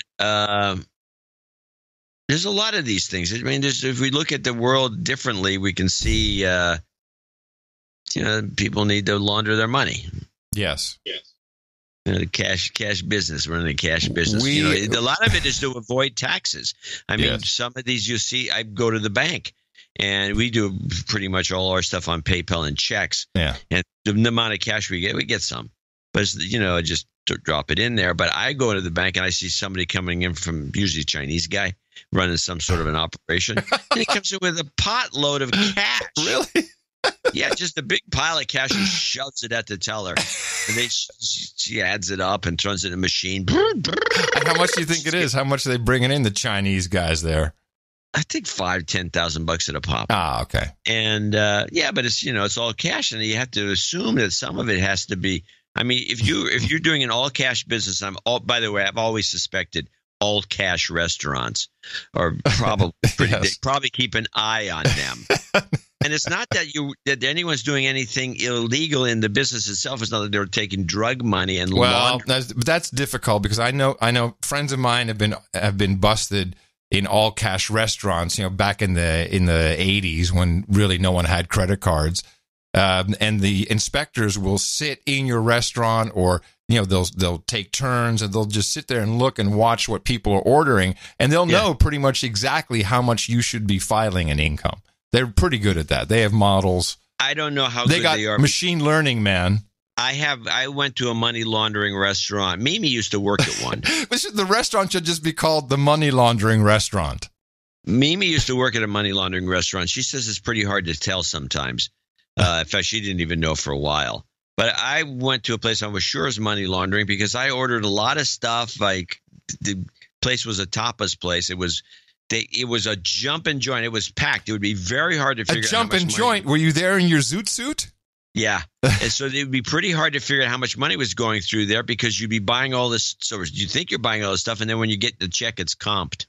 there's a lot of these things. I mean, if we look at the world differently, we can see people need to launder their money. Yes. The cash business. We're in the cash business. A lot of it is to avoid taxes. I mean, some of these you see, I go to the bank. And we do pretty much all our stuff on PayPal and checks. Yeah. And the amount of cash we get some. But, just drop it in there. But I go to the bank and I see somebody coming in from, usually a Chinese guy, running some sort of an operation. And he comes in with a pot load of cash. Really? Yeah, just a big pile of cash and shoves it at the teller. And she adds it up and turns it in a machine. And how much do you think it is? How much are they bringing in, the Chinese guys there? I think $5,000-$10,000 at a pop. Ah, okay. And but it's it's all cash, and you have to assume that some of it has to be. I mean, if you're doing an all cash business, by the way, I've always suspected all cash restaurants are probably pretty. They probably keep an eye on them. And it's not that anyone's doing anything illegal in the business itself. It's not that they're taking drug money and laundering. That's difficult because I know friends of mine have been busted in all cash restaurants, back in the 80s when really no one had credit cards. And the inspectors will sit in your restaurant, or, they'll take turns and they'll just sit there and look and watch what people are ordering. And they'll know pretty much exactly how much you should be filing in income. They're pretty good at that. They have models. I don't know how good they are. Machine learning, man. I went to a money laundering restaurant. Mimi used to work at one. The restaurant should just be called the money laundering restaurant. Mimi used to work at a money laundering restaurant. She says it's pretty hard to tell sometimes. In fact, she didn't even know for a while. But I went to a place I was sure is money laundering because I ordered a lot of stuff. Like the place was a tapas place. It was a jump and joint. It was packed. It would be very hard to figure out. A jump and joint. Were you there in your zoot suit? Yeah. And so it would be pretty hard to figure out how much money was going through there because you'd be buying all this. So you think you're buying all this stuff, and then when you get the check, it's comped.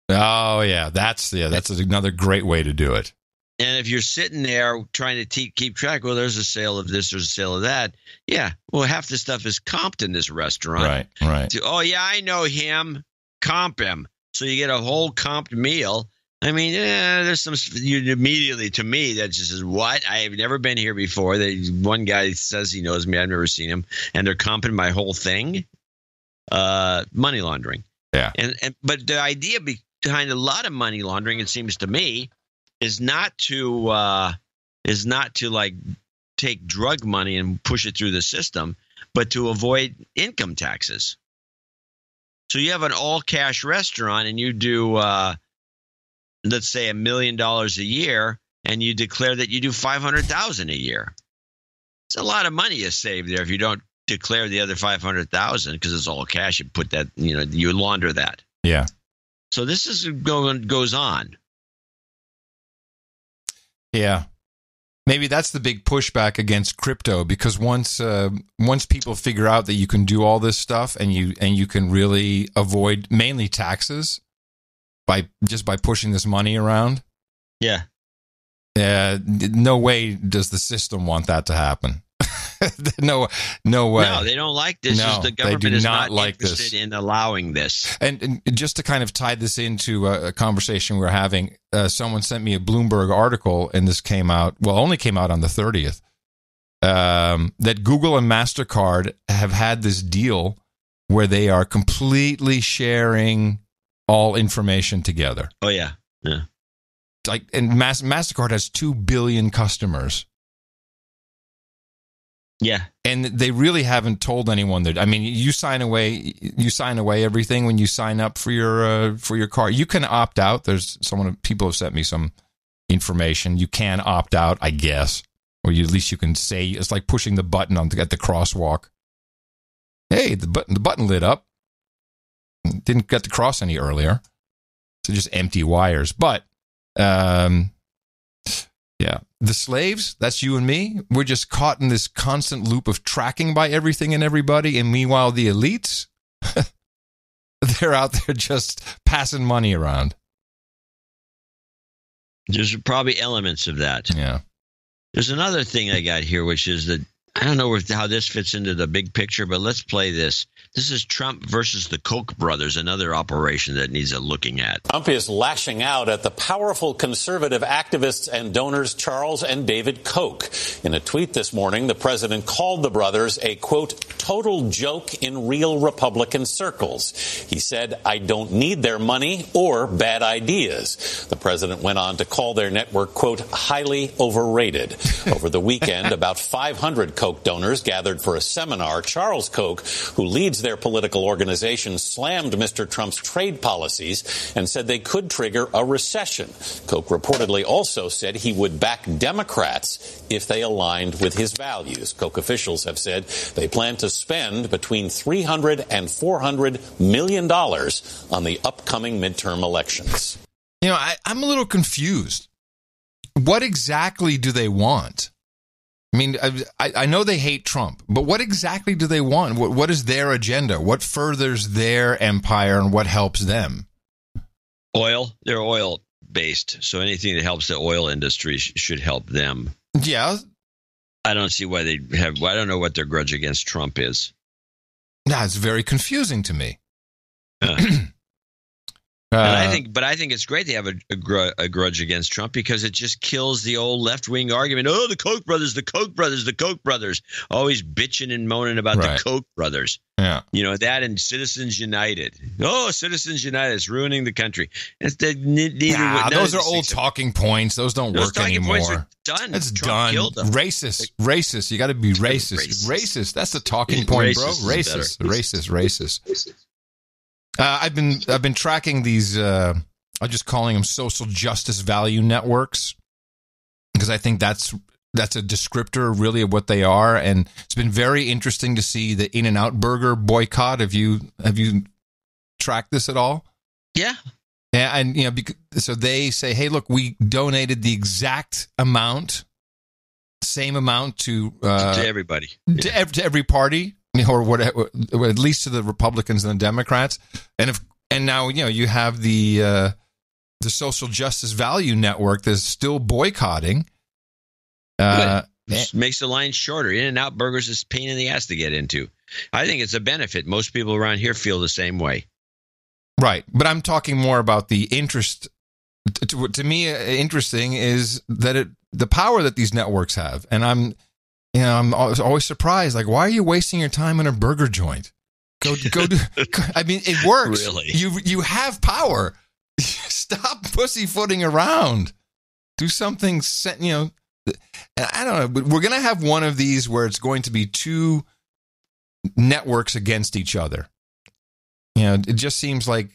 Oh, yeah. That's another great way to do it. And if you're sitting there trying to keep track, well, there's a sale of this, there's a sale of that. Yeah. Well, half the stuff is comped in this restaurant. Right. Oh, yeah, I know him. Comp him. So you get a whole comped meal. I mean, there's some immediately to me that just is what? I've never been here before. One guy says he knows me. I've never seen him. And they're comping my whole thing. Money laundering. Yeah. But the idea behind a lot of money laundering, it seems to me, is not to like take drug money and push it through the system, but to avoid income taxes. So you have an all cash restaurant and you do, let's say $1 million a year, and you declare that you do $500,000 a year. It's a lot of money you save there if you don't declare the other $500,000 because it's all cash. You put that, you launder that. Yeah. So this is goes on. Yeah. Maybe that's the big pushback against crypto, because once people figure out that you can do all this stuff and you can really avoid mainly taxes by pushing this money around. Yeah. No way does the system want that to happen. No way. No, they don't like this. No, the government they do is not like interested this. in allowing this. And just to kind of tie this into a conversation we're having, someone sent me a Bloomberg article, and this only came out on the 30th, that Google and MasterCard have had this deal where they are completely sharing all information together. Oh, yeah. Yeah. And MasterCard has 2 billion customers. Yeah. And they really haven't told anyone that. I mean, you sign away everything when you sign up for your car. You can opt out. People have sent me some information. You can opt out, I guess, or at least you can say it's like pushing the button at the crosswalk. Hey, the button lit up. Didn't get to cross any earlier. So just empty wires. But yeah, the slaves, that's you and me. We're just caught in this constant loop of tracking by everything and everybody. And meanwhile, the elites, they're out there just passing money around. There's probably elements of that. Yeah. There's another thing I got here, which is that I don't know how this fits into the big picture, but let's play this. This is Trump versus the Koch brothers, another operation that needs a looking at. Trump is lashing out at the powerful conservative activists and donors Charles and David Koch. In a tweet this morning, the president called the brothers a, quote, total joke in real Republican circles. He said, I don't need their money or bad ideas. The president went on to call their network, quote, highly overrated. Over the weekend, about 500 Koch donors gathered for a seminar. Charles Koch, who leads their political organization, slammed Mr. Trump's trade policies and said they could trigger a recession. Koch reportedly also said he would back Democrats if they aligned with his values. Koch officials have said they plan to spend between $300 and $400 million on the upcoming midterm elections. You know, I'm a little confused. What exactly do they want? I mean, I know they hate Trump, but what exactly do they want? What is their agenda? What furthers their empire and what helps them? Oil. They're oil-based, so anything that helps the oil industry should help them. Yeah. I don't see why they have. I don't know what their grudge against Trump is. Nah, it's very confusing to me. I think it's great they have a grudge against Trump because it just kills the old left-wing argument. Oh, the Koch brothers, the Koch brothers, the Koch brothers. Always bitching and moaning about the Koch brothers. Yeah. You know, that and Citizens United. Oh, Citizens United is ruining the country. Those are old talking points. Those don't work anymore. Points are done. It's Trump done. Racist. You got to be racist. That's the talking point, bro. Racist. I've been tracking these. I'm just calling them social justice value networks because I think that's that's a descriptor really of what they are. And it's been very interesting to see the In-N-Out Burger boycott. Have you tracked this at all? Yeah. Yeah, and so they say, hey, look, we donated the exact amount, same amount to everybody, to every party, or whatever, at least to the Republicans and the Democrats, and now you have the Social Justice Value Network that's still boycotting. This makes the line shorter. In-N-Out Burgers is a pain in the ass to get into. I think it's a benefit. Most people around here feel the same way. Right, but I'm talking more about the interest. To me, interesting is that the power that these networks have, and I'm always surprised. Like, why are you wasting your time in a burger joint? Go do. I mean, it works. Really, you have power. Stop pussyfooting around. Do something. I don't know, but we're gonna have one of these where it's going to be two networks against each other. It just seems like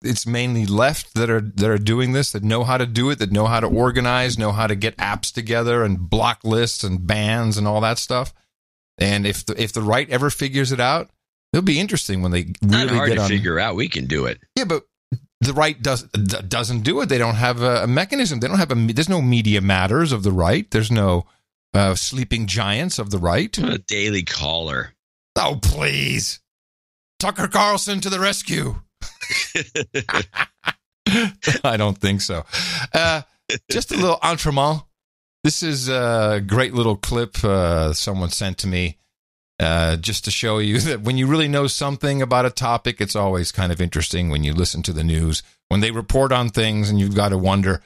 it's mainly left that are doing this, that know how to do it, that know how to organize, know how to get apps together and block lists and bans and all that stuff. And if the right ever figures it out, it'll be interesting when they really Not hard get to on. Figure out. We can do it. Yeah, but the right doesn't do it. They don't have a mechanism. They don't have there's no Media Matters of the right. There's no sleeping giants of the right. A Daily Caller. Oh, please. Tucker Carlson to the rescue. I don't think so. Just a little entremont. This is a great little clip someone sent to me just to show you that when you really know something about a topic, it's always kind of interesting when you listen to the news, when they report on things and you've got to wonder,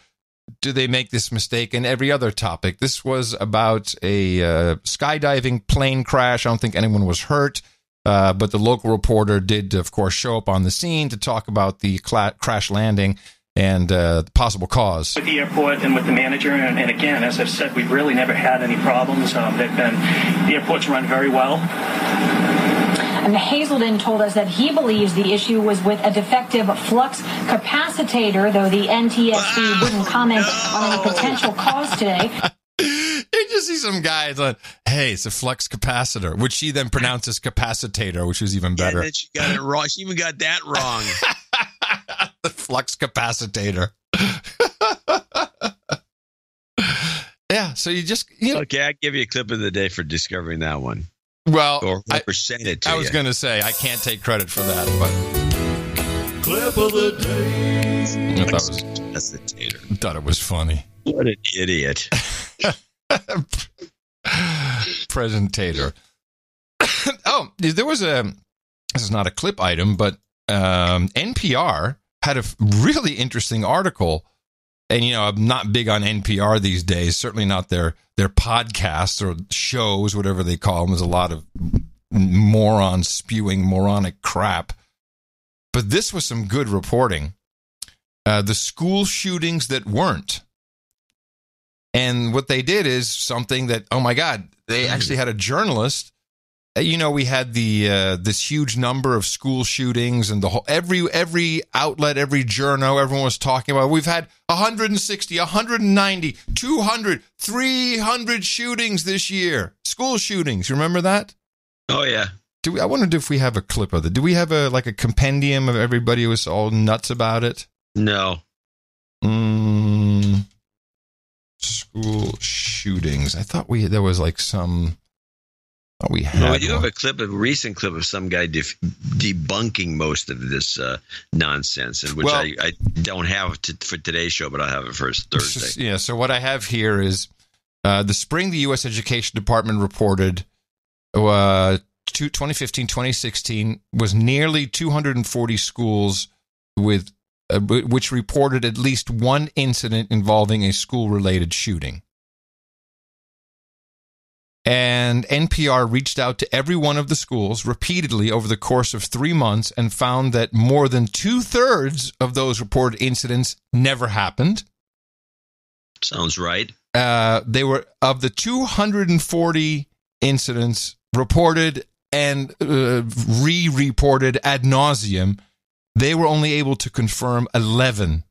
do they make this mistake in every other topic? This was about a skydiving plane crash. I don't think anyone was hurt. But the local reporter did, of course, show up on the scene to talk about the crash landing and the possible cause. With the airport and with the manager, and again, as I've said, we've really never had any problems. The airport's run very well. And Hazelden told us that he believes the issue was with a defective Flux Capacitator, though the NTSB wouldn't comment on any potential cause today. You just see some guys like, hey, it's a Flux capacitor, which she then pronounces Capacitator, which was even better. Yeah, she got it wrong. She even got that wrong. The Flux Capacitator. Yeah, so you just... Okay, I'll give you a clip of the day for discovering that one. Well, or whoever sent it to you. I was going to say, I can't take credit for that, but... Clip of the day. I thought it was funny. What an idiot. Presentator. Oh, there was this is not a clip item, but NPR had a really interesting article. And, I'm not big on NPR these days, certainly not their podcasts or shows, whatever they call them. There's a lot of morons spewing moronic crap. But this was some good reporting. The school shootings that weren't. And what they did is something that, oh my God, they actually had a journalist. We had this huge number of school shootings, and the whole every outlet, every journal, everyone was talking about. We've had 160, 190, 200, 300 shootings this year. School shootings. You remember that? Oh yeah. I wondered if we have a clip of it. Do we have a compendium of everybody who was all nuts about it? No. School shootings. I thought there was like some. Oh, we had. No, we do have a recent clip of some guy debunking most of this nonsense, and which I don't have for today's show, but I'll have it for Thursday. Yeah. So what I have here is the spring the U.S. Education Department reported 2015-2016 was nearly 240 schools with which reported at least one incident involving a school-related shooting. And NPR reached out to every one of the schools repeatedly over the course of 3 months and found that more than 2/3 of those reported incidents never happened. Sounds right. They were, of the 240 incidents reported and re-reported ad nauseum, they were only able to confirm 11.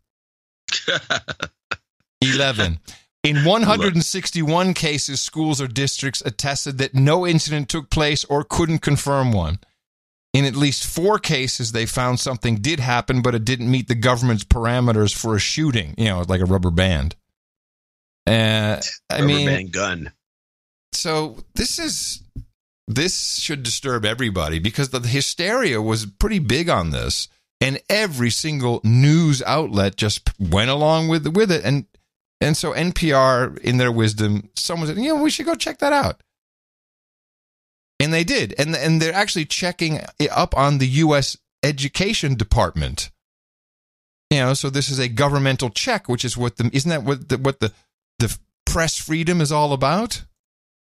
11. In 161 cases, schools or districts attested that no incident took place or couldn't confirm one. In at least 4 cases, they found something did happen, but it didn't meet the government's parameters for a shooting, like a rubber band. Band gun. So this should disturb everybody because the hysteria was pretty big on this, and every single news outlet just went along with it, and so NPR, in their wisdom, someone said, we should go check that out. And they did. And they're actually checking up on the U.S. Education Department. So this is a governmental check, which is isn't that what the press freedom is all about?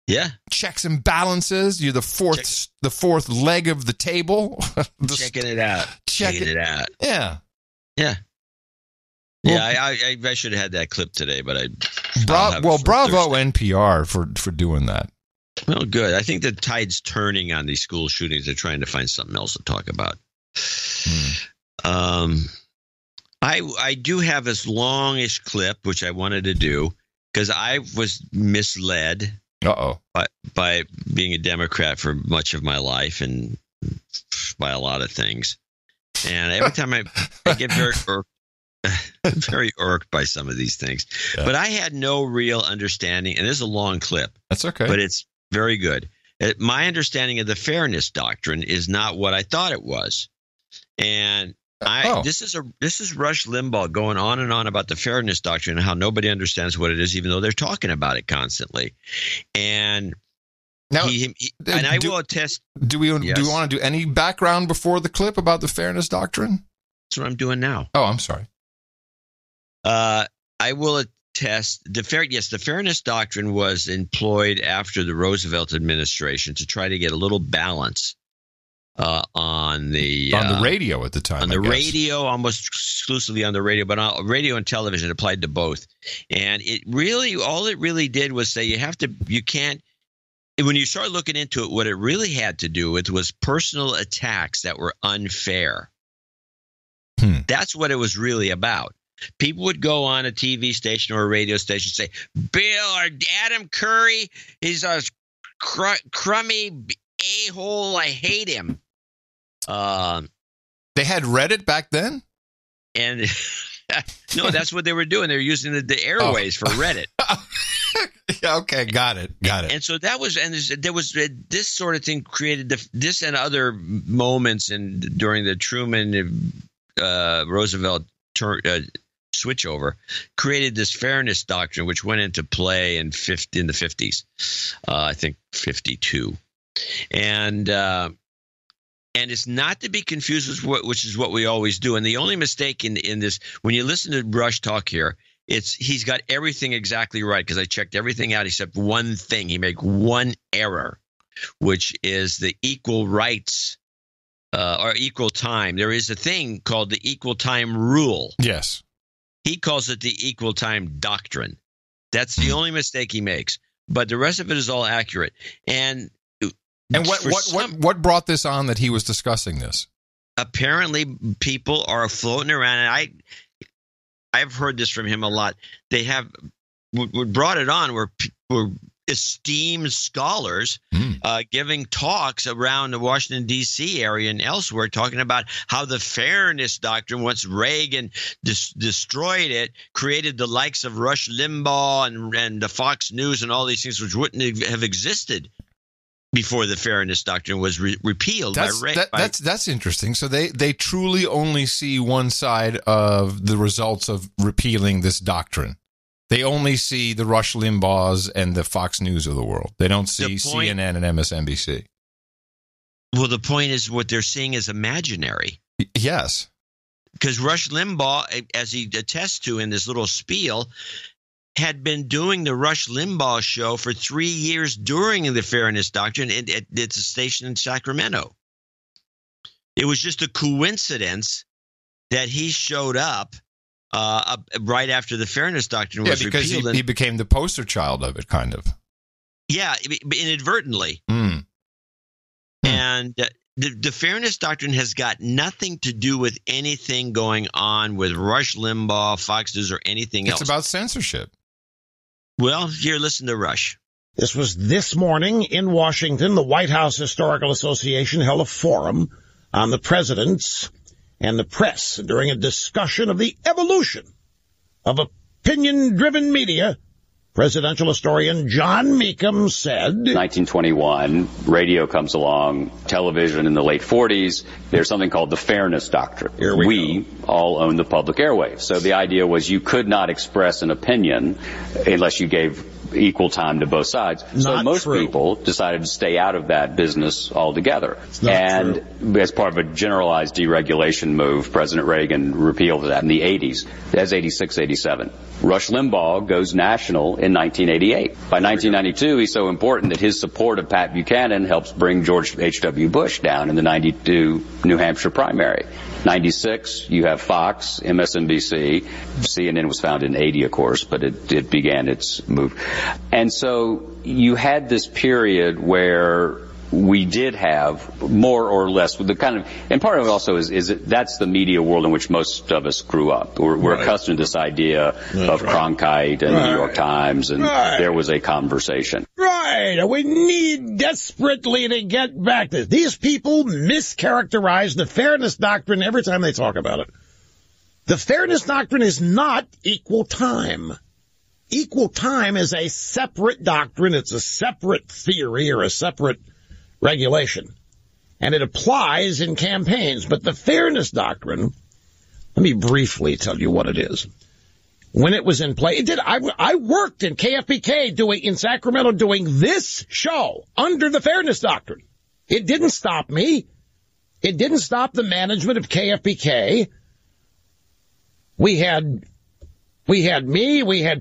Yeah. Checks and balances. You're the fourth leg of the table. Checking it out. Checking it out. Yeah. Yeah. Well, I should have had that clip today, but bravo NPR for doing that. Well, good. I think the tide's turning on these school shootings. They're trying to find something else to talk about. I do have this longish clip, which I wanted to do because I was misled by being a Democrat for much of my life and by a lot of things. And every time I get very irked by some of these things. Yeah. But I had no real understanding, and this is a long clip. That's okay. But it's very good. My understanding of the fairness doctrine is not what I thought it was. And this is Rush Limbaugh going on and on about the fairness doctrine and how nobody understands what it is, even though they're talking about it constantly. And now, I will attest. Do we want to do any background before the clip about the fairness doctrine? That's what I'm doing now. Oh, I'm sorry. I will attest the fairness doctrine was employed after the Roosevelt administration to try to get a little balance on the radio at the time. On the radio, almost exclusively on the radio, but on radio and television applied to both. And all it really did was say when you start looking into it, what it really had to do with was personal attacks that were unfair. That's what it was really about. People would go on a TV station or a radio station and say, Bill or Adam Curry is a crummy a-hole. I hate him. They had Reddit back then? And no, that's what they were doing. They were using the airways for Reddit. Okay, got it. And so that was, and there was this sort of thing created this and other moments during the Truman Roosevelt switchover created this fairness doctrine, which went into play in the 50s, I think 52, and it's not to be confused with which is what we always do. And the only mistake in this, when you listen to Rush talk here, he's got everything exactly right because I checked everything out except one thing. He made one error, which is the equal rights. Or equal time. There is a thing called the equal time rule. Yes. He calls it the equal time doctrine. That's the only mistake he makes. But the rest of it is all accurate. And what brought this on that he was discussing this? Apparently, people are floating around, and I've heard this from him a lot. They have what brought it on were esteemed scholars giving talks around the Washington, D.C. area and elsewhere talking about how the fairness doctrine, once Reagan destroyed it, created the likes of Rush Limbaugh and the Fox News and all these things which wouldn't have existed before the fairness doctrine was repealed. That's interesting. So they truly only see one side of the results of repealing this doctrine. They only see the Rush Limbaughs and the Fox News of the world. They don't see CNN and MSNBC. Well, the point is what they're seeing is imaginary. Yes. Because Rush Limbaugh, as he attests to in this little spiel, had been doing the Rush Limbaugh show for 3 years during the Fairness Doctrine at a station in Sacramento. It was just a coincidence that he showed up right after the Fairness Doctrine was repealed. Yeah, because he became the poster child of it, kind of. Yeah, inadvertently. And the Fairness Doctrine has got nothing to do with anything going on with Rush Limbaugh, Fox News, or anything else. It's about censorship. Well, here, listen to Rush. This was this morning in Washington. The White House Historical Association held a forum on the presidents and the press during a discussion of the evolution of opinion-driven media. Presidential historian John Meekum said, 1921, radio comes along, television in the late 40s. There's something called the Fairness Doctrine. We all own the public airwaves. So the idea was you could not express an opinion unless you gave equal time to both sides. So most people decided to stay out of that business altogether. And as part of a generalized deregulation move, President Reagan repealed that in the 80s. That's 86, 87. Rush Limbaugh goes national in 1988. By 1992, he's so important that his support of Pat Buchanan helps bring George H.W. Bush down in the 92 New Hampshire primary. 96, you have Fox, MSNBC. CNN was founded in 80, of course, but it began its move. And so you had this period where we did have more or less the kind of, and part of it also is that that's the media world in which most of us grew up. We're accustomed to this idea of Cronkite and New York Times, and there was a conversation. Right. We need desperately to get back to this. These people mischaracterize the Fairness Doctrine every time they talk about it. The Fairness Doctrine is not equal time. Equal time is a separate doctrine. It's a separate theory or a separate regulation, and it applies in campaigns. But the Fairness Doctrine, let me briefly tell you what it is. When it was in play, I worked in KFBK in Sacramento doing this show under the Fairness Doctrine. It didn't stop me. It didn't stop the management of KFBK. We had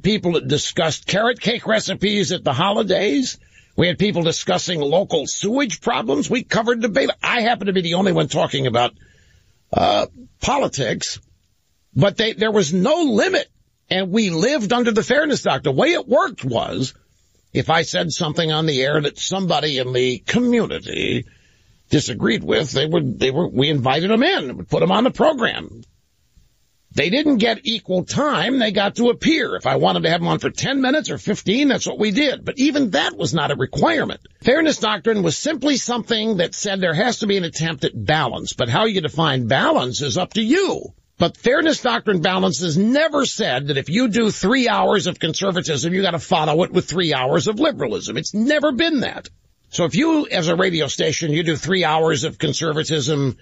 people that discussed carrot cake recipes at the holidays. We had people discussing local sewage problems. We covered debate. I happen to be the only one talking about politics, but there was no limit, and we lived under the Fairness Doctrine. The way it worked was, if I said something on the air that somebody in the community disagreed with, we invited them in and would put them on the program. They didn't get equal time. They got to appear. If I wanted to have them on for 10 minutes or 15, that's what we did. But even that was not a requirement. Fairness Doctrine was simply something that said there has to be an attempt at balance. But how you define balance is up to you. But Fairness Doctrine balance has never said that if you do 3 hours of conservatism, you got to follow it with 3 hours of liberalism. It's never been that. So if you, as a radio station, you do 3 hours of conservatism,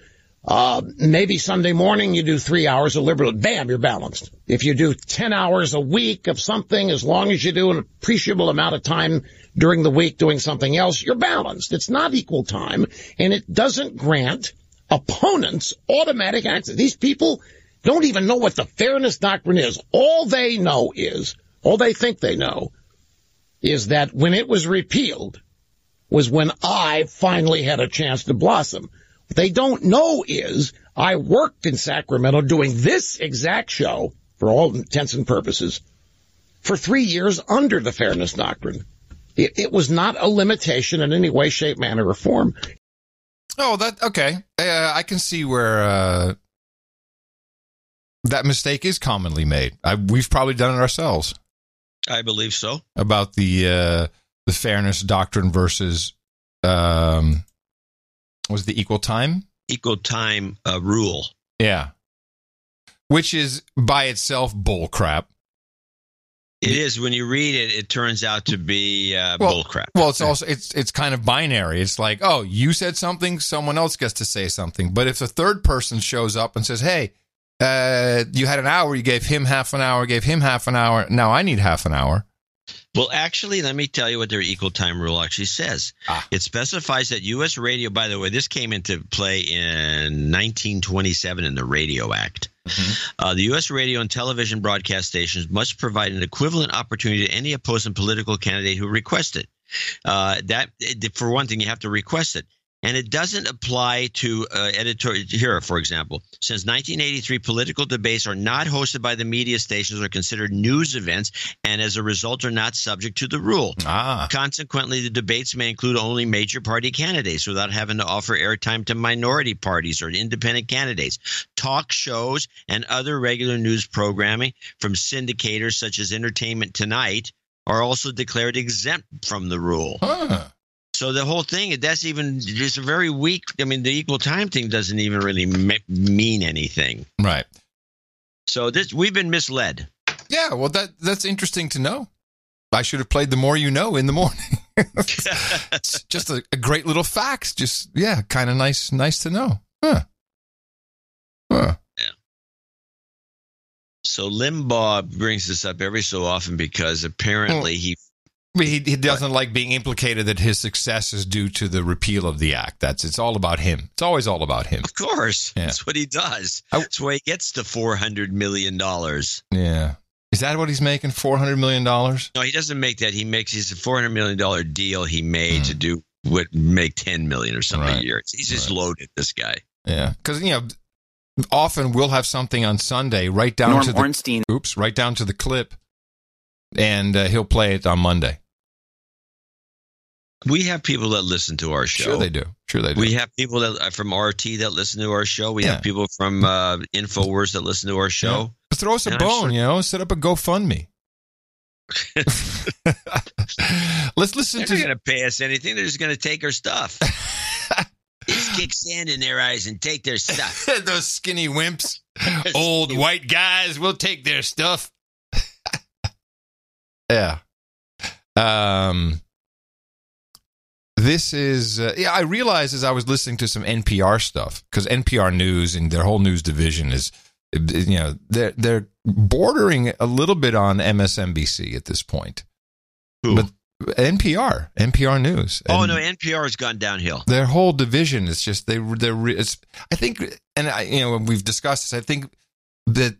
maybe Sunday morning you do 3 hours of liberal, bam, you're balanced. If you do 10 hours a week of something, as long as you do an appreciable amount of time during the week doing something else, you're balanced. It's not equal time, and it doesn't grant opponents automatic access. These people don't even know what the Fairness Doctrine is. All they think they know, is that when it was repealed was when I finally had a chance to blossom. What they don't know is I worked in Sacramento doing this exact show, for all intents and purposes, for 3 years under the Fairness Doctrine. It was not a limitation in any way, shape, manner, or form. Oh, okay. I can see where that mistake is commonly made. We've probably done it ourselves. I believe so. About the Fairness Doctrine versus was the equal time? Equal time rule. Yeah. Which is by itself bullcrap. It is. When you read it, it turns out to be bullcrap. Well, it's also it's kind of binary. It's like, oh, you said something, someone else gets to say something. But if a third person shows up and says, hey, you had an hour, you gave him half an hour, gave him half an hour, now I need half an hour. Well, actually, let me tell you what their equal time rule actually says. It specifies that U.S. radio, by the way, this came into play in 1927 in the Radio Act. Mm-hmm. The U.S. radio and television broadcast stations must provide an equivalent opportunity to any opposing political candidate who requests it. For one thing, you have to request it. And it doesn't apply to editorial. Here, for example, since 1983, political debates are not hosted by the media stations or considered news events, and as a result are not subject to the rule. Consequently, the debates may include only major party candidates without having to offer airtime to minority parties or independent candidates. Talk shows and other regular news programming from syndicators such as Entertainment Tonight are also declared exempt from the rule. Huh. So the whole thing, that's even just a very weak. I mean, the equal time thing doesn't even really mean anything. Right. So we've been misled. Yeah, well, that's interesting to know. I should have played The More You Know in the morning. It's just a great little fact. Just, yeah, kind of nice to know. Huh. Yeah. So Limbaugh brings this up every so often because apparently he doesn't like being implicated that his success is due to the repeal of the act. It's all about him. It's always all about him. Of course. Yeah. That's what he does. That's why he gets the $400 million. Yeah. Is that what he's making, $400 million? No, he doesn't make that. He's a $400 million deal he made to do make $10 million or something a year. He's just loaded, this guy. Yeah. Because, often we'll have something on Sunday right down to the clip, and he'll play it on Monday. We have people that listen to our show. Sure they do. We have people that from RT that listen to our show. We have people from InfoWars that listen to our show. Yeah. Throw us a bone, set up a GoFundMe. Let's listen They're not going to pay us anything. They're just going to take our stuff. Just kick sand in their eyes and take their stuff. Those skinny wimps. Old white guys will take their stuff. Yeah. This is, I realized as I was listening to some NPR stuff, because NPR News and their whole news division is, they're bordering a little bit on MSNBC at this point. Who? But NPR News. Oh no, NPR has gone downhill. Their whole division is just I think, and we've discussed this. I think that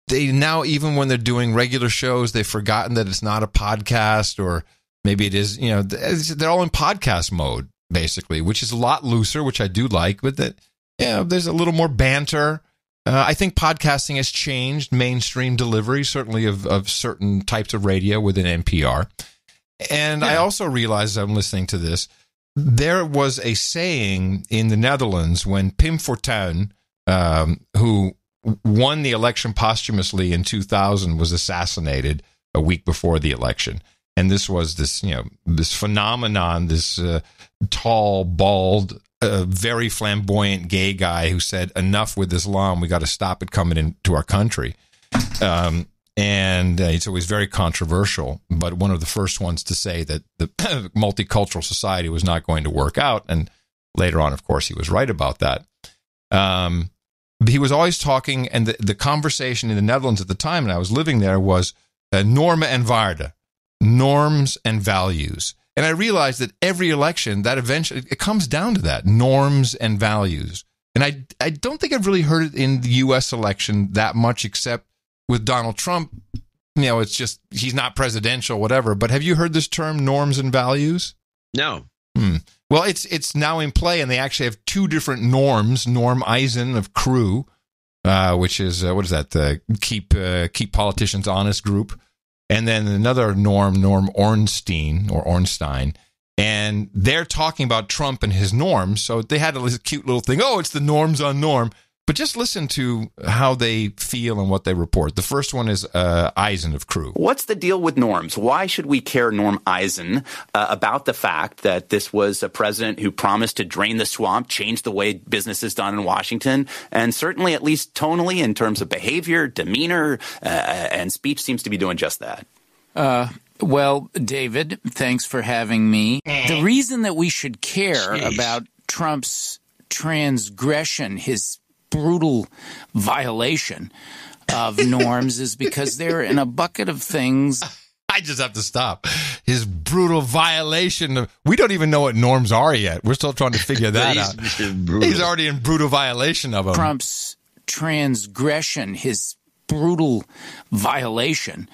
they now, even when they're doing regular shows, they've forgotten that it's not a podcast, or maybe it is. They're all in podcast mode basically, which is a lot looser, which I do like. But there's a little more banter. I think podcasting has changed mainstream delivery, certainly of certain types of radio within NPR. And I also realized, as I'm listening to this, there was a saying in the Netherlands when Pim Fortuyn, who won the election posthumously in 2000, was assassinated a week before the election. And this was this phenomenon, this tall, bald, very flamboyant gay guy who said, "Enough with Islam. We got to stop it coming into our country." And it's always very controversial, but one of the first ones to say that the multicultural society was not going to work out. And later on, of course, he was right about that. He was always talking, and the conversation in the Netherlands at the time, and I was living there, was normen en waarden, norms and values. And I realized that every election, that eventually, it comes down to that, norms and values. And I don't think I've really heard it in the U.S. election that much, except with Donald Trump. It's just, he's not presidential, whatever. But have you heard this term, norms and values? No. Well, it's now in play, and they actually have two different norms. Norm Eisen of Crew, which is, what is that, keep politicians honest group. And then another Norm Ornstein, and they're talking about Trump and his norms. So they had a cute little thing. Oh, it's the norms on norm. But just listen to how they feel and what they report. The first one is Eisen of Crew. What's the deal with norms? Why should we care, Norm Eisen, about the fact that this was a president who promised to drain the swamp, change the way business is done in Washington, and certainly, at least tonally, in terms of behavior, demeanor, and speech, seems to be doing just that? Well, David, thanks for having me. The reason that we should care about Trump's transgression, his brutal violation of norms, is because they're in a bucket of things. I just have to stop. His brutal violation of, we don't even know what norms are yet. We're still trying to figure that out. He's already in brutal violation of them. Trump's transgression, his brutal violation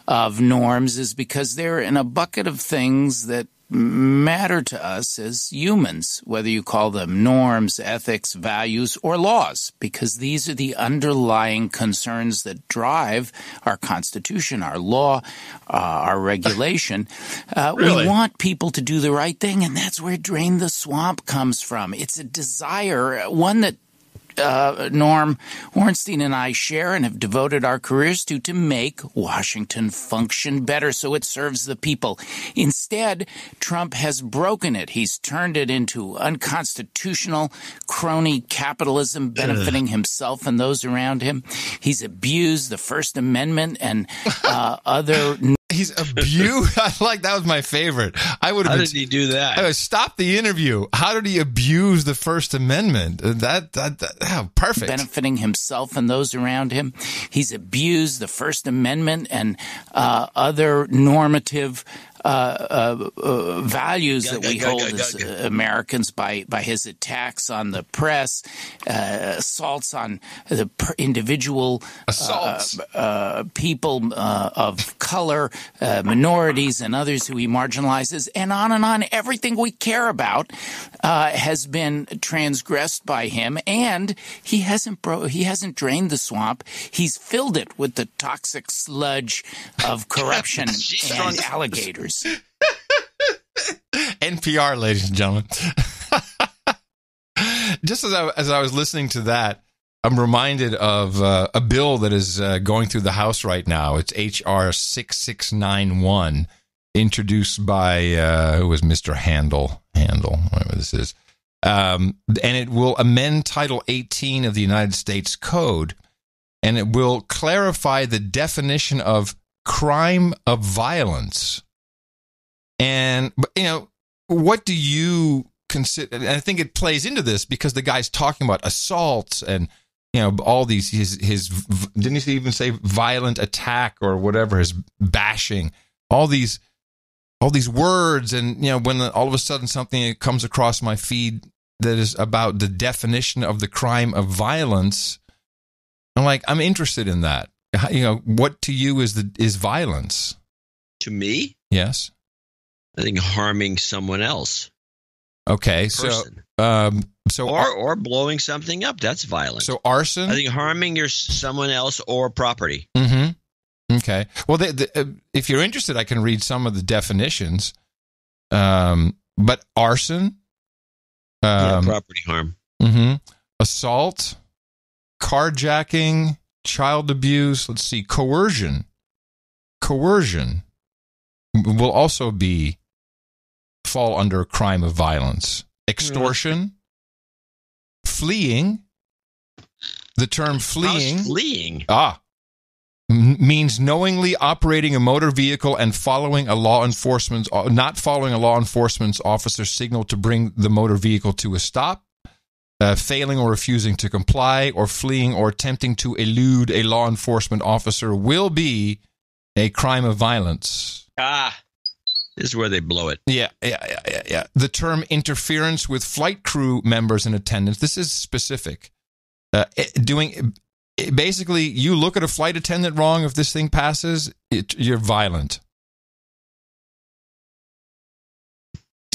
of norms, is because they're in a bucket of things that matter to us as humans, whether you call them norms, ethics, values, or laws, because these are the underlying concerns that drive our Constitution, our law, our regulation. Really? We want people to do the right thing, and that's where Drain the Swamp comes from. It's a desire, one that Norm Ornstein and I share and have devoted our careers to make Washington function better so it serves the people. Instead, Trump has broken it. He's turned it into unconstitutional crony capitalism benefiting himself and those around him. He's abused the First Amendment and other... He's abused. That was my favorite. How did he do that? Stop the interview. How did he abuse the First Amendment? Perfect. Benefiting himself and those around him. He's abused the First Amendment and other normative values that we hold as Americans by his attacks on the press, assaults on the individual people of color, minorities, and others who he marginalizes, and on. Everything we care about has been transgressed by him, and he hasn't drained the swamp. He's filled it with the toxic sludge of corruption and alligators. NPR, ladies and gentlemen. Just as I was listening to that, I'm reminded of a bill that is going through the House right now. It's H.R. 6691, introduced by who was Mr. Handel, whatever this is, and it will amend Title 18 of the United States Code, and it will clarify the definition of crime of violence. And, what do you consider? And I think it plays into this because the guy's talking about assaults and, all these, his didn't he even say violent attack or whatever, his bashing, all these words. And, when all of a sudden something comes across my feed that is about the definition of the crime of violence, I'm interested in that. What to you is violence? To me? Yes. I think harming someone else. Okay, or blowing something up, that's violent. So arson? I think harming someone else or property. Mm-hmm. Okay. Well, if you're interested, I can read some of the definitions. But arson, property harm, assault, carjacking, child abuse. Let's see, coercion will also fall under a crime of violence. Extortion, fleeing. The term fleeing. How's fleeing? Means knowingly operating a motor vehicle and not following a law enforcement officer's signal to bring the motor vehicle to a stop, failing or refusing to comply, or fleeing or attempting to elude a law enforcement officer will be a crime of violence. This is where they blow it. Yeah. The term interference with flight crew members in attendance. This is specific. Basically, you look at a flight attendant wrong. If this thing passes, you're violent.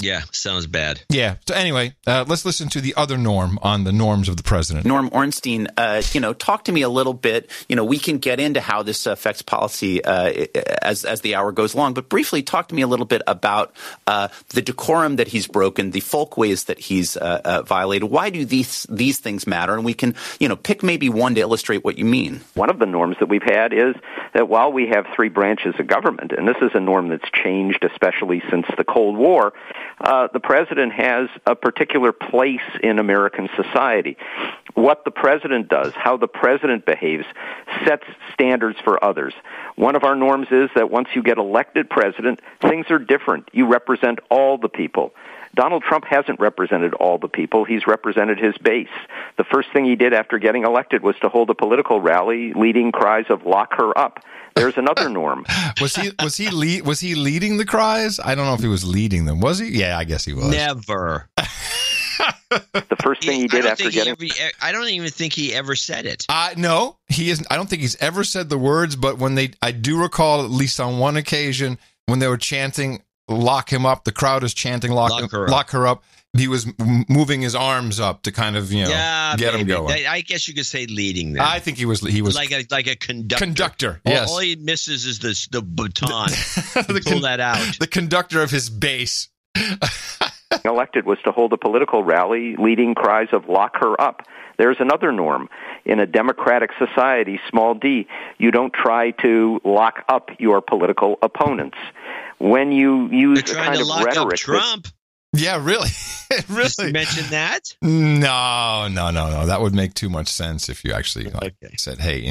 Yeah, sounds bad. Yeah. So anyway, let's listen to the other Norm on the norms of the president. Norm Ornstein, talk to me a little bit. We can get into how this affects policy as the hour goes along, but briefly talk to me a little bit about the decorum that he's broken, the folkways that he's violated. Why do these things matter? And we can, pick maybe one to illustrate what you mean. One of the norms that we've had is that while we have three branches of government, and this is a norm that's changed especially since the Cold War, the president has a particular place in American society. What the president does, how the president behaves, sets standards for others. One of our norms is that once you get elected president, things are different. You represent all the people. Donald Trump hasn't represented all the people. He's represented his base. The first thing he did after getting elected was to hold a political rally leading cries of "lock her up." There's another norm. Was he leading the cries? I don't know if he was leading them. Was he? Yeah, I guess he was. Never. The first thing he did after getting... I don't even think he ever said it. No, he isn't. I don't think he's ever said the words, but I do recall, at least on one occasion, when they were chanting, "Lock him up," the crowd is chanting, lock her up. He was moving his arms up to kind of, get him going. I guess you could say leading them. I think he was like a conductor. Conductor, yes. All he misses is the baton. Pull that out. The conductor of his base. Elected was to hold a political rally leading cries of "lock her up." There's another norm. In a democratic society, small d, you don't try to lock up your political opponents. When you use a kind of rhetoric... Trump. Yeah, really? Really? Just mention that? No. That would make too much sense if you actually said, hey,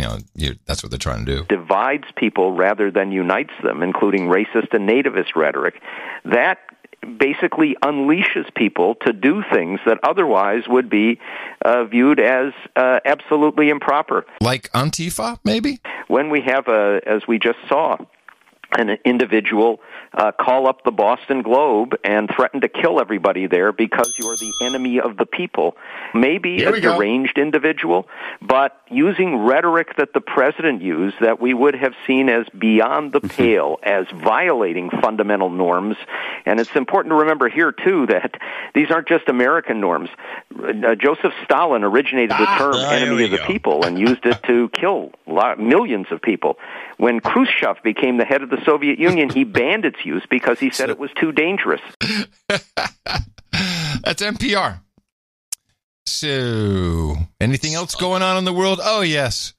that's what they're trying to do. Divides people rather than unites them, including racist and nativist rhetoric. That basically unleashes people to do things that otherwise would be viewed as absolutely improper. Like Antifa, maybe? When we have, as we just saw, an individual call up the Boston Globe and threaten to kill everybody there because you're the enemy of the people. Maybe a deranged individual, but using rhetoric that the president used that we would have seen as beyond the pale, as violating fundamental norms. And it's important to remember here, too, that these aren't just American norms. Joseph Stalin originated the term enemy of the people and used it to kill millions of people. When Khrushchev became the head of the Soviet Union, he banned its use because he said it was too dangerous. That's NPR. So, anything else going on in the world? Oh, yes.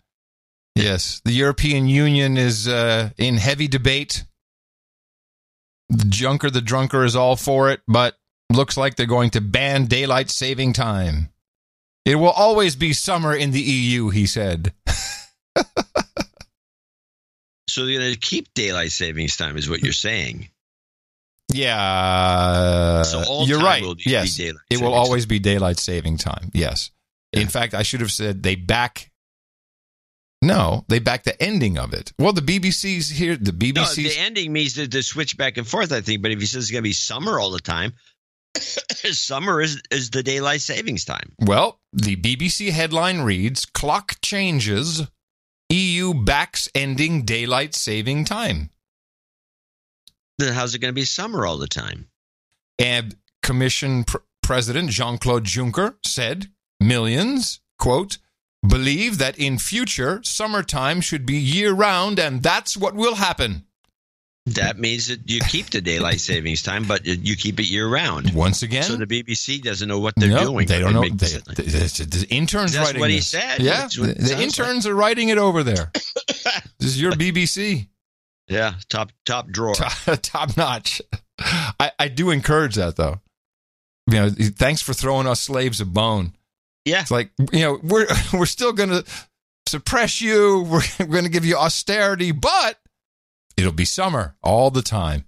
Yes, the European Union is in heavy debate. The junker, the drunker is all for it, but looks like they're going to ban daylight saving time. It will always be summer in the EU, he said. So they're going to keep daylight savings time, is what you're saying. Yeah, so you're right. Yes, it will always be daylight saving time. Yes. Yeah. In fact, I should have said they back the ending of it. Well, the BBC's here. The BBC's... No, the ending means that they switch back and forth, I think. But if he says it's going to be summer all the time, summer is the daylight savings time. Well, the BBC headline reads, "Clock changes. EU backs ending daylight saving time." Then how's it going to be summer all the time? And Commission President Jean-Claude Juncker said millions, quote, believe that in future, summertime should be year-round, and that's what will happen. That means that you keep the daylight savings time, but you keep it year-round. Once again? So the BBC doesn't know what they're doing. They don't know. The interns That's writing what he this. said. Yeah, the interns are writing it over there. This is your BBC. Yeah, top drawer. Top notch. I do encourage that, though. Thanks for throwing us slaves a bone. Yeah. It's like, we're still going to suppress you. We're going to give you austerity, but it'll be summer all the time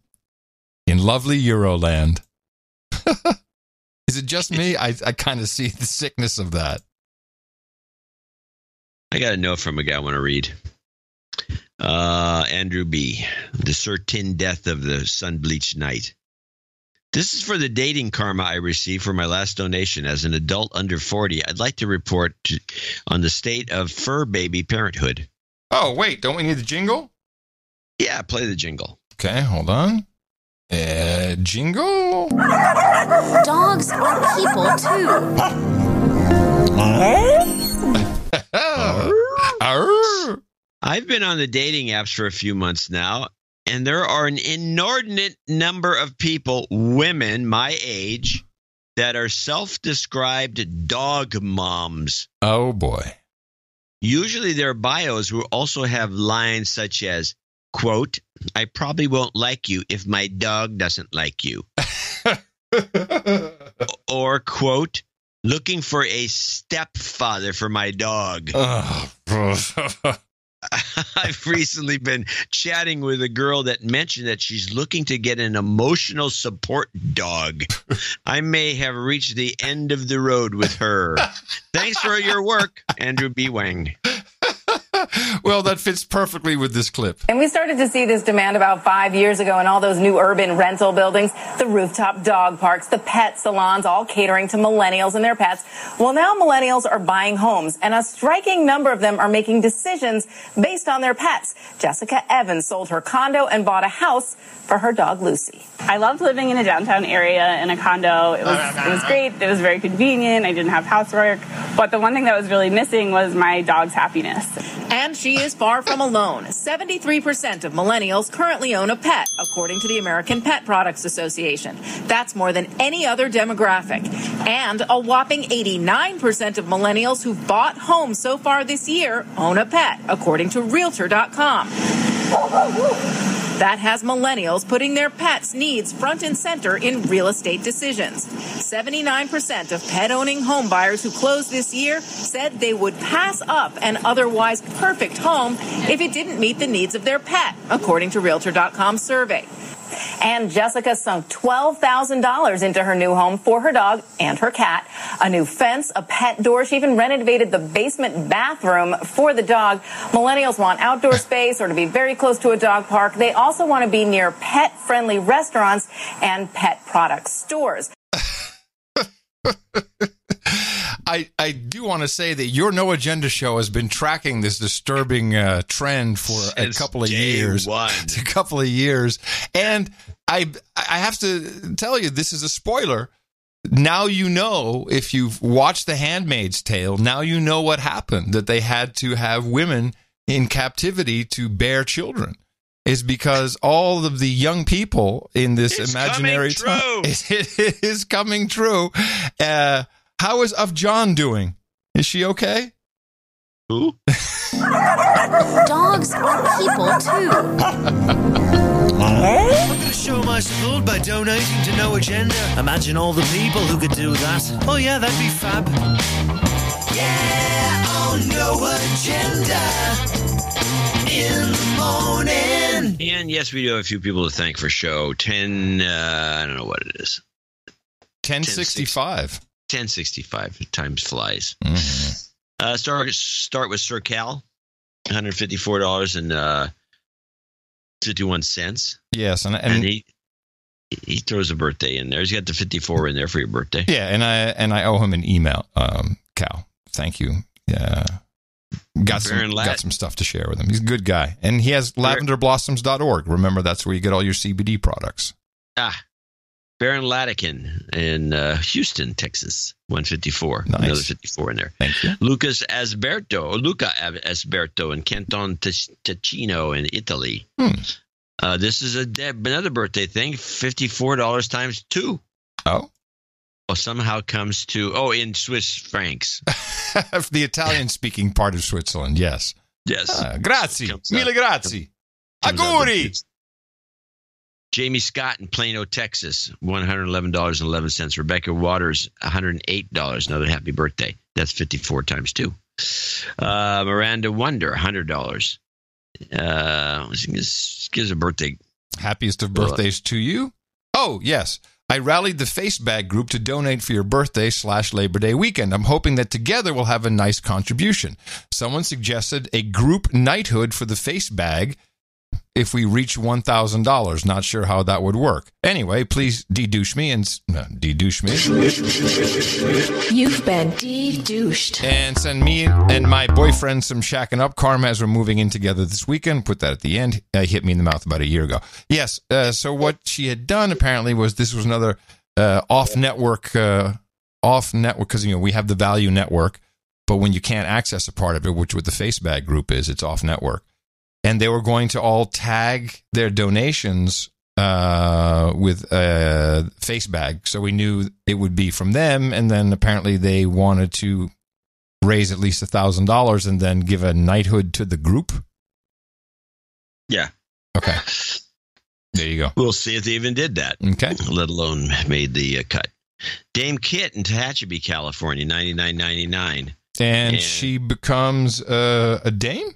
in lovely Euroland. Is it just me? I kind of see the sickness of that. I got a note from a guy I want to read. Andrew B. The certain death of the sun-bleached night. This is for the dating karma I received for my last donation. As an adult under 40, I'd like to report on the state of fur baby parenthood. Oh, wait, don't we need the jingle? Yeah, play the jingle. Okay, hold on. Jingle? Dogs are people, too. I've been on the dating apps for a few months now, and there are an inordinate number of people, women my age, that are self-described dog moms. Oh, boy. Usually their bios will also have lines such as, quote, "I probably won't like you if my dog doesn't like you." Or, quote, "Looking for a stepfather for my dog." I've recently been chatting with a girl that mentioned that she's looking to get an emotional support dog. I may have reached the end of the road with her. Thanks for your work, Andrew B. Wang. Well, that fits perfectly with this clip. And we started to see this demand about 5 years ago in all those new urban rental buildings, the rooftop dog parks, the pet salons, all catering to millennials and their pets. Well, now millennials are buying homes, and a striking number of them are making decisions based on their pets. Jessica Evans sold her condo and bought a house for her dog, Lucy. I loved living in a downtown area in a condo. It was great. It was very convenient. I didn't have housework. But the one thing that was really missing was my dog's happiness. And she is far from alone. 73% of millennials currently own a pet, according to the American Pet Products Association. That's more than any other demographic. And a whopping 89% of millennials who've bought homes so far this year own a pet, according to Realtor.com. That has millennials putting their pets' needs front and center in real estate decisions. 79% of pet-owning home buyers who closed this year said they would pass up an otherwise perfect home if it didn't meet the needs of their pet, according to Realtor.com's survey. And Jessica sunk $12,000 into her new home for her dog and her cat. A new fence, a pet door. She even renovated the basement bathroom for the dog. Millennials want outdoor space or to be very close to a dog park. They also want to be near pet-friendly restaurants and pet product stores. I do want to say that your No Agenda show has been tracking this disturbing trend for a couple of years. It's a couple of years. And I have to tell you, this is a spoiler. Now you know, if you've watched The Handmaid's Tale, now you know what happened, that they had to have women in captivity to bear children. Is because all of the young people in this imaginary time, it is coming true. How is Afjan doing? Is she okay? Who? Dogs are people too. I'm going to show my support by donating to No Agenda. Imagine all the people who could do that. Oh yeah, that'd be fab. Yeah, on No Agenda. In the morning. And yes, we do have a few people to thank for show 10. I don't know what it is. 1065. 1065. Times flies. Mm-hmm. Start with Sir Cal, $154 and 51 cents. Yes, and he throws a birthday in there. He's got the 54 in there for your birthday. Yeah, and I owe him an email, Cal. Thank you. Yeah. Got some stuff to share with him. He's a good guy. And he has lavenderblossoms.org. Remember, that's where you get all your CBD products. Baron Latican in Houston, Texas, 154. Nice. Another 54 in there. Thank you. Luca Asberto in Canton Ticino in Italy. This is another birthday thing, $54 times 2. Oh. Well, somehow comes to, in Swiss francs. The Italian-speaking part of Switzerland, yes. Yes. Grazie. Mille grazie. Auguri. Jamie Scott in Plano, Texas, $111.11. Rebecca Waters, $108. Another happy birthday. That's 54 times 2. Miranda Wonder, $100. Gives a birthday. Happiest of birthdays to you? Oh, yes. I rallied the Face Bag group to donate for your birthday / Labor Day weekend. I'm hoping that together we'll have a nice contribution. Someone suggested a group knighthood for the Face Bag if we reach $1,000. Not sure how that would work. Anyway, please de-douche me and... de-douche me. You've been de-douched. And send me and my boyfriend some shacking up karma as we're moving in together this weekend. Put that at the end. He hit me in the mouth about a year ago. Yes, so what she had done apparently was this was another off-network, because we have the Value Network, but when you can't access a part of it, which what the Face Bag group is, it's off-network. And they were going to all tag their donations with a Face Bag. So we knew it would be from them. And then apparently they wanted to raise at least $1,000 and then give a knighthood to the group. Yeah. Okay. There you go. We'll see if they even did that. Okay. Let alone made the cut. Dame Kit in Tehachapi, California, $99.99. And she becomes a dame?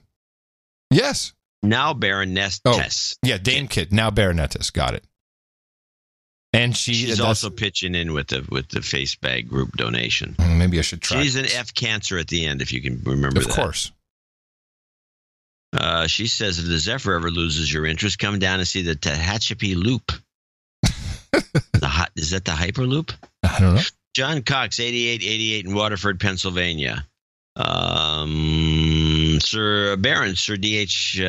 Yes. Now Baroness Tess. Yeah, Dame Kit. Now Baroness. Got it. And she's also pitching in with the Face Bag group donation. Maybe I should try. She's an F cancer at the end, if you can remember that. Of course. She says, if the Zephyr ever loses your interest, come down and see the Tehachapi Loop. Is that the Hyperloop? I don't know. John Cox, 8888 in Waterford, Pennsylvania. Sir D.H.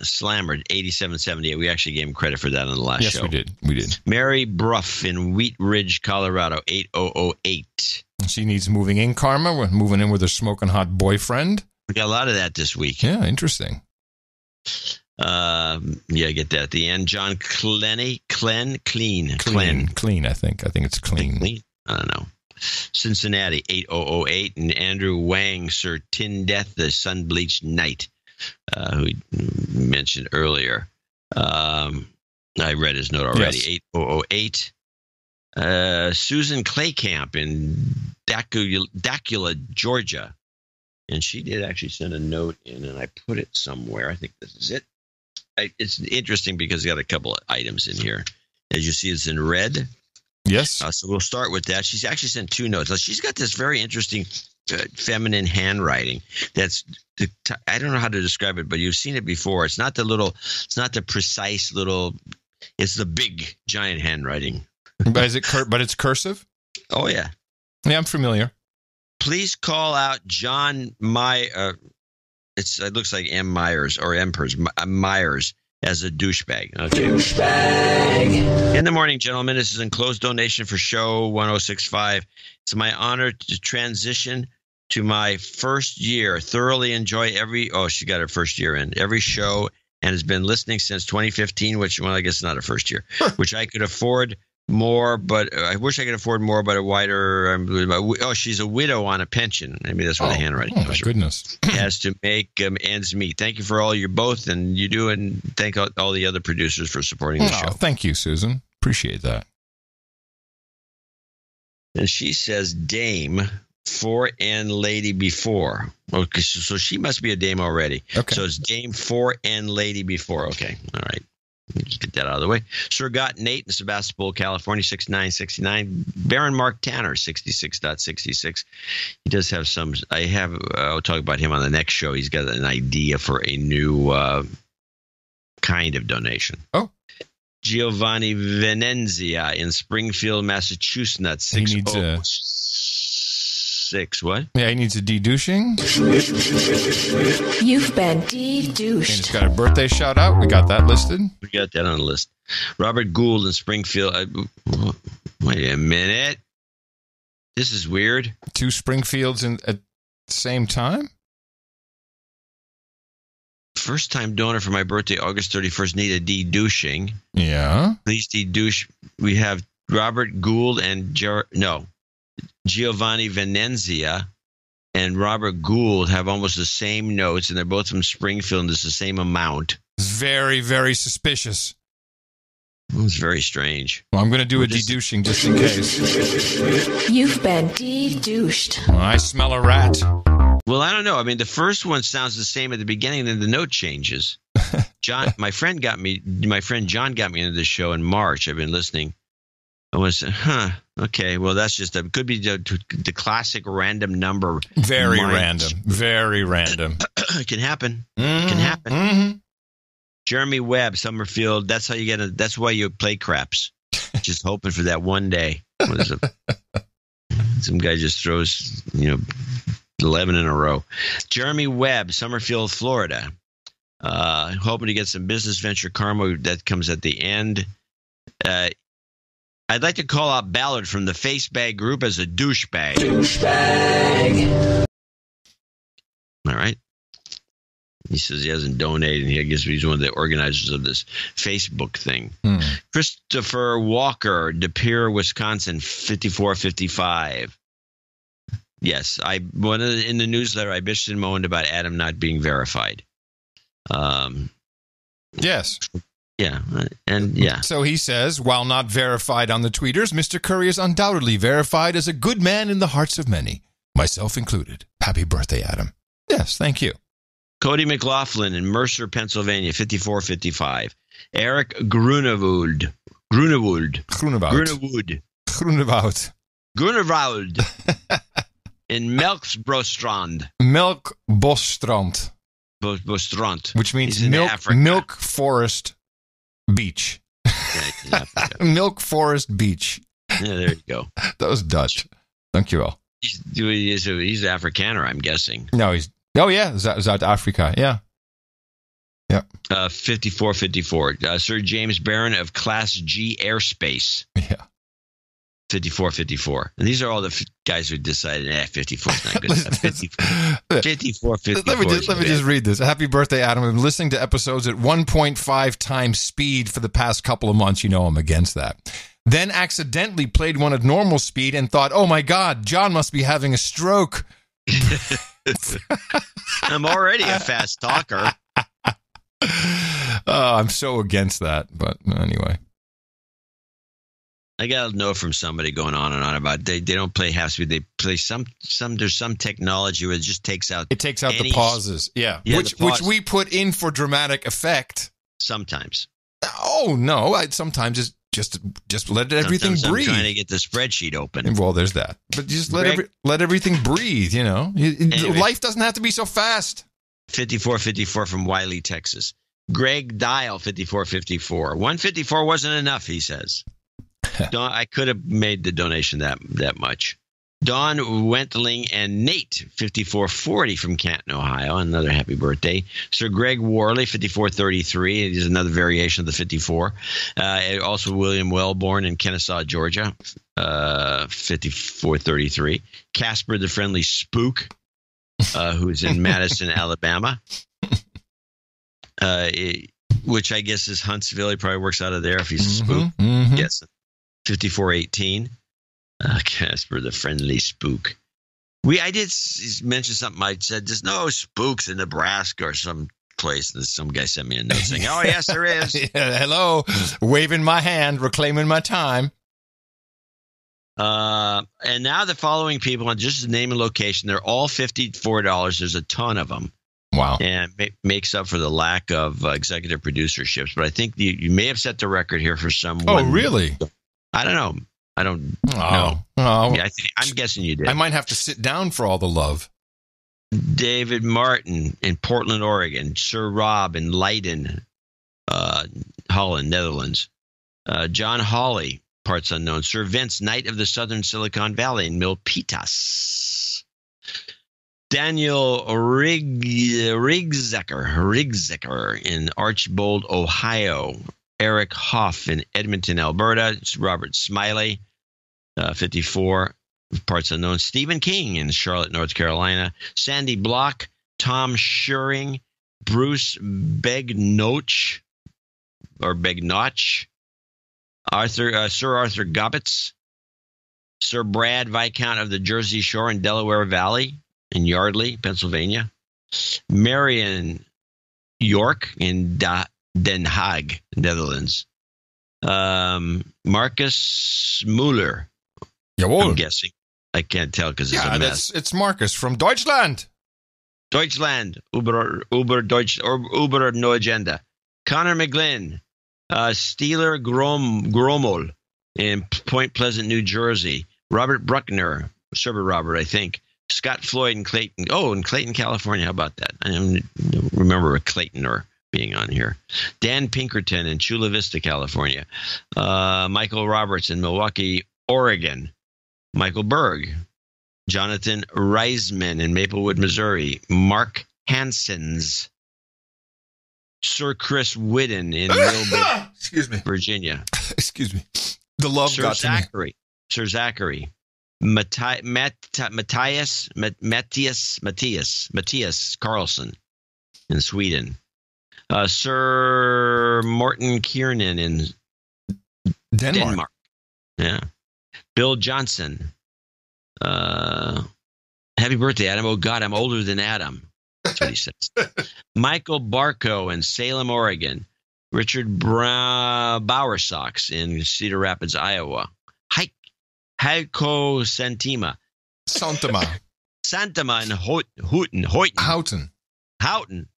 Slammer, 8778. We actually gave him credit for that on the last show. Yes, we did. Mary Bruff in Wheat Ridge, Colorado, 8008. She needs moving in karma. We're moving in with her smoking hot boyfriend. We got a lot of that this week. Yeah, interesting. Get that at the end. John Clean, I think it's clean. I don't know. Cincinnati 8008 and Andrew Wang, Sir Tin Death, the Sun Bleached Knight, who we mentioned earlier. I read his note already. Yes. 8008. Susan Claycamp in Dacula, Georgia. And she did actually send a note in, and I put it somewhere. I think this is it. It's interesting because it's got a couple of items in here. As you see, it's in red. Yes. So we'll start with that. She's actually sent two notes. She's got this very interesting feminine handwriting. I don't know how to describe it, but you've seen it before. It's not the precise little. It's the big giant handwriting. But it's cursive? Oh yeah. Yeah, I'm familiar. Please call out John It looks like M. Myers or Myers as a douchebag. Okay. Douchebag. In the morning, gentlemen, this is enclosed donation for show 1065. It's my honor to transition to my first year. Thoroughly enjoy she got her first year in every show and has been listening since 2015, which, well, I guess not her first year, which I could afford more, but I wish I could afford more, but a wider. She's a widow on a pension. Maybe that's what the handwriting. Oh my goodness! Has to make ends meet. Thank you for all you both and you do, and thank all the other producers for supporting the show. Thank you, Susan. Appreciate that. And she says, "Dame for and lady before." Okay, so she must be a dame already. Okay. So it's dame for and lady before. Okay, all right. Let me just get that out of the way. Sir Gott Nate in Sebastopol, California, 6969. Baron Mark Tanner, 66.66. He does have some. I'll talk about him on the next show. He's got an idea for a new kind of donation. Oh. Giovanni Venenzia in Springfield, Massachusetts, 606. What? Yeah, he needs a de-douching. You've been de-douched. And he's got a birthday shout out. We got that listed. We got that on the list. Robert Gould in Springfield. Wait a minute. This is weird. 2 Springfields at the same time? First time donor for my birthday, August 31st, need a de-douching. Yeah. Please de-douche. We have Robert Gould and Giovanni Venenzia and Robert Gould have almost the same notes, and they're both from Springfield, and it's the same amount. Very, very suspicious. It's very strange. Well, I'm going to do a de-douching just in case. You've been de-douched. Well, I smell a rat. Well, I don't know. I mean, the first one sounds the same at the beginning, then the note changes. My friend John got me into this show in March. I've been listening. I was, okay, well, that's just could be the classic random number. Very random. Very random. It can happen. Mm-hmm. It can happen. Mm-hmm. Jeremy Webb, Summerfield. That's how you get that's why you play craps. Just hoping for that one day. Some guy just throws, 11 in a row. Jeremy Webb, Summerfield, Florida. Hoping to get some business venture karma that comes at the end. I'd like to call out Ballard from the Facebag group as a douchebag. Douchebag. All right. He says he hasn't donated. I guess he's one of the organizers of this Facebook thing. Christopher Walker, De Pere, Wisconsin, 5455. Yes, in the newsletter, I bitched and moaned about Adam not being verified. Yes. Yeah, and yeah. So he says, while not verified on the tweeters, Mr. Curry is undoubtedly verified as a good man in the hearts of many, myself included. Happy birthday, Adam. Yes, thank you. Cody McLaughlin in Mercer, Pennsylvania, 5455. Eric Grunewald. In Melkbrostrand. Bostrand. Which means milk forest beach. Milk Forest Beach. Yeah, there you go. That was Dutch. Thank you all. He's Afrikaner, I'm guessing. No, South Africa. Yeah. 5454. Sir James Barron of Class G Airspace. Yeah. 54. And these are all the guys who decided, 54 is not good enough. 54. Let me just read this. Happy birthday, Adam. I've been listening to episodes at 1.5 times speed for the past couple of months. You know I'm against that. Then accidentally played one at normal speed and thought, oh my God, John must be having a stroke. I'm already a fast talker. I'm so against that. But anyway. I got to know from somebody going on and on about they don't play half speed. They play some there's some technology where it just takes out the pauses. Yeah which we put in for dramatic effect. Sometimes. Oh no, sometimes just let everything breathe. I'm trying to get the spreadsheet open. Well, there's that. But just let everything breathe, you know. Anyway, life doesn't have to be so fast. 54 from Wiley, Texas. Greg Dial 54. 154 wasn't enough, he says. I could have made the donation that much. Don Wentling and Nate 5440 from Canton, Ohio. Another happy birthday. Sir Greg Worley 5433. It is another variation of the 54. Also William Wellborn in Kennesaw, Georgia. 5433. Casper the Friendly Spook, who's in Madison, Alabama. Which I guess is Huntsville. He probably works out of there if he's a spook. Yes. 5418. Casper the Friendly Spook. I did mention something. I said there's no spooks in Nebraska or some place. And some guy sent me a note saying, "Oh yes, there is." Yeah, hello, waving my hand, reclaiming my time. And now the following people, and just name and location, they're all $54. There's a ton of them. Wow. And makes up for the lack of executive producerships. But I think you may have set the record here for someone. Oh, really? I don't know. I don't know. Oh. Yeah, I'm guessing you did. I might have to sit down for all the love. David Martin in Portland, Oregon. Sir Rob in Leiden, Holland, Netherlands. John Hawley, parts unknown. Sir Vince, Knight of the Southern Silicon Valley in Milpitas. Daniel Rigzecker in Archbold, Ohio. Eric Hoff in Edmonton, Alberta. Robert Smiley, 54, parts unknown. Stephen King in Charlotte, North Carolina. Sandy Block, Tom Schuring, Bruce Begnoch, Sir Arthur Gobbets, Sir Brad Viscount of the Jersey Shore in Delaware Valley in Yardley, Pennsylvania. Marion York in Den Haag, Netherlands. Marcus Mueller. Jawohl. I'm guessing. I can't tell because it's a mess. It's Marcus from Deutschland. Deutschland. Uber Deutsch or Uber no agenda. Connor McGlynn. Steeler Gromol in Point Pleasant, New Jersey. Robert Bruckner. Server Robert, I think. Scott Floyd in Clayton. Oh, in Clayton, California. How about that? I don't remember a Claytoner being on here. Dan Pinkerton in Chula Vista, California. Michael Roberts in Milwaukee, Oregon. Michael Berg. Jonathan Reisman in Maplewood, Missouri. Mark Hansens. Sir Chris Whidden in Millbrook, Virginia. Excuse me. The love got to me. Sir Zachary. Matthias Carlson in Sweden. Sir Morton Kiernan in Denmark. Yeah. Bill Johnson. Happy birthday, Adam. Oh, God, I'm older than Adam. That's what he says. Michael Barco in Salem, Oregon. Richard Bowersox in Cedar Rapids, Iowa. Heiko Santema in Houghton.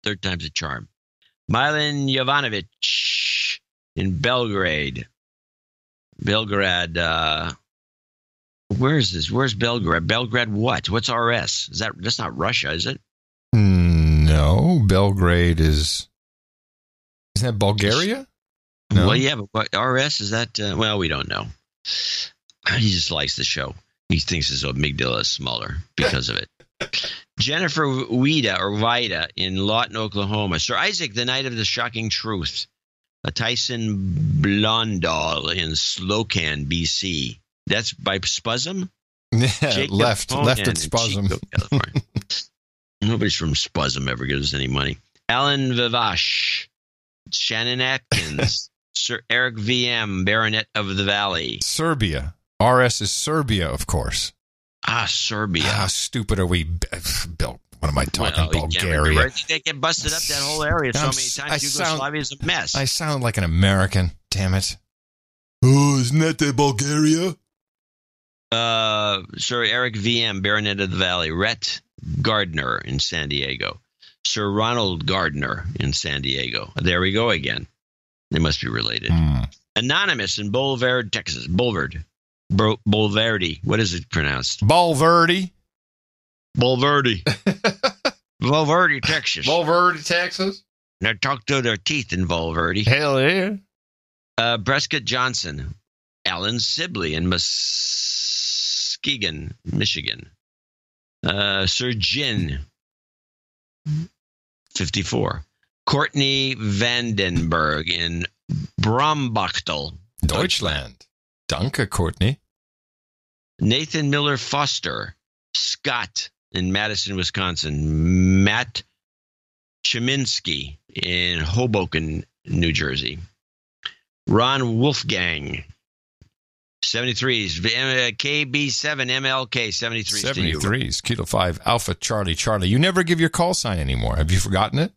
Third time's a charm. Milan Jovanovic in Belgrade. Where's this? Where's Belgrade? Belgrade what? What's RS? That's not Russia, is it? No, Belgrade is. Isn't that Bulgaria? No. Well, yeah, but RS is that? Well, we don't know. He just likes the show. He thinks his amygdala is smaller because of it. Jennifer Vida in Lawton, Oklahoma. Sir Isaac, the Night of the Shocking Truth. Tyson Blondal in Slocan, BC. That's by Spuzum? Yeah, left at Spuzum. Nobody's from Spuzum ever gives us any money. Alan Vivash, Shannon Atkins, Sir Eric VM, Baronet of the Valley. Serbia. RS is Serbia, of course. Serbia. How stupid are we, Bill? What am I talking? Well, Bulgaria. They get busted up that whole area so many times. Yugoslavia is a mess. I sound like an American. Damn it. Oh, isn't that the Bulgaria? Sir Eric VM, Baronet of the Valley. Rhett Gardner in San Diego. Sir Ronald Gardner in San Diego. There we go again. They must be related. Anonymous in Boulevard, Texas. Boulevard. Boulevardy. What is it pronounced? Boulevardy. Boulevardy, Texas. Boulevardy, Texas. They talk to their teeth in Boulevardy. Hell yeah. Prescott Johnson, Alan Sibley in Muskegon, Michigan. Sir Jin, 54. Courtney Vandenberg in Brombachtel, Deutschland. Danke, Courtney. Nathan Miller Foster. Scott in Madison, Wisconsin. Matt Cheminsky in Hoboken, New Jersey. Ron Wolfgang, 73s. KB7 MLK, 73s. 73s. Kilo 5 Alpha Charlie Charlie. You never give your call sign anymore. Have you forgotten it?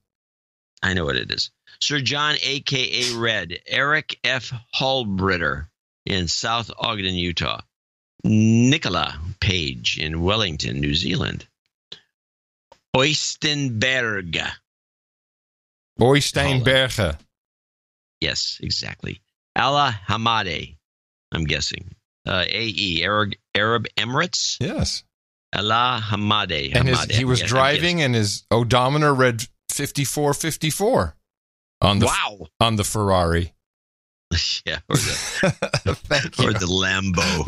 I know what it is. Sir John, a.k.a. Red. Eric F. Hallbritter in South Ogden, Utah. Nicola Page in Wellington, New Zealand. Oystenberg. Oystenberg. Yes, exactly. Allah Hamade, I'm guessing. AE, Arab Emirates? Yes. Allah Hamade. And he was driving and his odometer read 5454 on the Ferrari. Yeah, or the Lambo.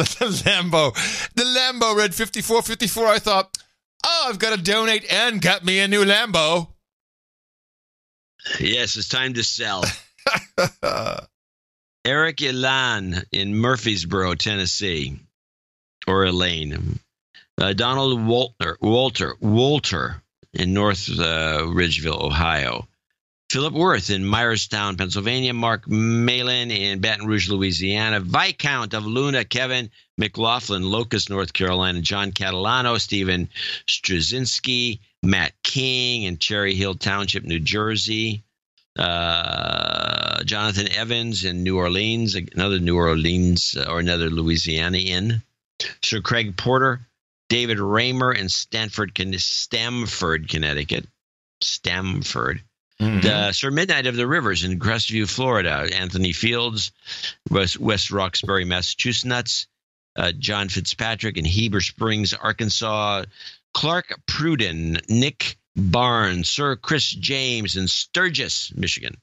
The Lambo read 5454. I thought, I've got to donate and get me a new Lambo. Yes, it's time to sell. Eric Elan in Murfreesboro, Tennessee, or Elaine. Donald Walter in North Ridgeville, Ohio. Philip Worth in Myerstown, Pennsylvania. Mark Malin in Baton Rouge, Louisiana. Viscount of Luna, Kevin McLaughlin, Locust, North Carolina. John Catalano, Stephen Straczynski, Matt King in Cherry Hill Township, New Jersey. Jonathan Evans in New Orleans, another New Orleans or another Louisiana inn. Sir Craig Porter, David Raymer in Stamford, Connecticut. Stamford. Sir Midnight of the Rivers in Crestview, Florida. Anthony Fields, West Roxbury, Massachusetts. John Fitzpatrick in Heber Springs, Arkansas. Clark Pruden, Nick Barnes, Sir Chris James in Sturgis, Michigan.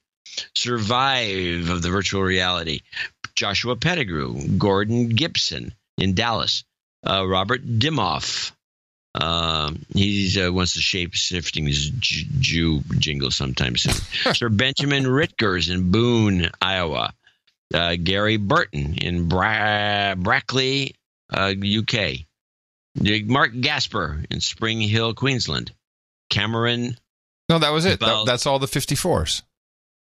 Survive of the Virtual Reality. Joshua Pettigrew, Gordon Gibson in Dallas. Robert Dimoff. He wants to shape-shifting his Jew jingle sometime soon. Sir Benjamin Ritgers in Boone, Iowa. Gary Burton in Brackley, UK. Mark Gasper in Spring Hill, Queensland. Cameron. No, that was it. That's all the 54s.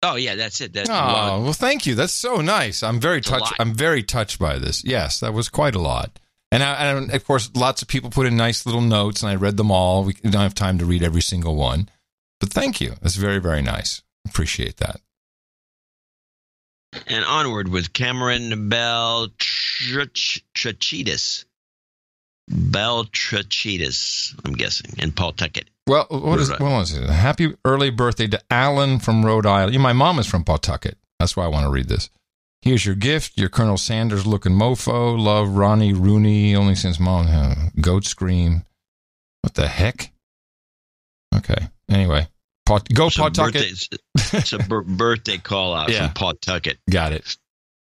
Oh yeah, that's it. Well, thank you. That's so nice. I'm very touched. I'm very touched by this. Yes, that was quite a lot. And of course, lots of people put in nice little notes, and I read them all. We don't have time to read every single one, but thank you. That's very, very nice. Appreciate that. And onward with Cameron Beltrachitis. I'm guessing, and Paul Tuckett. Well, what was it? Happy early birthday to Alan from Rhode Island. My mom is from Pawtucket. That's why I want to read this. Here's your gift. Your Colonel Sanders looking mofo. Love, Ronnie Rooney. Only since mom. Goat scream. What the heck? Okay. Anyway. Pawtucket. It's a birthday call out from Pawtucket. Got it.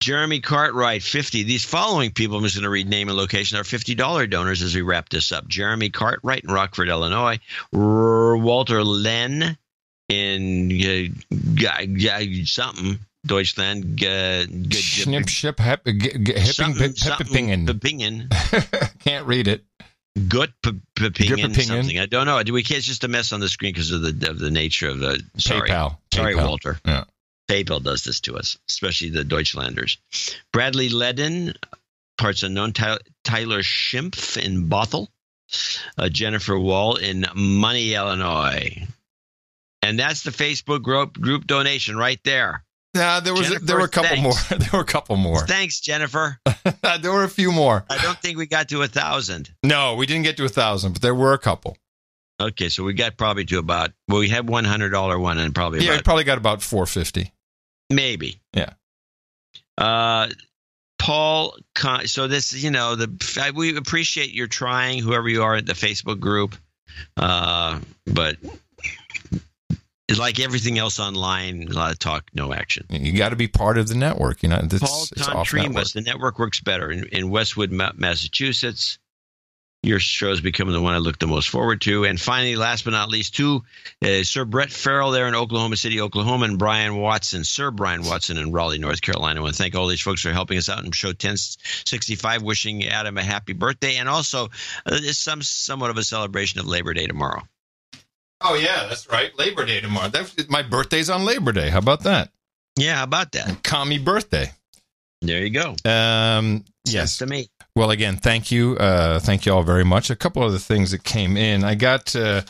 Jeremy Cartwright, 50. These following people, I'm just going to read name and location, are $50 donors as we wrap this up. Jeremy Cartwright in Rockford, Illinois. Walter Len in something. Deutschland. Good. Schnipship, Pepingen. Can't read it. Gut Pepingen, something. I don't know. It's just a mess on the screen because of the nature of the. Sorry, Walter. Yeah. PayPal does this to us, especially the Deutschlanders. Bradley Ledden, parts unknown. Tyler Schimpf in Bothell. Jennifer Wall in Money, Illinois. And that's the Facebook group donation right there. Yeah, there were a couple more. There were a couple more. Thanks, Jennifer. There were a few more. I don't think we got to 1,000. No, we didn't get to 1,000, but there were a couple. Okay, so we got probably to about. Well, we had $100 one, and probably. Yeah, we probably got about $450. Maybe. Yeah. Paul. So this, we appreciate your trying, whoever you are at the Facebook group, but. Like everything else online, a lot of talk, no action. You got to be part of the network. Paul Contreras, the network works better in Westwood, Massachusetts. Your show is becoming the one I look the most forward to. And finally, last but not least, Sir Brett Farrell there in Oklahoma City, Oklahoma, and Sir Brian Watson in Raleigh, North Carolina. I want to thank all these folks for helping us out in show 1065, wishing Adam a happy birthday, and also somewhat of a celebration of Labor Day tomorrow. Oh, yeah, that's right. Labor Day tomorrow. My birthday's on Labor Day. How about that? Yeah, how about that? Commie birthday. There you go. Yes. To me. Well, again, thank you. Thank you all very much. A couple other things that came in. I got, I'm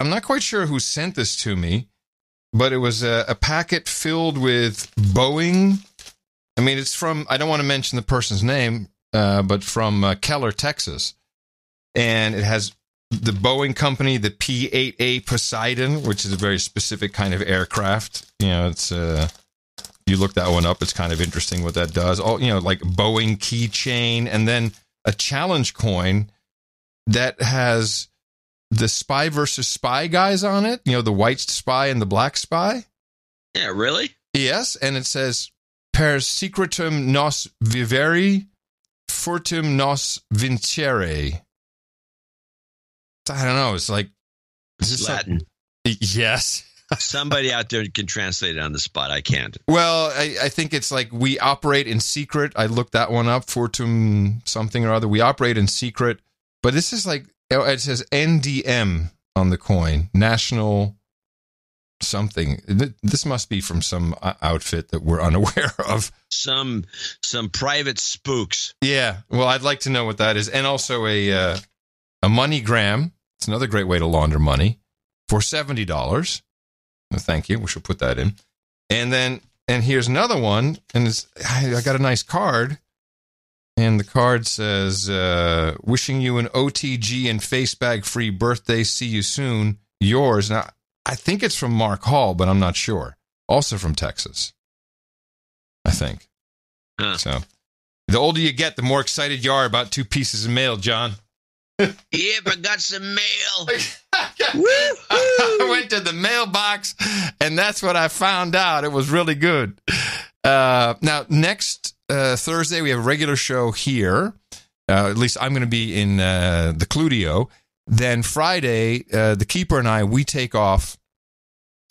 not quite sure who sent this to me, but it was a packet filled with Boeing. I mean, it's from, I don't want to mention the person's name, but from Keller, Texas. And it has the Boeing company, the P-8A Poseidon, which is a very specific kind of aircraft. It's you look that one up, it's kind of interesting what that does. All like Boeing keychain, and then a challenge coin that has the Spy versus Spy guys on it. The white spy and the black spy. Yeah, really? Yes, and it says per secretum nos vivere, furtum nos vincere. I don't know. It's like, is this Latin? Yes. Somebody out there can translate it on the spot. I can't. Well, I think it's like we operate in secret. I looked that one up. Fortum something or other. We operate in secret. But this is like, it says NDM on the coin. National something. This must be from some outfit that we're unaware of. Some private spooks. Yeah. Well, I'd like to know what that is. And also a MoneyGram. It's another great way to launder money for $70. Thank you. We should put that in. And here's another one. And I got a nice card. And the card says, wishing you an OTG and face bag free birthday. See you soon. Yours. Now, I think it's from Mark Hall, but I'm not sure. Also from Texas, I think. Huh. So the older you get, the more excited you are about 2 pieces of mail, John. Yep, I got some mail. I went to the mailbox, and that's what I found out. It was really good. Now, next Thursday, we have a regular show here. At least I'm going to be in the Cludio. Then Friday, the Keeper and I, we take off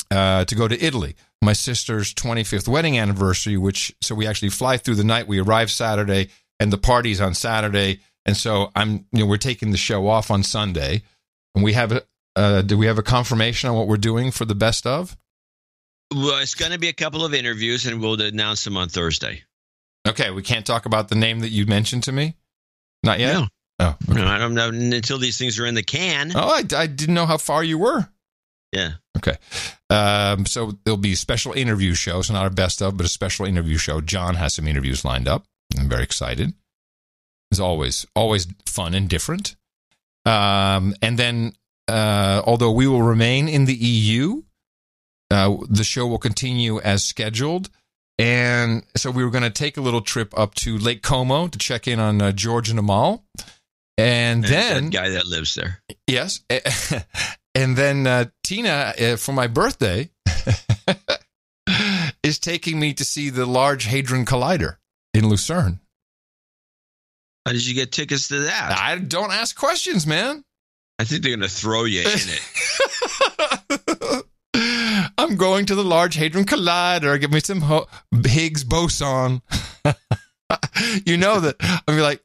to go to Italy. My sister's 25th wedding anniversary, so we actually fly through the night. We arrive Saturday, and the party's on Saturday. And so we're taking the show off on Sunday, and we have do we have a confirmation on what we're doing for the best of? Well, it's going to be a couple of interviews, and we'll announce them on Thursday. Okay, we can't talk about the name that you mentioned to me? Not yet? No. Oh, okay. No, I don't know until these things are in the can. Oh, I didn't know how far you were. Yeah. Okay. So there'll be a special interview show. So not a best of, but a special interview show. John has some interviews lined up. I'm very excited. It's always fun and different. And then, although we will remain in the EU, the show will continue as scheduled. And so we were going to take a little trip up to Lake Como to check in on George and Amal. And then... that guy that lives there. Yes. And then Tina, for my birthday, is taking me to see the Large Hadron Collider in Lucerne. How did you get tickets to that? I don't ask questions, man. I think they're going to throw you in it. I'm going to the Large Hadron Collider. Give me some Higgs boson. You know that. I'll be like,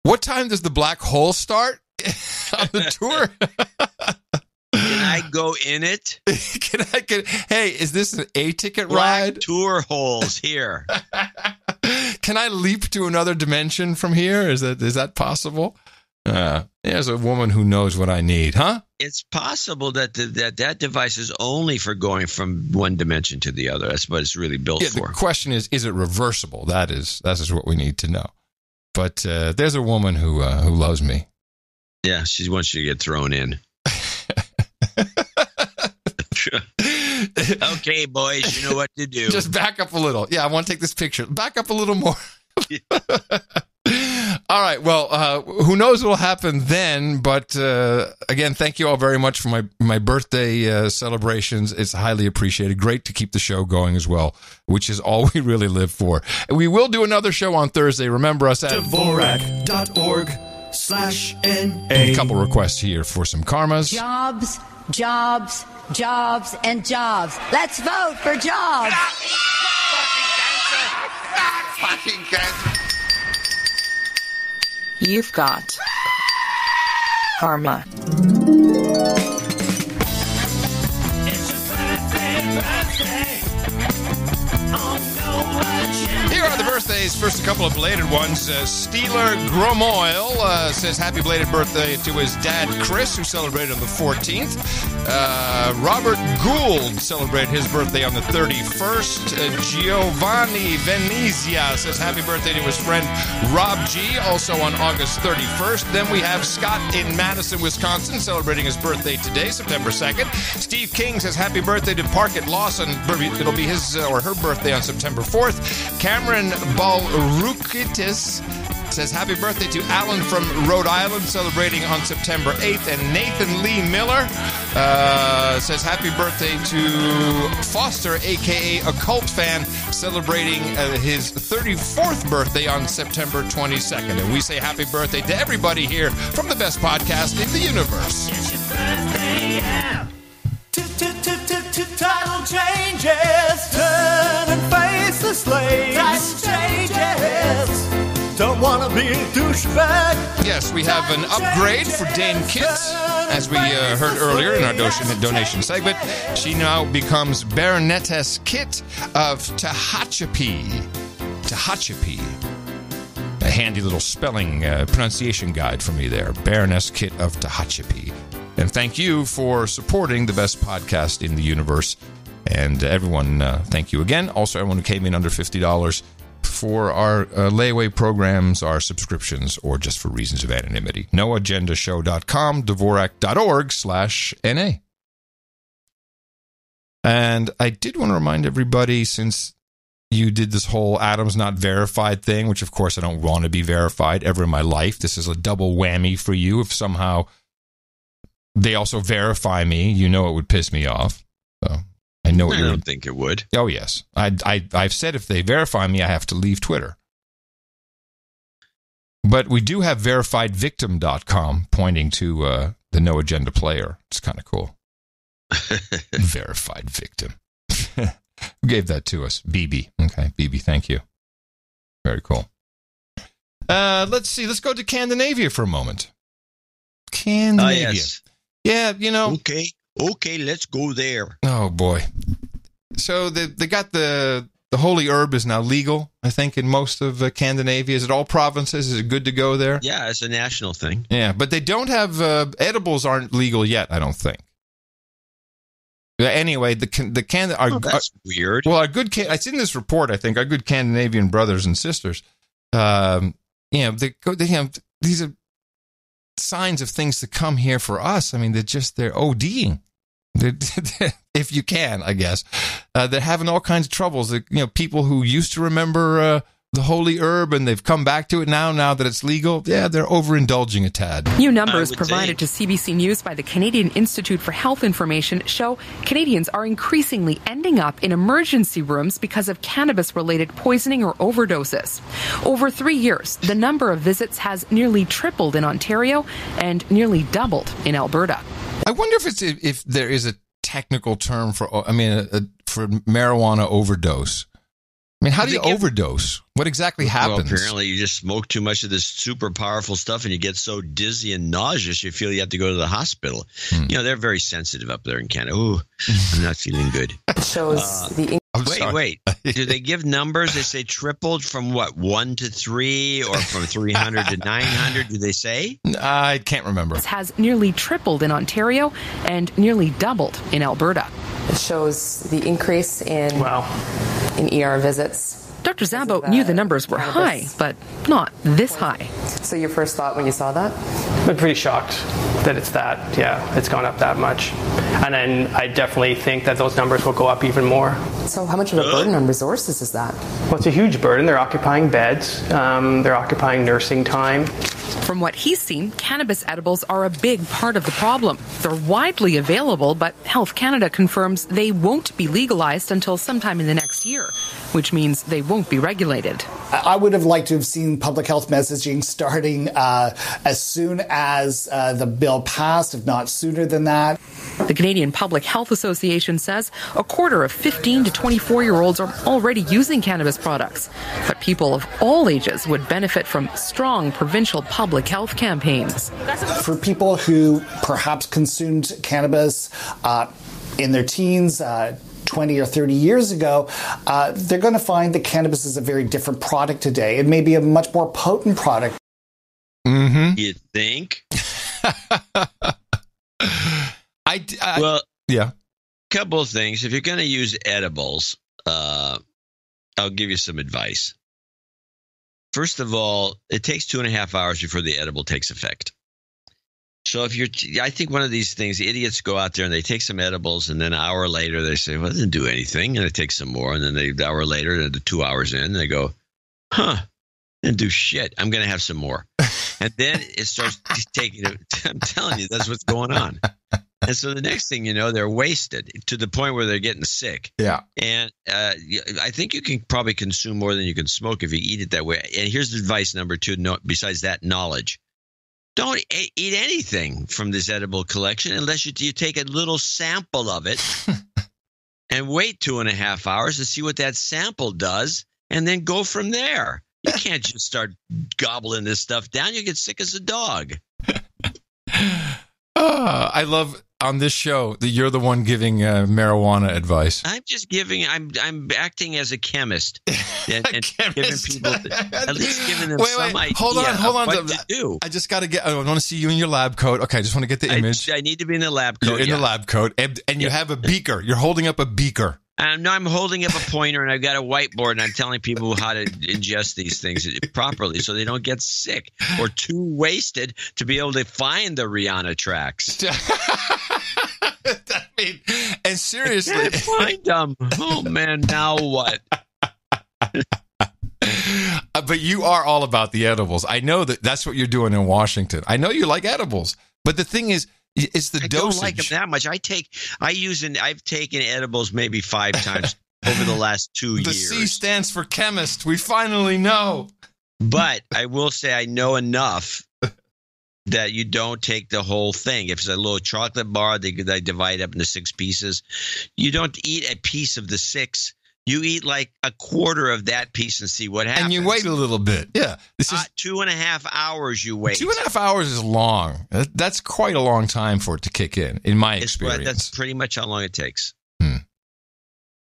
what time does the black hole start on the tour? Can I go in it? Hey, is this an A-ticket black ride? Tour holes here. Can I leap to another dimension from here? Is that possible? There's a woman who knows what I need, huh? It's possible that that device is only for going from one dimension to the other. That's what it's really built for. The question is it reversible? That is what we need to know. But there's a woman who loves me. Yeah, she wants you to get thrown in. Okay, boys, you know what to do. Just back up a little. Yeah, I want to take this picture. Back up a little more. All right. Well, who knows what will happen then? But again, thank you all very much for my birthday celebrations. It's highly appreciated. Great to keep the show going as well, which is all we really live for. We will do another show on Thursday. Remember us at Dvorak.org/NA. A couple requests here for some karmas. Jobs, jobs, jobs, and jobs. Let's vote for jobs. Fucking cancer. You've got karma. Here are the birthdays. First, a couple of belated ones. Steeler Gromoil says happy belated birthday to his dad, Chris, who celebrated on the 14th. Robert Gould celebrated his birthday on the 31st. Giovanni Venezia says happy birthday to his friend Rob G, also on August 31st. Then we have Scott in Madison, Wisconsin, celebrating his birthday today, September 2nd. Steve King says happy birthday to Parkett Lawson. It'll be his or her birthday on September 4th. Cameron Balrukitis says happy birthday to Alan from Rhode Island, celebrating on September 8th. And Nathan Lee Miller says happy birthday to Foster, a.k.a. a cult fan, celebrating his 34th birthday on September 22nd. And we say happy birthday to everybody here from the best podcast in the universe. It's your birthday, yeah. Title changes. Turn and face the slaves. Title changes. Don't want to be a douchebag. Yes, we have an upgrade for Dame Kit, as we heard earlier in our donation segment. She now becomes Baronetess Kit of Tehachapi. Tehachapi. A handy little spelling pronunciation guide for me there. Baroness Kit of Tehachapi. And thank you for supporting the best podcast in the universe. And everyone, thank you again. Also, everyone who came in under $50 for our layaway programs, our subscriptions, or just for reasons of anonymity. NoAgendaShow.com, Dvorak.org/NA. And I did want to remind everybody, since you did this whole Adam's not verified thing, which of course I don't want to be verified ever in my life. This is a double whammy for you. If somehow they also verify me, you know it would piss me off. So I know what I don't think it would. Oh, yes. I've said if they verify me, I have to leave Twitter. But we do have verifiedvictim.com pointing to the No Agenda player. It's kind of cool. Verified victim. Who gave that to us? BB. Okay, BB, thank you. Very cool. Let's see. Let's go to Scandinavia for a moment. Scandinavia. Yes. Yeah, you know. Okay, let's go there. Oh, boy. So they got the holy herb is now legal, I think, in most of Scandinavia. Is it all provinces? Is it good to go there? Yeah, it's a national thing. Yeah, but they don't have, edibles aren't legal yet, I don't think. Anyway, that's weird. Well, it's in this report, I think, our good Scandinavian brothers and sisters, they have these are signs of things to come here for us. I mean, they're ODing. If you can, I guess. They're having all kinds of troubles. People who used to remember the holy herb and they've come back to it now that it's legal. Yeah, they're overindulging a tad. New numbers provided to CBC News by the Canadian Institute for Health Information show Canadians are increasingly ending up in emergency rooms because of cannabis-related poisoning or overdoses. Over 3 years, the number of visits has nearly tripled in Ontario and nearly doubled in Alberta. I wonder if there is a technical term for marijuana overdose. I mean, how do you overdose? What exactly happens? Well, apparently you just smoke too much of this super powerful stuff and you get so dizzy and nauseous you feel you have to go to the hospital. You know, they're very sensitive up there in Canada. Ooh, I'm not feeling good. It shows Wait. Do they give numbers? They say tripled from what, 1 to 3 or from 300 to 900? Do they say? I can't remember. It has nearly tripled in Ontario and nearly doubled in Alberta. It shows the increase in ER visits. Dr. Zabo knew the numbers were high, but not this high. So your first thought when you saw that? I'm pretty shocked that it's that. Yeah, it's gone up that much. And then I definitely think that those numbers will go up even more. So how much of a burden on resources is that? Well, it's a huge burden. They're occupying beds. They're occupying nursing time. From what he's seen, cannabis edibles are a big part of the problem. They're widely available, but Health Canada confirms they won't be legalized until sometime in the next year, which means they won't be regulated. I would have liked to have seen public health messaging starting as soon as the bill passed, if not sooner than that. The Canadian Public Health Association says a quarter of 15 to 24-year-olds are already using cannabis products, but people of all ages would benefit from strong provincial public health campaigns. For people who perhaps consumed cannabis in their teens, 20 or 30 years ago, they're going to find that cannabis is a very different product today. It may be a much more potent product. Mm-hmm. You think? Yeah. Couple of things. If you're going to use edibles, I'll give you some advice. First of all, it takes 2.5 hours before the edible takes effect. So I think one of these things, idiots go out there and they take some edibles and then an hour later they say, well, it didn't do anything. And they take some more. And then an hour later, 2 hours in, they go, didn't do shit. I'm going to have some more. And then it starts taking it. I'm telling you, that's what's going on. And so the next thing you know, they're wasted to the point where they're getting sick. Yeah. And I think you can probably consume more than you can smoke if you eat it that way. And here's advice number 2, besides that, knowledge. Don't eat anything from this edible collection unless you take a little sample of it and wait 2.5 hours to see what that sample does and then go from there. You can't just start gobbling this stuff down. You get sick as a dog. I love on this show that you're the one giving marijuana advice. I'm just giving. I'm acting as a chemist and giving people, at least giving them some idea. Hold on. What to do. I just got to get. I want to see you in your lab coat. Okay, I just want to get the image. I need to be in the lab coat. You're in the lab coat, and you have a beaker. You're holding up a beaker. No, I'm holding up a pointer, and I've got a whiteboard, and I'm telling people how to ingest these things properly so they don't get sick or too wasted to be able to find the Rihanna tracks. I mean, and seriously, I can't find them. Oh man, now what? But you are all about the edibles. I know that's what you're doing in Washington. I know you like edibles, but the thing is, it's the dosage. I don't like them that much. I've taken edibles maybe 5 times over the last 2 years. The C stands for chemist. We finally know. But I will say I know enough that you don't take the whole thing. If it's a little chocolate bar, they divide up into 6 pieces. You don't eat a piece of the 6. You eat like a quarter of that piece and see what happens. And you wait a little bit. Yeah. This is 2.5 hours you wait. 2.5 hours is long. That's quite a long time for it to kick in my experience. That's pretty much how long it takes. I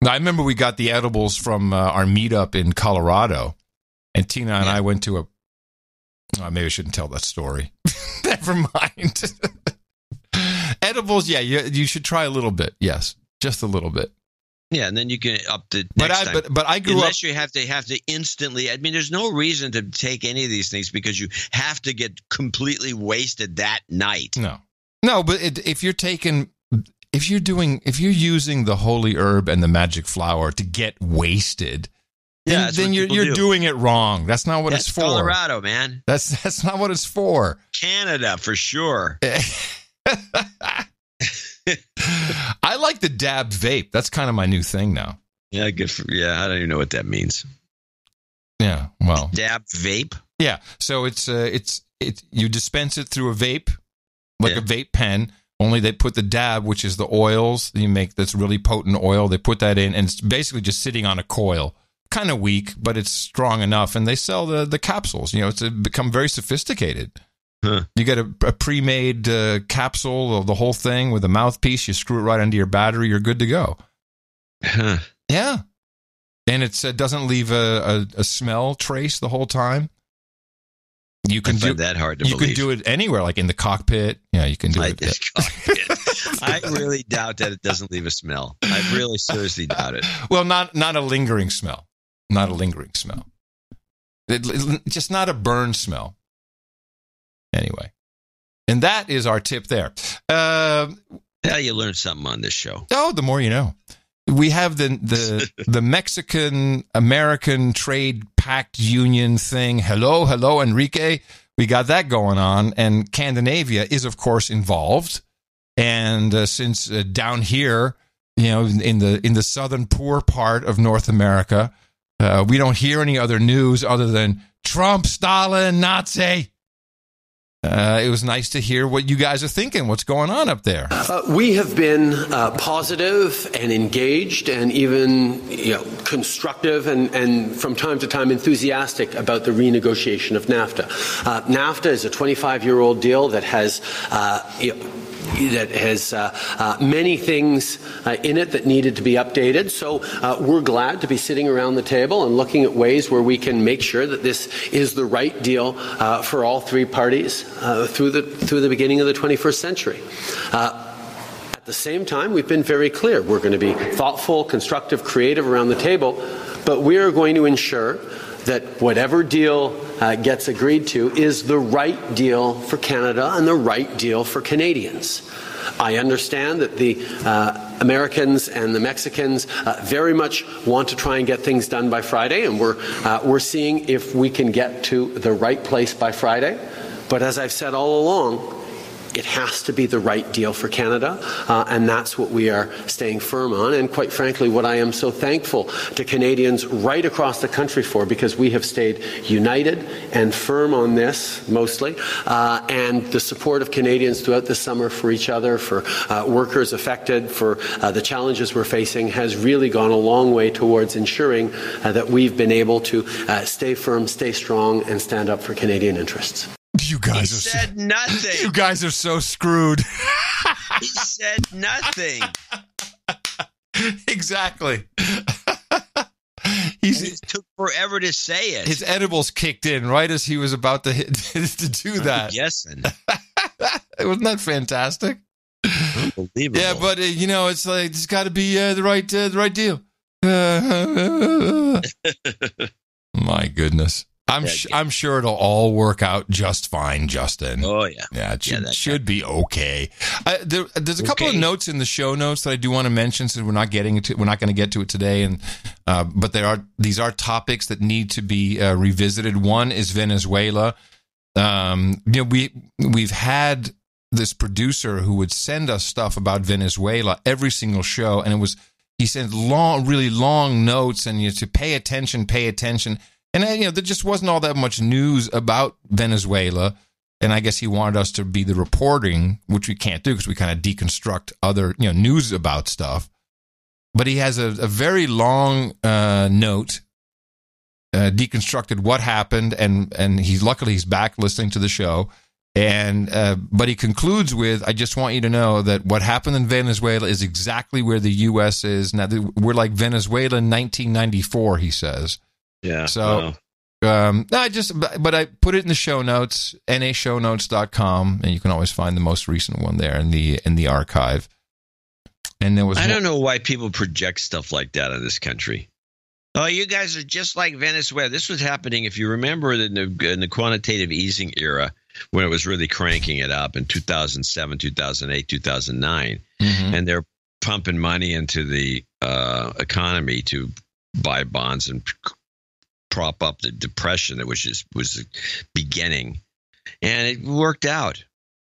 remember we got the edibles from our meetup in Colorado, and Tina and I went to maybe I shouldn't tell that story. Never mind. Edibles, you should try a little bit. Yes, just a little bit. Yeah, and then you can up the next time. But I grew Unless you have to instantly. I mean, there's no reason to take any of these things because you have to get completely wasted that night. No, but if you're using the holy herb and the magic flower to get wasted, then you're doing it wrong. That's not what it's for. Colorado, man. That's not what it's for. Canada for sure. I like the dabbed vape. That's kind of my new thing now. Yeah, good for. Yeah, I don't even know what that means. Yeah, well, dabbed vape. Yeah, so it's you dispense it through a vape, like a vape pen, Only they put the dab, which is the oils you make that's really potent oil. They put that in, and it's basically just sitting on a coil. Kind of weak, but it's strong enough. And they sell the capsules. It's become very sophisticated. Huh. You get a pre-made capsule of the whole thing with a mouthpiece. You screw it right into your battery. You're good to go. Huh. Yeah. And it doesn't leave a smell trace the whole time. You can do that hard to believe. You can do it anywhere, like in the cockpit. Yeah, you can do it. I really doubt that it doesn't leave a smell. I really seriously doubt it. Well, not a lingering smell. Not a lingering smell. Just not a burn smell. Anyway. And that is our tip there. Yeah, you learned something on this show. Oh, the more you know. We have the Mexican-American Trade Pact Union thing. Hello, Enrique. We got that going on. And Scandinavia is, of course, involved. And since down here, in the southern poor part of North America, we don't hear any other news other than Trump, Stalin, Nazi. It was nice to hear what you guys are thinking. What's going on up there? We have been positive and engaged and even constructive and from time to time enthusiastic about the renegotiation of NAFTA. NAFTA is a 25-year-old deal that has many things in it that needed to be updated. So we're glad to be sitting around the table and looking at ways where we can make sure that this is the right deal for all three parties through the beginning of the 21st century. At the same time, we've been very clear. We're going to be thoughtful, constructive, creative around the table, but we are going to ensure that whatever deal gets agreed to is the right deal for Canada and the right deal for Canadians. I understand that the Americans and the Mexicans very much want to try and get things done by Friday, and we're seeing if we can get to the right place by Friday. But as I've said all along, it has to be the right deal for Canada, and that's what we are staying firm on. And quite frankly, what I am so thankful to Canadians right across the country for, because we have stayed united and firm on this mostly, and the support of Canadians throughout the summer for each other, for workers affected, for the challenges we're facing, has really gone a long way towards ensuring that we've been able to stay firm, stay strong, and stand up for Canadian interests. You guys said nothing. You guys are so screwed. He said nothing. Exactly. It took forever to say it. His edibles kicked in right as he was about to do that. I'm guessing. Wasn't that fantastic? Unbelievable. Yeah, but it's like it's got to be the right deal. My goodness. I'm sure it'll all work out just fine, Justin. Oh, yeah. Yeah, it should be okay. There's a couple of notes in the show notes that I do want to mention, since we're not going to get to it today. But these are topics that need to be revisited. One is Venezuela. We've had this producer who would send us stuff about Venezuela every single show, and he sent really long notes, and to pay attention. And there just wasn't all that much news about Venezuela, and I guess he wanted us to be the reporting, which we can't do because we kind of deconstruct other news about stuff. But he has a very long note, deconstructed what happened, and he's back listening to the show, but he concludes with, "I just want you to know that what happened in Venezuela is exactly where the U.S. is now. We're like Venezuela in 1994," he says. Yeah. So, but I put it in the show notes, nashownotes.com, and you can always find the most recent one there in the archive. And there was I don't know why people project stuff like that in this country. Oh, you guys are just like Venezuela. This was happening, if you remember, in the quantitative easing era, when it was really cranking it up in 2007, 2008, 2009, and they're pumping money into the economy to buy bonds and prop up the depression that was beginning, and it worked out.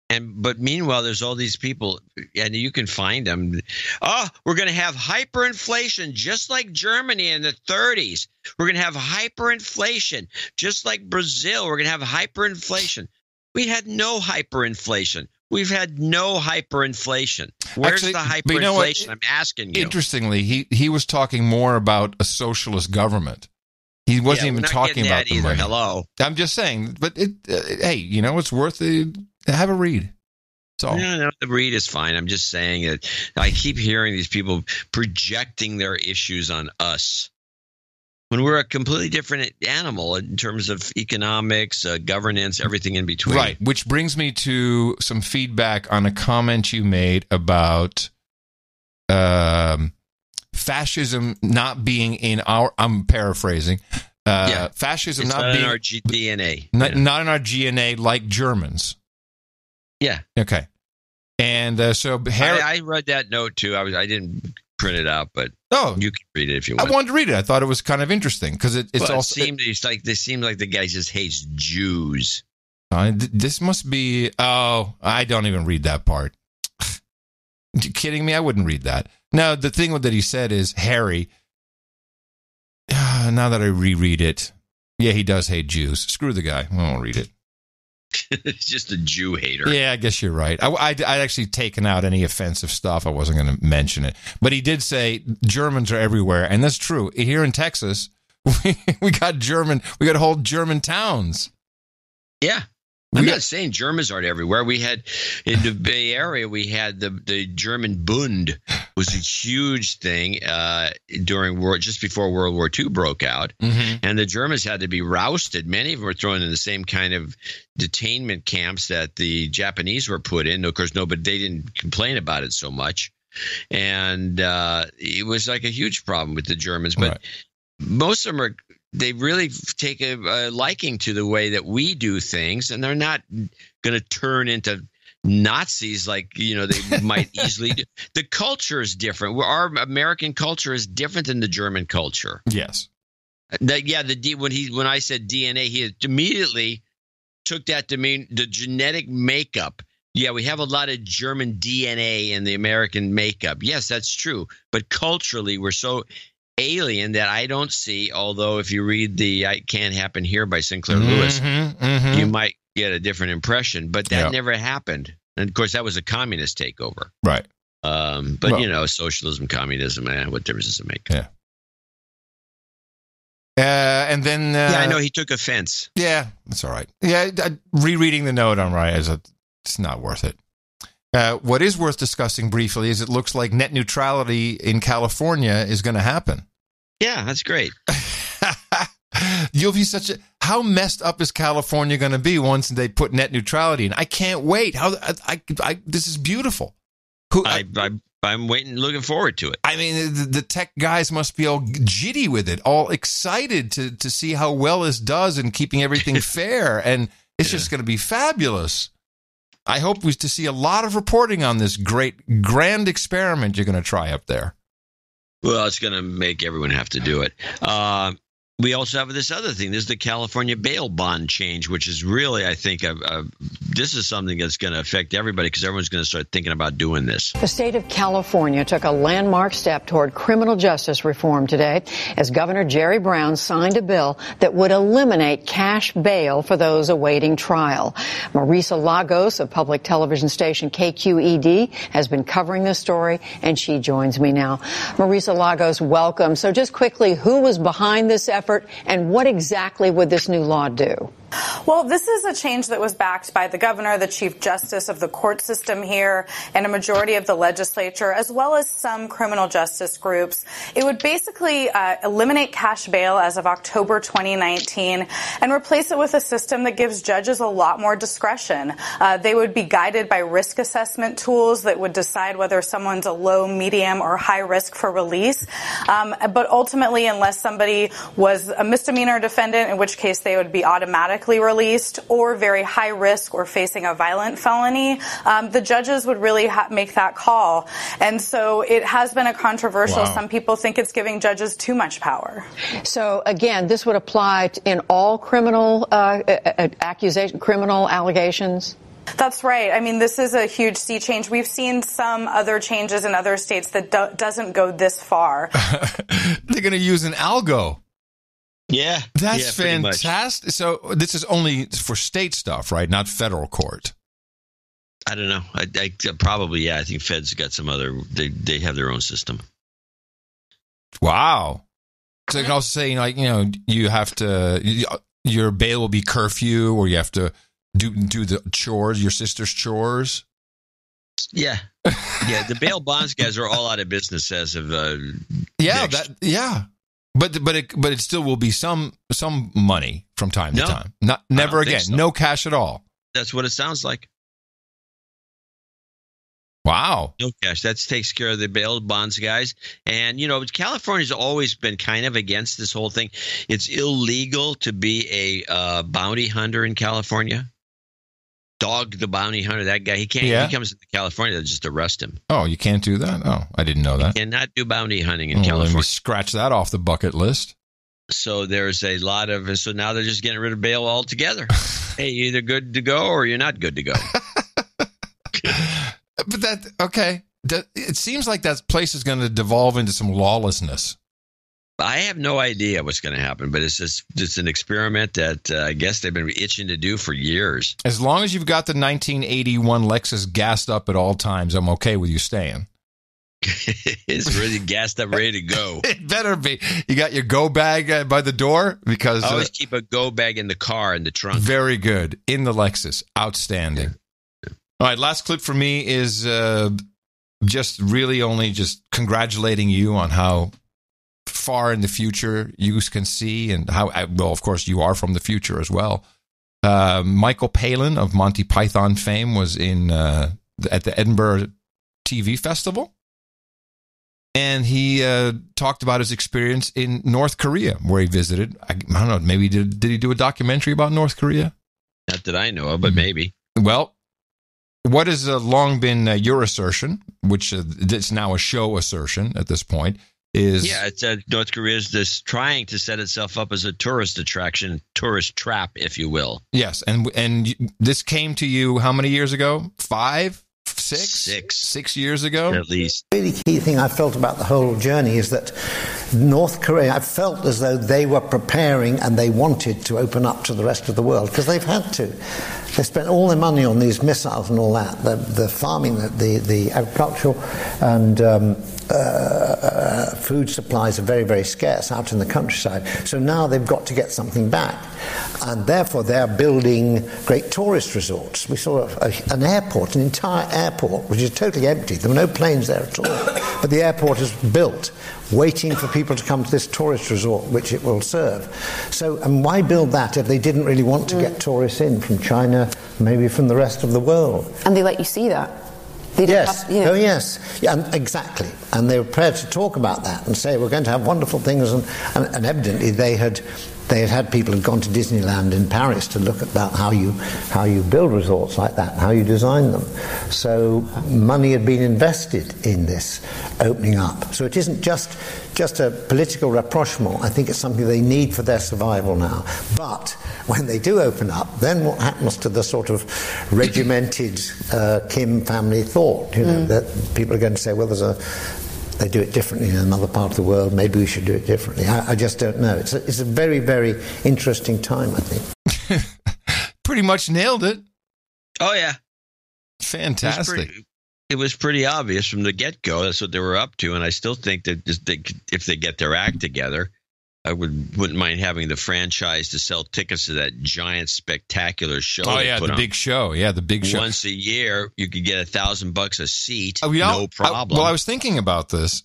But meanwhile, there's all these people, and you can find them. Oh, we're going to have hyperinflation, just like Germany in the 30s. We're going to have hyperinflation, just like Brazil. We're going to have hyperinflation. We had no hyperinflation. We've had no hyperinflation. Where's the hyperinflation? But you know what? I'm asking you. Interestingly, he was talking more about a socialist government. He wasn't even talking about the money. Hello. I'm just saying, but hey, you know, it's worth it. Have a read. No, the read is fine. I'm just saying that I keep hearing these people projecting their issues on us when we're a completely different animal in terms of economics, governance, everything in between. Right, which brings me to some feedback on a comment you made about fascism not being in our, I'm paraphrasing, fascism it's not not being in our DNA. Not in our DNA like Germans. Yeah. Okay. And so Harry, I read that note too. I didn't print it out, but you can read it if you I want. wanted to read it. I thought it was kind of interesting because it's also they seem like the guy just hates Jews. This must be. Oh, I don't even read that part. You kidding me? I wouldn't read that. No, the thing that he said is Harry. Now that I reread it, yeah, he does hate Jews. Screw the guy. I won't read it. It's just a Jew hater. Yeah, I guess you're right. I'd actually taken out any offensive stuff. I wasn't going to mention it. But he did say Germans are everywhere. And that's true. Here in Texas, we got whole German towns. Yeah. I'm not saying Germans aren't everywhere. We had, in the Bay Area, we had the German Bund was a huge thing just before World War II broke out. Mm-hmm. And the Germans had to be rousted. Many of them were thrown in the same kind of detainment camps that the Japanese were put in. Of course, but they didn't complain about it so much. And it was like a huge problem with the Germans. But most of them they really take a liking to the way that we do things, and they're not going to turn into Nazis like, they might easily do. The culture is different. Our American culture is different than the German culture. Yes. When I said DNA, he immediately took that to mean the genetic makeup. Yeah, we have a lot of German DNA in the American makeup. Yes, that's true. But culturally, we're so alien that I don't see, although if you read the "It Can't Happen Here" by Sinclair Lewis, you might get a different impression, but that never happened. And of course that was a communist takeover. Right. But socialism, communism, what difference does it make? Yeah. And then I know he took offense. Yeah, that's all right. Yeah, rereading the note, I'm right. It's not worth it. What is worth discussing briefly is it looks like net neutrality in California is going to happen. Yeah, that's great. You'll be how messed up is California going to be once they put net neutrality in? I can't wait. This is beautiful. I'm waiting, looking forward to it. I mean, the tech guys must be all giddy with it, all excited to see how well this does and keeping everything fair. And it's just going to be fabulous. I hope to see a lot of reporting on this grand experiment you're going to try up there. Well, it's going to make everyone have to do it. We also have this other thing. This is the California bail bond change, which is really, I think, this is something that's going to affect everybody because everyone's going to start thinking about doing this. The state of California took a landmark step toward criminal justice reform today as Governor Jerry Brown signed a bill that would eliminate cash bail for those awaiting trial. Marisa Lagos of public television station KQED has been covering this story, and she joins me now. Marisa Lagos, welcome. So just quickly, who was behind this effort? And what exactly would this new law do? Well, this is a change that was backed by the governor, the chief justice of the court system here, and a majority of the legislature, as well as some criminal justice groups. It would basically eliminate cash bail as of October 2019 and replace it with a system that gives judges a lot more discretion. They would be guided by risk assessment tools that would decide whether someone's a low, medium, or high risk for release. But ultimately, unless somebody was a misdemeanor defendant, in which case they would be automatically released, or very high risk or facing a violent felony, the judges would really make that call. And so it has been a controversial. Wow. Some people think it's giving judges too much power. So again, this would apply in all criminal criminal allegations? That's right. I mean, this is a huge sea change. We've seen some other changes in other states that doesn't go this far. They're going to use an algo. Yeah. That's fantastic. So this is only for state stuff, right? Not federal court. I don't know. I probably, yeah. I think Fed's got some other. They have their own system. Wow. So I can also say, like, you have to. Your bail will be curfew, or you have to do the chores, your sister's chores. Yeah, yeah. The bail bonds guys are all out of business as of. But it still will be some money from time to time. Never again. So. No cash at all. That's what it sounds like. Wow. No cash. That takes care of the bail bonds guys. And, California's always been kind of against this whole thing. It's illegal to be a bounty hunter in California. Dog the bounty hunter, that guy, he can't. Yeah. He comes into California, they'll just arrest him. Oh, you can't do that? Oh, I didn't know that. You cannot do bounty hunting in California. Let me scratch that off the bucket list. So there's a lot of, so now they're just getting rid of bail altogether. Hey, you're either good to go or you're not good to go. But it seems like that place is going to devolve into some lawlessness. I have no idea what's going to happen, but it's an experiment that I guess they've been itching to do for years. As long as you've got the 1981 Lexus gassed up at all times, I'm okay with you staying. It's really gassed up, ready to go. It better be. You got your go bag by the door? Because I always keep a go bag in the car, in the trunk. Very good. In the Lexus. Outstanding. Yeah. All right, last clip for me is just congratulating you on how far in the future you can see, and how, well, of course, you are from the future as well. Michael Palin of Monty Python fame was at the Edinburgh TV Festival, and he talked about his experience in North Korea, where he visited. I don't know, maybe did he do a documentary about North Korea? Not that I know of, but maybe. Well, what has long been your assertion, which it's now a show assertion at this point, is... Yeah, it's North Korea is just trying to set itself up as a tourist attraction, tourist trap, if you will. Yes, and this came to you how many years ago? 5? 6? 6 years ago? At least. The really key thing I felt about the whole journey is that North Korea, I felt as though they were preparing and they wanted to open up to the rest of the world, because they've had to. They spent all their money on these missiles and all that, the farming, the agricultural and food supplies are very, very scarce out in the countryside. So now they've got to get something back. And therefore they're building great tourist resorts. We saw an airport, an entire airport, which is totally empty. There were no planes there at all. But the airport is built, waiting for people to come to this tourist resort, which it will serve. So, and why build that if they didn't really want to get tourists in from China, maybe from the rest of the world? And they let you see that. Yes. Oh, yes. Yeah, exactly. And they were prepared to talk about that and say we're going to have wonderful things. And evidently they had people who'd gone to Disneyland in Paris to look about how you build resorts like that, how you design them. So money had been invested in this opening up. So it isn't just a political rapprochement. I think it's something they need for their survival now. But when they do open up, then what happens to the sort of regimented Kim family thought? That people are going to say, well, they do it differently in another part of the world. Maybe we should do it differently. I just don't know. It's a very, very interesting time, I think. Pretty much nailed it. Oh, yeah. Fantastic. It was pretty obvious from the get-go. That's what they were up to. And I still think that if they get their act together, I wouldn't mind having the franchise to sell tickets to that giant, spectacular show. Oh, yeah, the big show. Yeah, the big show. Once a year, you could get $1,000 a seat. No problem. I was thinking about this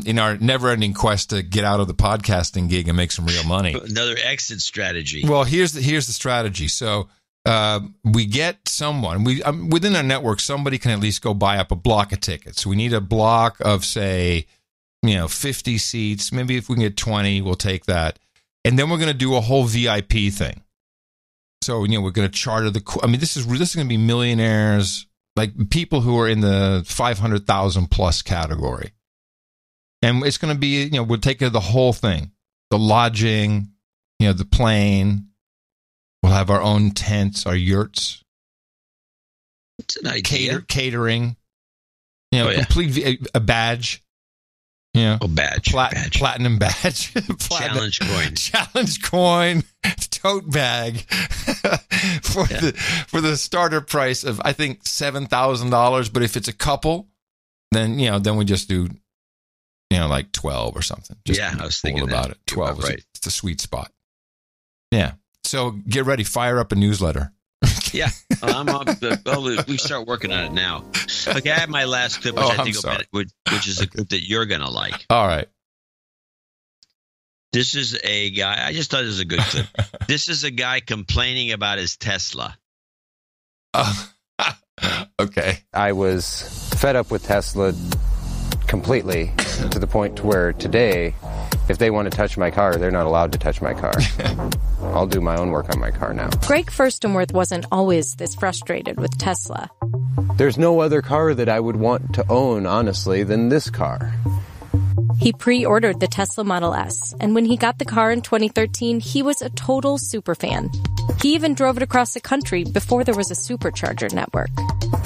in our never-ending quest to get out of the podcasting gig and make some real money. Another exit strategy. Well, here's the strategy. So we get someone within our network. Somebody can at least go buy up a block of tickets. We need a block of, say, 50 seats. Maybe if we can get 20, we'll take that. And then we're going to do a whole VIP thing. So, we're going to charter this is going to be millionaires, like people who are in the 500,000 plus category. And it's going to be, we'll take care of the whole thing. The lodging, the plane. We'll have our own tents, our yurts. It's an idea. Catering. Complete a badge. Badge. Platinum badge. Challenge coin. Challenge coin. tote bag for the starter price of, I think, $7,000. But if it's a couple, then we just do, like 12 or something. Just I was thinking about it. 12 is right. It's the sweet spot. Yeah. So get ready. Fire up a newsletter. Yeah, I'm on we start working on it now. Okay, I have my last clip, which is a clip that you're gonna like. All right. This is a guy. I just thought it was a good clip. This is a guy complaining about his Tesla. Okay. I was fed up with Tesla completely to the point where today, if they want to touch my car, they're not allowed to touch my car. I'll do my own work on my car now. Greg Furstenworth wasn't always this frustrated with Tesla. There's no other car that I would want to own, honestly, than this car. He pre-ordered the Tesla Model S, and when he got the car in 2013, he was a total superfan. He even drove it across the country before there was a supercharger network.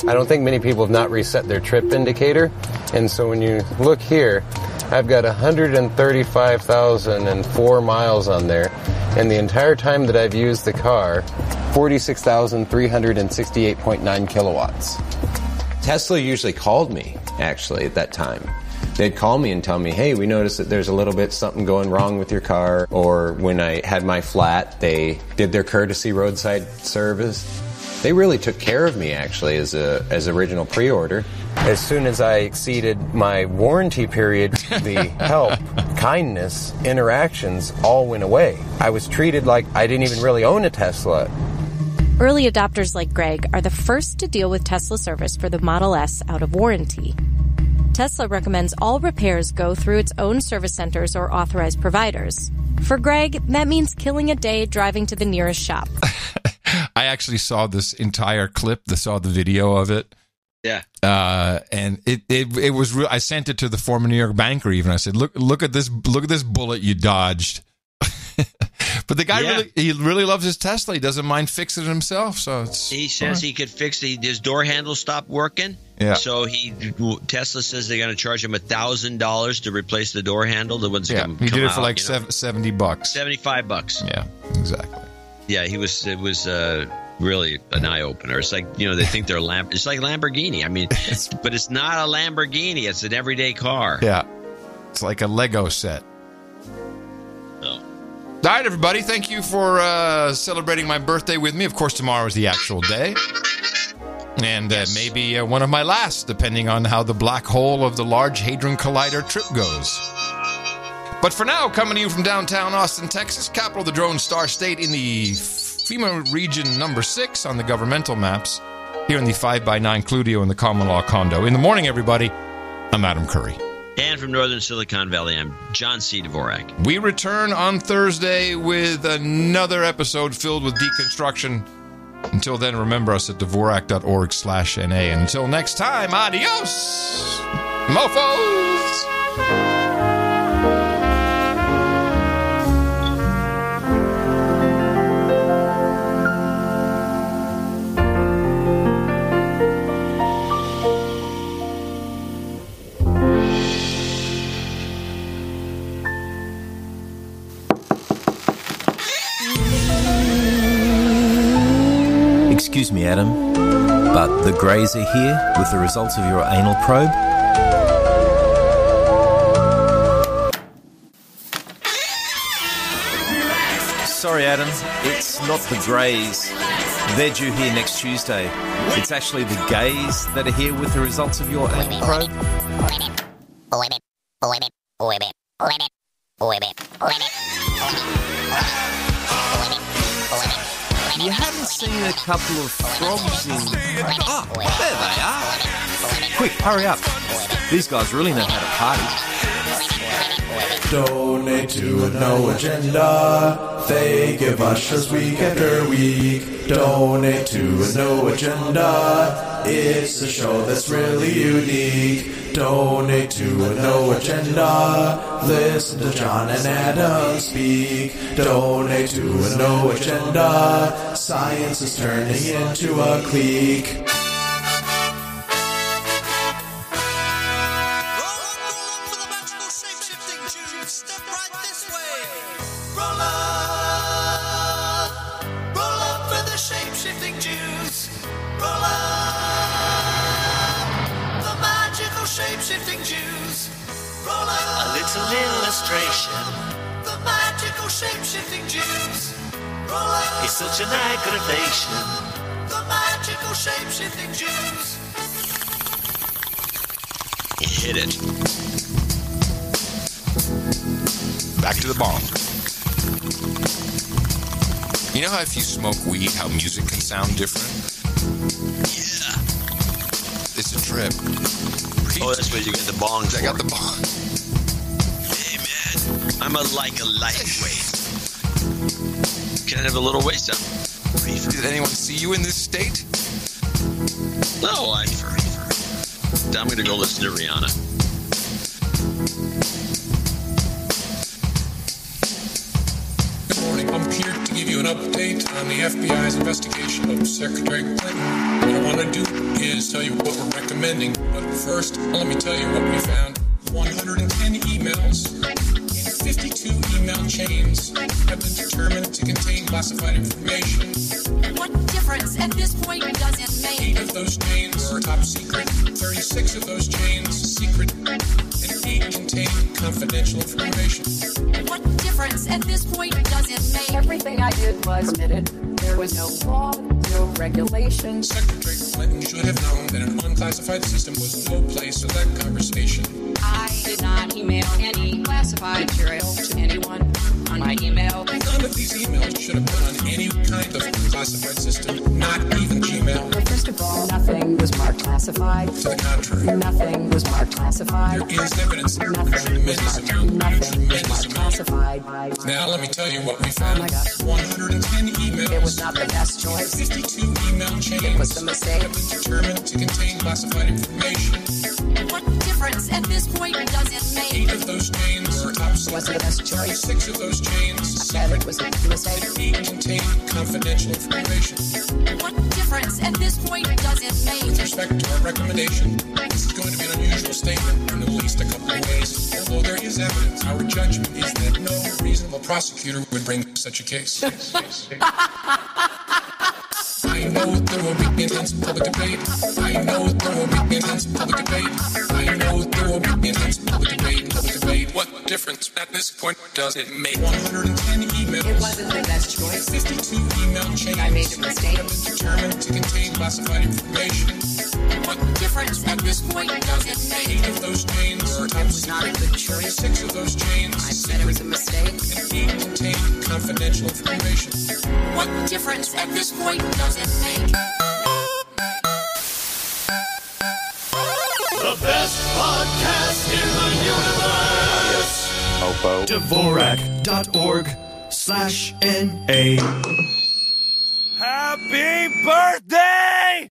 I don't think many people have not reset their trip indicator, and so when you look here, I've got 135,004 miles on there, and the entire time that I've used the car, 46,368.9 kilowatts. Tesla usually called me, actually, at that time. They'd call me and tell me, hey, we noticed that there's a little bit something going wrong with your car. Or when I had my flat, they did their courtesy roadside service. They really took care of me, actually, as original pre-order. As soon as I exceeded my warranty period, the help, kindness, interactions all went away. I was treated like I didn't even really own a Tesla. Early adopters like Greg are the first to deal with Tesla service for the Model S out of warranty. Tesla recommends all repairs go through its own service centers or authorized providers. For Greg, that means killing a day driving to the nearest shop. I actually saw this entire clip, saw the video of it. Yeah. And it was real. I sent it to the former New York banker even. I said, look at this bullet you dodged. But the guy really loves his Tesla. He doesn't mind fixing it himself. So he says he could fix his door handle stopped working. Yeah. So Tesla says they're going to charge him $1,000 to replace the door handle. The ones he did it for like $70. $75. Yeah, exactly. Yeah, it was really an eye opener. It's like, they think they're it's like Lamborghini. I mean, but it's not a Lamborghini. It's an everyday car. Yeah, it's like a Lego set. All right, everybody. Thank you for celebrating my birthday with me. Of course, tomorrow is the actual day. And maybe one of my last, depending on how the black hole of the Large Hadron Collider trip goes. But for now, coming to you from downtown Austin, Texas, capital of the Drone Star State in the FEMA region number 6 on the governmental maps, here in the 5x9 Cludio in the common law condo. In the morning, everybody, I'm Adam Curry. And from northern Silicon Valley, I'm John C. Dvorak. We return on Thursday with another episode filled with deconstruction. Until then, remember us at Dvorak.org/NA. And until next time, adios, mofos! Excuse me, Adam, but the Greys are here with the results of your anal probe. Sorry, Adam, it's not the Greys. They're due here next Tuesday. It's actually the gays that are here with the results of your anal probe. You haven't seen a couple of frogs in... Oh, there they are. Quick, hurry up. These guys really know how to party. Donate to a No Agenda. They give ushers week after week. Donate to a No Agenda. It's a show that's really unique. Donate to a No Agenda. Listen to John and Adam speak. Donate to a No Agenda. Science is turning into a clique. such an aggravation. The magical shape-shifting Jews. Hit it. Back to the ball. You know how if you smoke weed, how music can sound different? Yeah. It's a trip. Oh, that's where you get the bongs. I got the bong. Hey, man. I'm a lightweight. Can I have a little waist up? Did anyone see you in this state? No, I'm for reefer. I'm going to go listen to Rihanna. Good morning. I'm here to give you an update on the FBI's investigation of Secretary Clinton. What I want to do is tell you what we're recommending. But first, let me tell you what we found. 110 emails in 52 email chains have been determined to contain classified information. What difference at this point does it make? 8 of those chains are top secret, 36 of those chains secret, and 8 contain confidential information. What difference at this point does it make? Everything I did was permitted. There was no law, no regulation. Secretary Clinton should have known that an unclassified system was no place for that conversation. I did not email any classified material to anyone on my email. None of these emails should have been on any kind of classified system, not even Gmail. Well, first of all, nothing was marked classified. To the contrary. Nothing was marked classified. There is evidence. Nothing was marked classified. Now let me tell you what we found. Oh my God. 110 emails. It was not the best choice. 52 email chains. It was a mistake. Have been determined to contain classified information. What difference at this point does it make? 8 of those chains are top secret. Was it the best choice? 6 of those chains secret. It was a mistake. 8 contain confidential information. What difference at this point does it make? With respect to our recommendation, this is going to be an unusual statement in at least a couple of ways. Although there is evidence, our judgment is that no reasonable prosecutor would bring such a case. I know there will be intense public debate. I know there will be intense public debate. I know there will be intense public debate. What difference at this point does it make? 110 emails. It wasn't the best choice. 52 email chains. I made a mistake. Have been determined to contain classified information. What difference at this point does it make? 8 of those chains are top It was not a good choice. 6 of those chains. I said it was a mistake. And 8 contain confidential information. What difference at this point does it make? The best podcast in the universe. Dvorak.org/NA. Happy birthday!